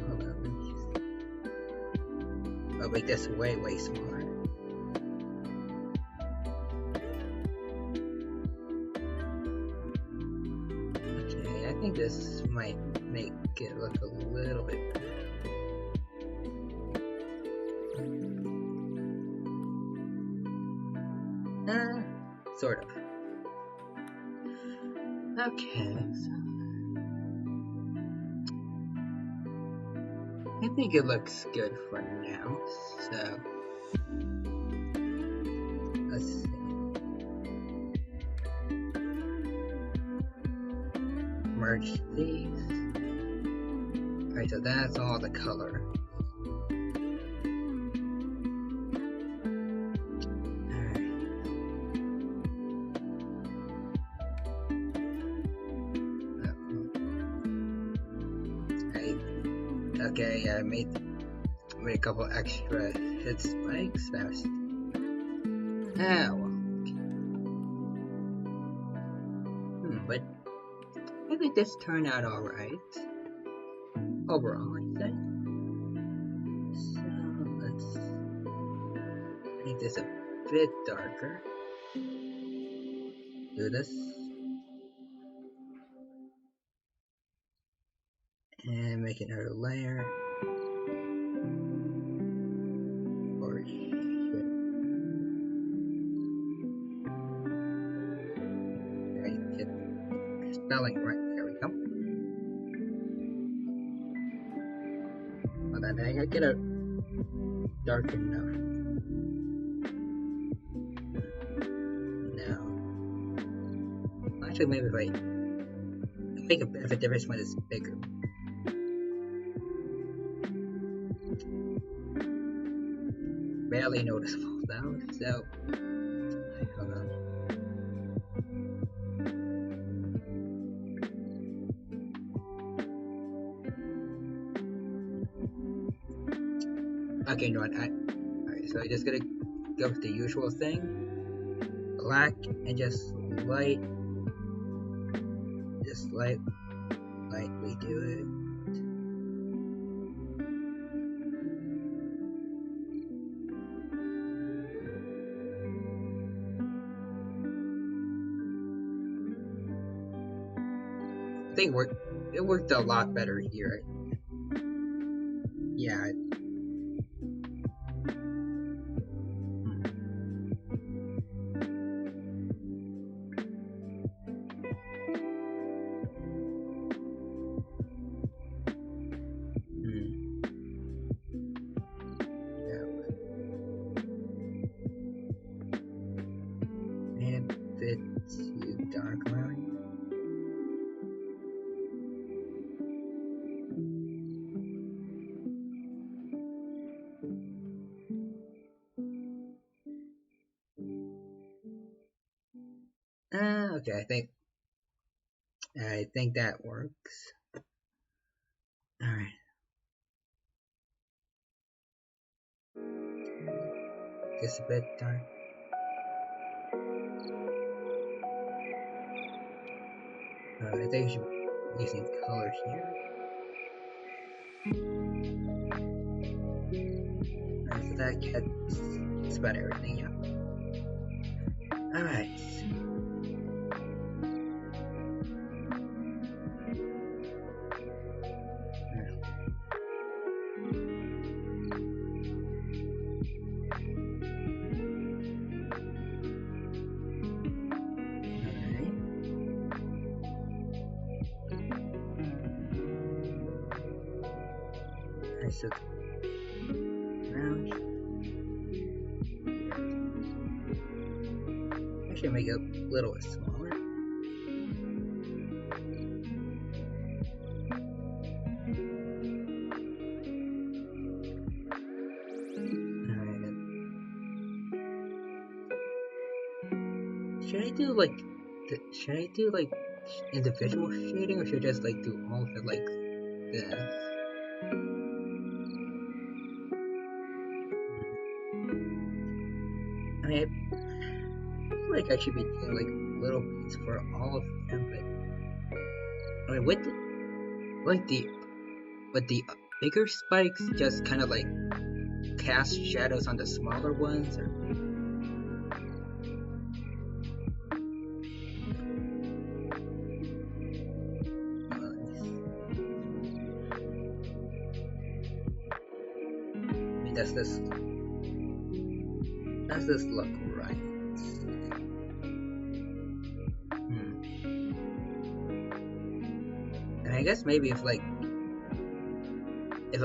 Hold on. Let me just. I'll make this way smaller. Okay, I think this might make it look a little bit better. Sort of. Okay, so I think it looks good for now. So let's see. Merge these. Alright, so that's all the color. Okay, I made a couple extra hit spikes. Fast. Ah, well. But I think this turned out alright. Overall, I'd say. So, let's make this a bit darker. Do this. And make another layer. Or shit. Right, get spelling right. There we go. Hold on, I gotta get it dark enough. No. Actually, maybe if I make a bit of a difference when it's bigger. Barely noticeable though, so hold on. Okay, you know what? Alright, so I just gotta go with the usual thing. Black and just lightly do it. I think it worked a lot better here. Yeah. And a bit too dark around. Okay, I think that works. Alright. Just a bit dark. I think I should be using colors here. Alright, so that gets about everything, yeah. Alright. so round. Actually, make it a little smaller. Alright. Should I do like individual shading, or should I just like do all of it like this? I mean, I feel like I should be doing like little bits for all of them, but I mean, with the bigger spikes, just kind of like cast shadows on the smaller ones, or I mean, does this look right? And I guess maybe if a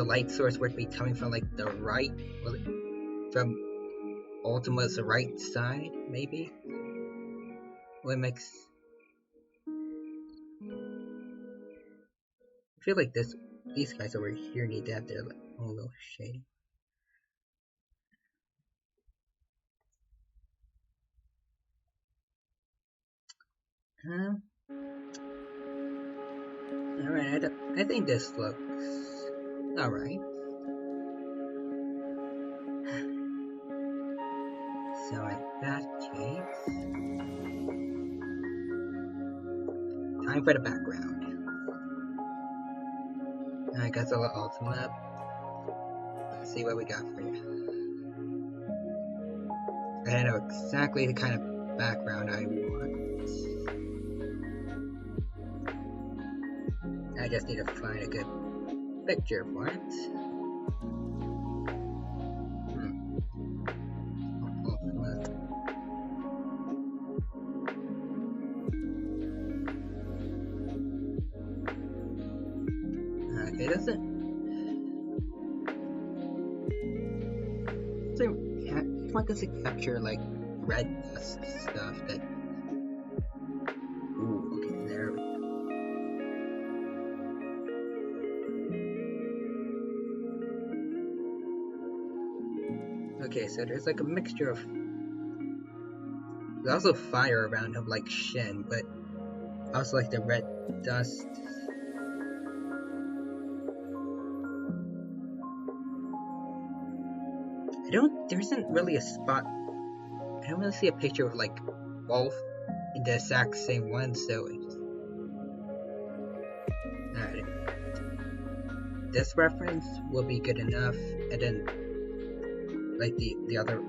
light source were to be coming from like the right, well, from Ultima's right side, maybe what makes I feel like these guys over here need to have their own little shading. Alright, I think this looks alright. So in that case, time for the background. Alright, Godzilla Ultimate. Let's see what we got for you. I know exactly the kind of background I want. I just need to find a good picture for it. Okay, that's it. So, yeah, if I could capture like red dust stuff that. Ooh, okay, there we go. Okay, so there's like a mixture of. There's also fire around him, like Shin, but also like the red dust. There isn't really a spot. I don't really see a picture of like both in the exact same one, so it's. Alright. This reference will be good enough, and then like the other.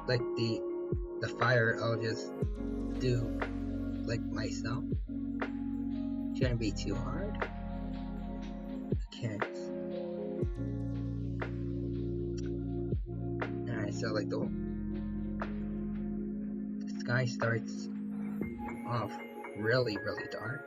Like the fire, I'll just do like myself. Shouldn't be too hard. Okay. Alright, so like the sky starts off really dark.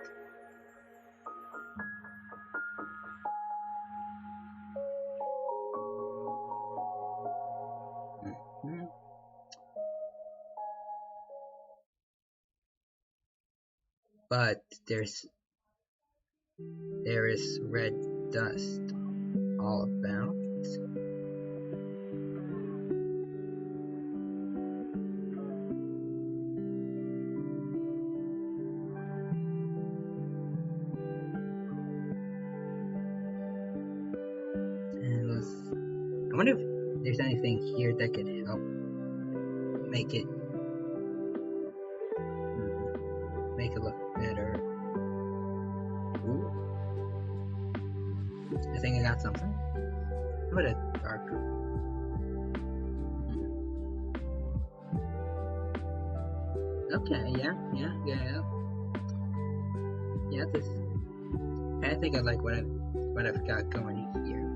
But there is red dust all about. And I wonder if there's anything here that could help make it look better. Ooh. I think I got something. How about a darker? Okay, yeah. This. I think I like what I've got going here.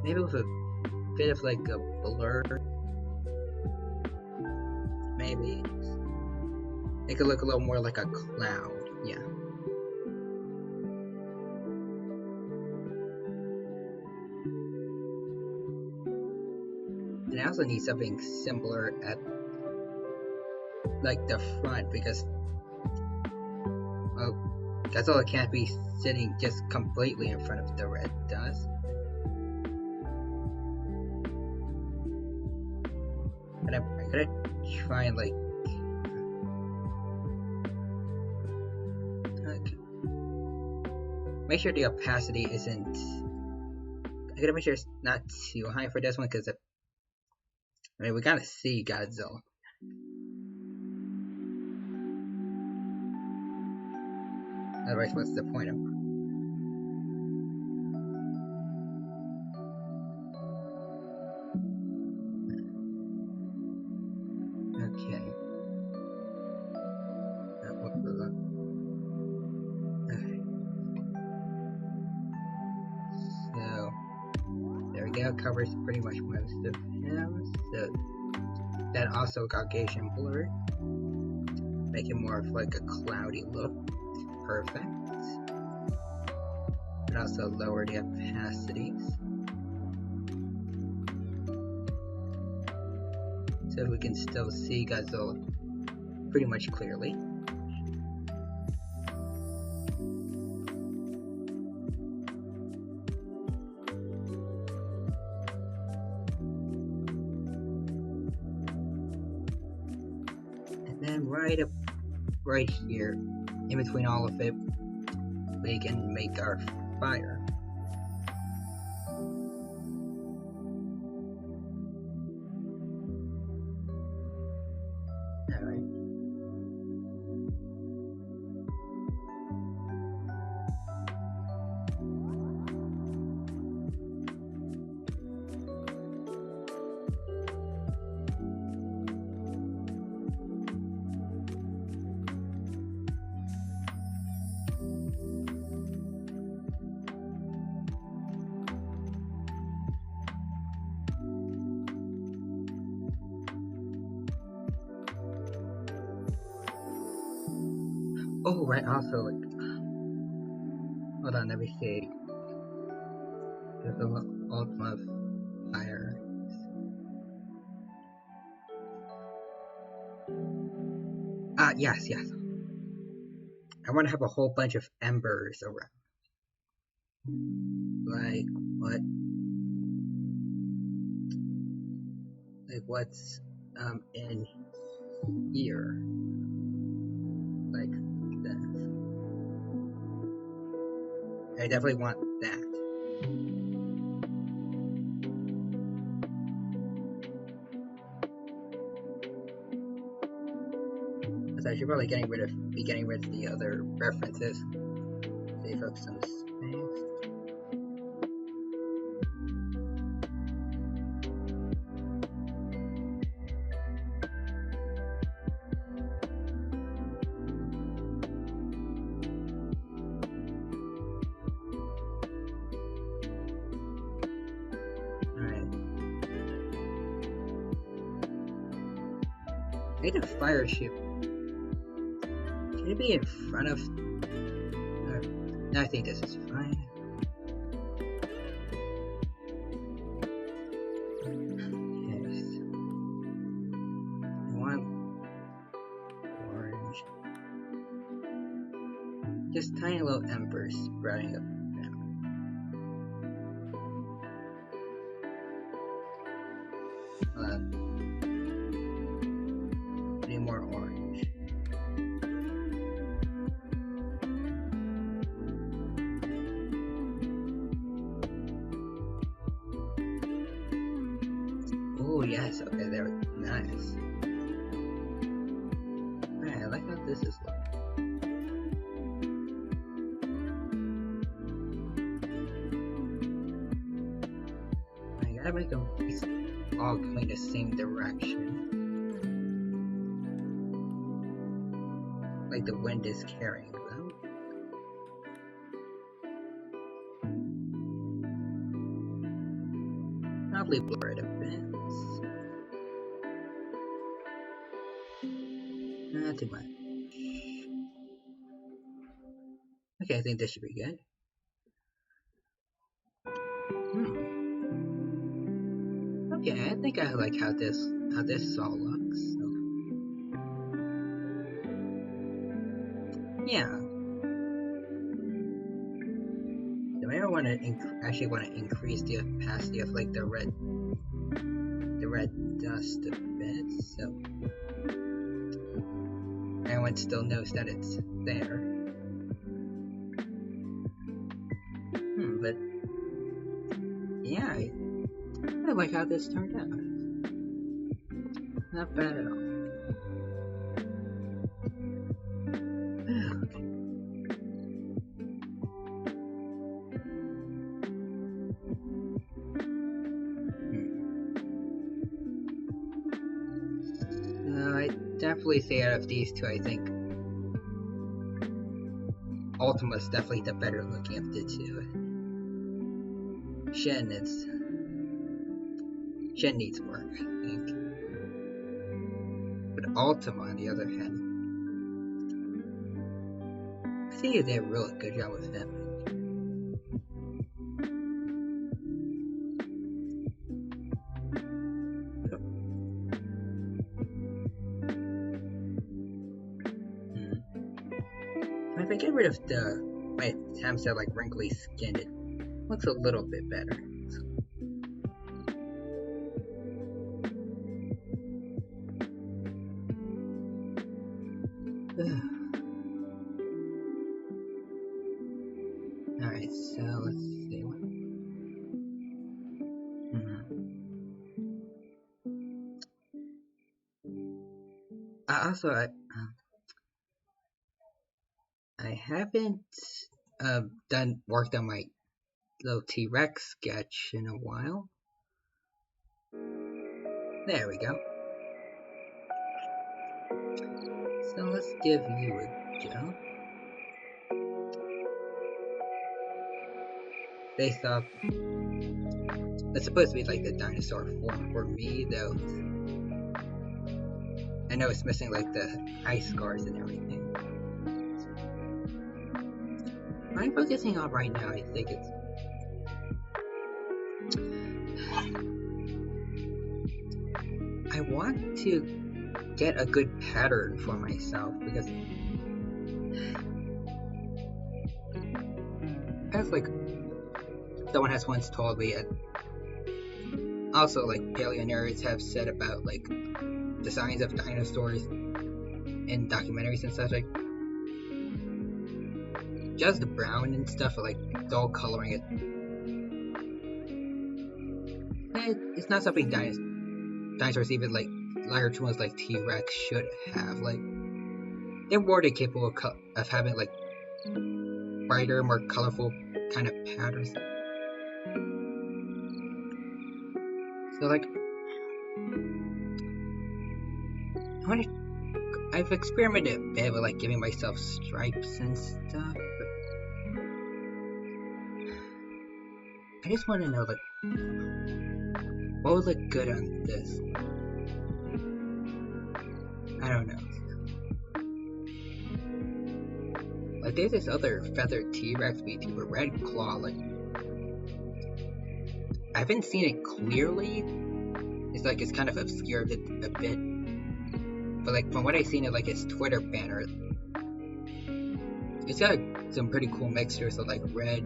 Maybe with a bit of like a blur, maybe. It could look a little more like a cloud, yeah. And I also need something similar at like the front because Godzilla can't be sitting just completely in front of the red dust. But I'm gonna try and like make sure the opacity isn't. I gotta make sure it's not too high for this one because I mean we gotta see Godzilla. Otherwise, what's the point of it? Okay. Okay. So there we go. Covers pretty much most of him. So that also got Gaussian blur, make it more of like a cloudy look. Perfect. But also lower the opacities, so we can still see Godzilla pretty much clearly. And then right here, in between all of it, we can make our fire. Alright. Oh, right, also, like, hold on, let me see. There's the Ultima Fire. Yes. I want to have a whole bunch of embers around. Like, what? Like, what's, in here? Like this. I definitely want that. So I should probably be getting rid of the other references. Save up some space. I need a fire ship. Can it be in front of? No, I think this is fine. Yes. One orange. Just tiny little embers sprouting up. Any more orange? Oh yes, okay, there. Nice. Man, I like how this is looking. I gotta make them all going the same direction. Like the wind is carrying them. probably blur it a bit. Not too much. Okay, I think this should be good. Okay, I think I like how this all looks. So, yeah. So maybe I want to actually want to increase the opacity of like the red dust a bit, so everyone still knows that it's there. But yeah, I like how this turned out. Not bad at all. I definitely say out of these two, I think Ultima's definitely the better looking of the two. Shen needs work, I think. But Ultima, on the other hand, I think they did a really good job with him. If I get rid of my attempts at like wrinkly skin, it looks a little bit better. Alright, so let's see. Also, I haven't worked on my little T-Rex sketch in a while. There we go. So let's give you a go. Based off, it's supposed to be like the dinosaur form for me, though. I know it's missing like the eye scars and everything. What I'm focusing on right now, I think it's I want to get a good pattern for myself because as like someone has once told me, also like paleonerds have said about like the science of dinosaurs in documentaries and such, like just the brown and stuff, or like dull coloring it's not something dinosaurs, even like large ones like T-Rex, should have. Like they're more than capable of having like brighter, more colorful kind of patterns. So like I've experimented a bit with like giving myself stripes and stuff, but I just want to know like what would look good on this. I don't know. Like there's this other feathered T-Rex VTuber, Red Claw. Like I haven't seen it clearly. It's kind of obscured it a bit. But like from what I've seen of like his Twitter banner, it's got some pretty cool mixtures of like red,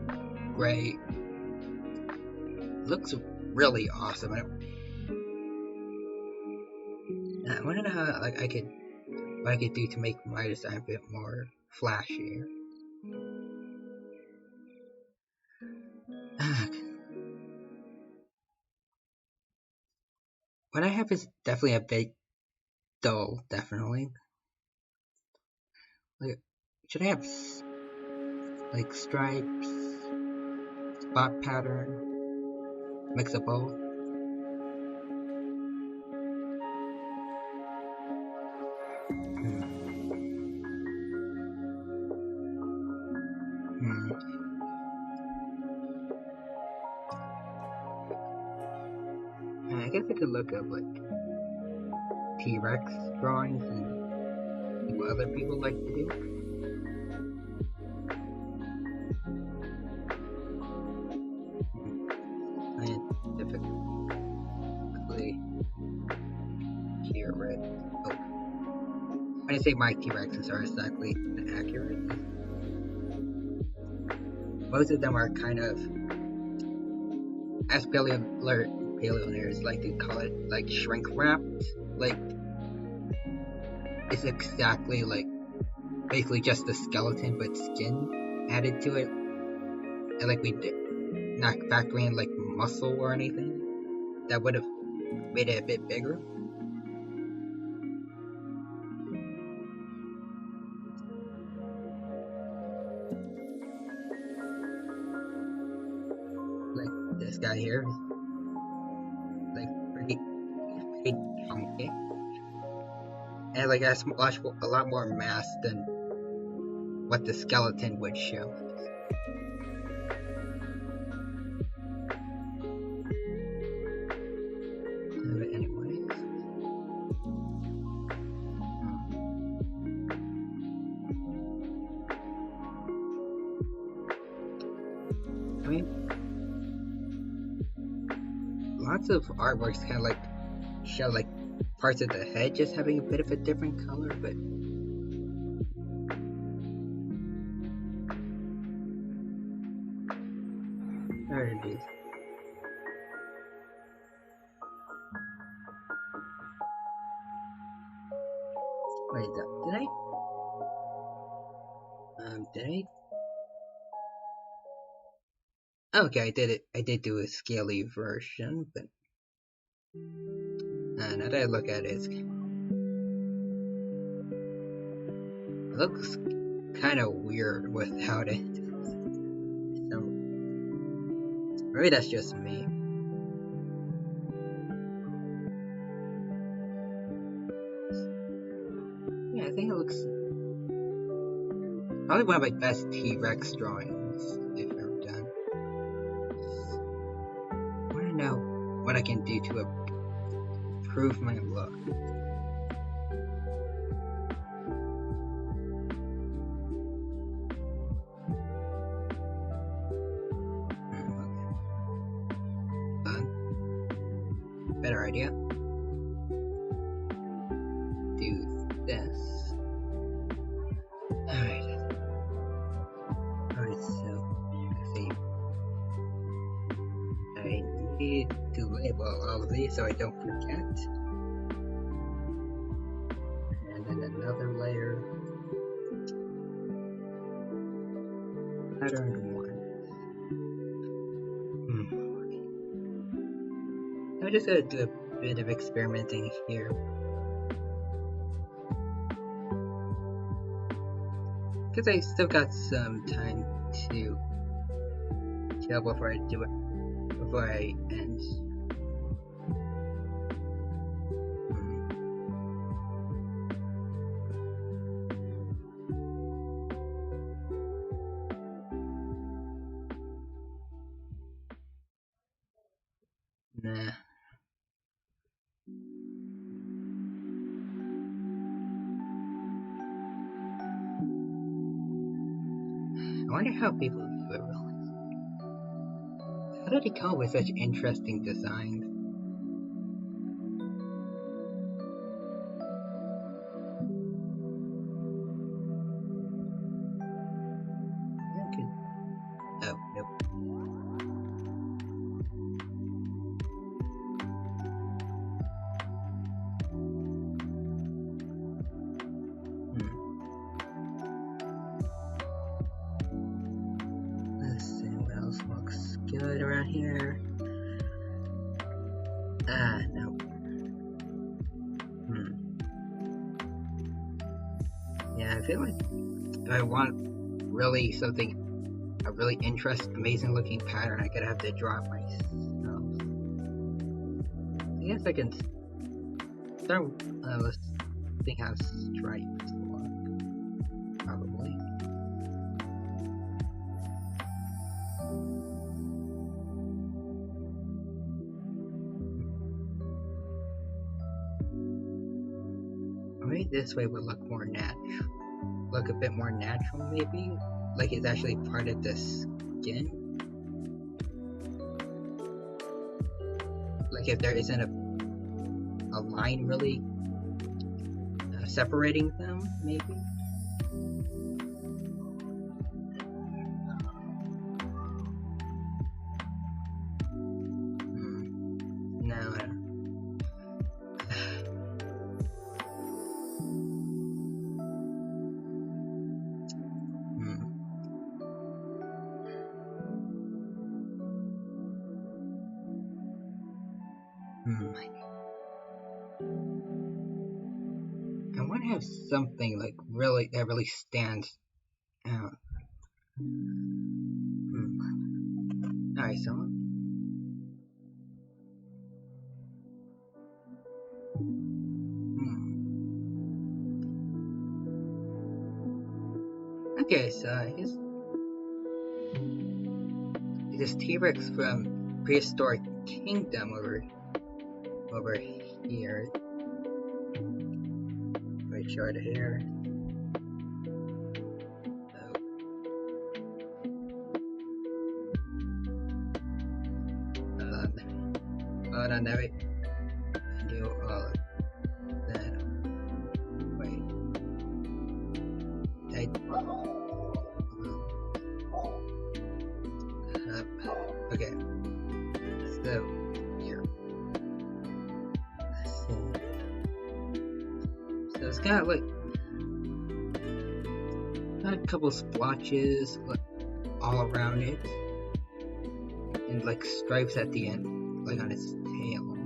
gray. It looks really awesome. I want to know how like what I could do to make my design a bit more flashier. What I have is definitely a bit dull, definitely. Like, should I have like stripes, spot pattern, mix of both? guess I could look up like T-Rex drawings and see what other people like to do. Scientifically T-Rex. Oh, when I say my T-Rexes are exactly accurate, most of them are kind of, as paleonaires like to call it, like shrink wrapped. Like it's exactly like basically just the skeleton but skin added to it, and like we did not factoring in like muscle or anything that would have made it a bit bigger. Like this guy here is like pretty chunky and like has a lot more mass than what the skeleton would show. But anyways, I mean, lots of artworks kind of like show like parts of the head just having a bit of a different color, but there it is. Wait, did I? Okay, I did it. I did do a scaly version, but now that I look at it, it looks kind of weird without it. So maybe that's just me. Yeah, I think it looks probably one of my best T-Rex drawings if ever done. I want to know what I can do to improve my look. Better idea. Do this. Alright, so let's see. I need to label all of these so I don't forget. And then another layer. Pattern 1. I'm just gonna do a bit of experimenting here. Because I still got some time to chill before I do it, before I end. Nah. I wonder how people do it really. How did he come up with such interesting designs? Oh, nope. Let's see what else looks good around here. No. Yeah, I feel like if I want really something, a really amazing looking pattern, I could have to draw it myself. I guess I can start, let's think how stripes look, probably. this way would look more look a bit more natural, maybe, like it's actually part of the skin. Like if there isn't a line really separating them, maybe. No, I don't. I want to have something like that really stands out. Alright, so okay, so here's this T-Rex from Prehistoric Kingdom over here. Right short of here. Hold on, there do all of that. Wait. Okay. So here. Let's see. So it's got like a couple splotches all around it, and like stripes at the end, like on its tail.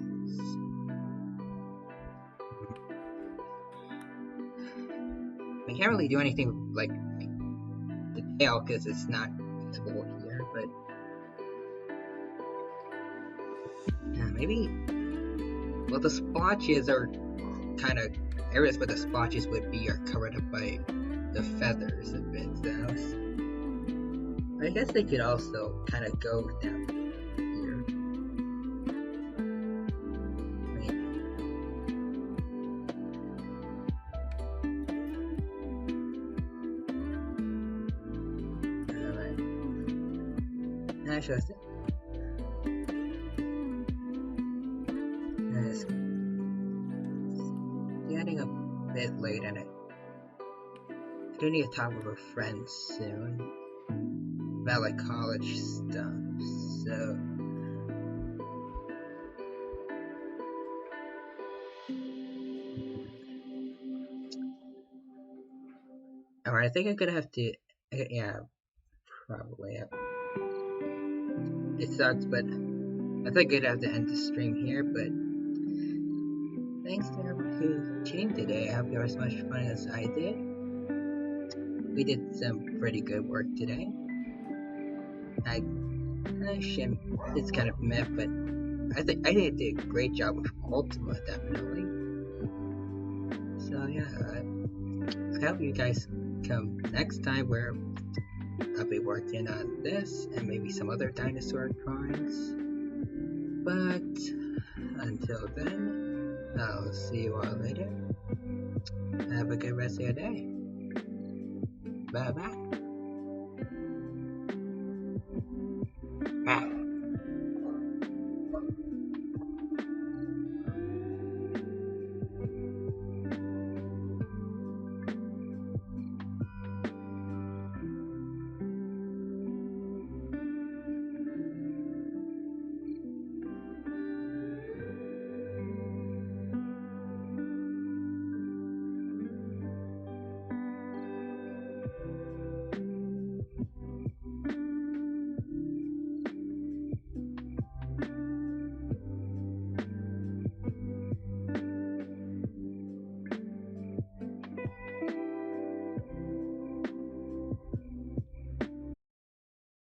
I can't really do anything like the tail because it's not visible here, but maybe. Well, the splotches are kind of areas where the splotches would be are covered up by the feathers a bit, so I guess they could also kind of go down here. Maybe. Alright. Actually, it's getting a bit late and I do need to talk with a friend soon about like college stuff, so alright, I think I'm gonna have to, yeah, probably. It sucks, but I think I'd have to end the stream here, but thanks to everyone who came today. I hope you had as much fun as I did. We did some pretty good work today. It's kind of meh, but I think I did a great job with Ultima, definitely. So yeah, I hope you guys come next time where I'll be working on this and maybe some other dinosaur drawings. But until then, I'll see you all later. Have a good rest of your day. Bye bye.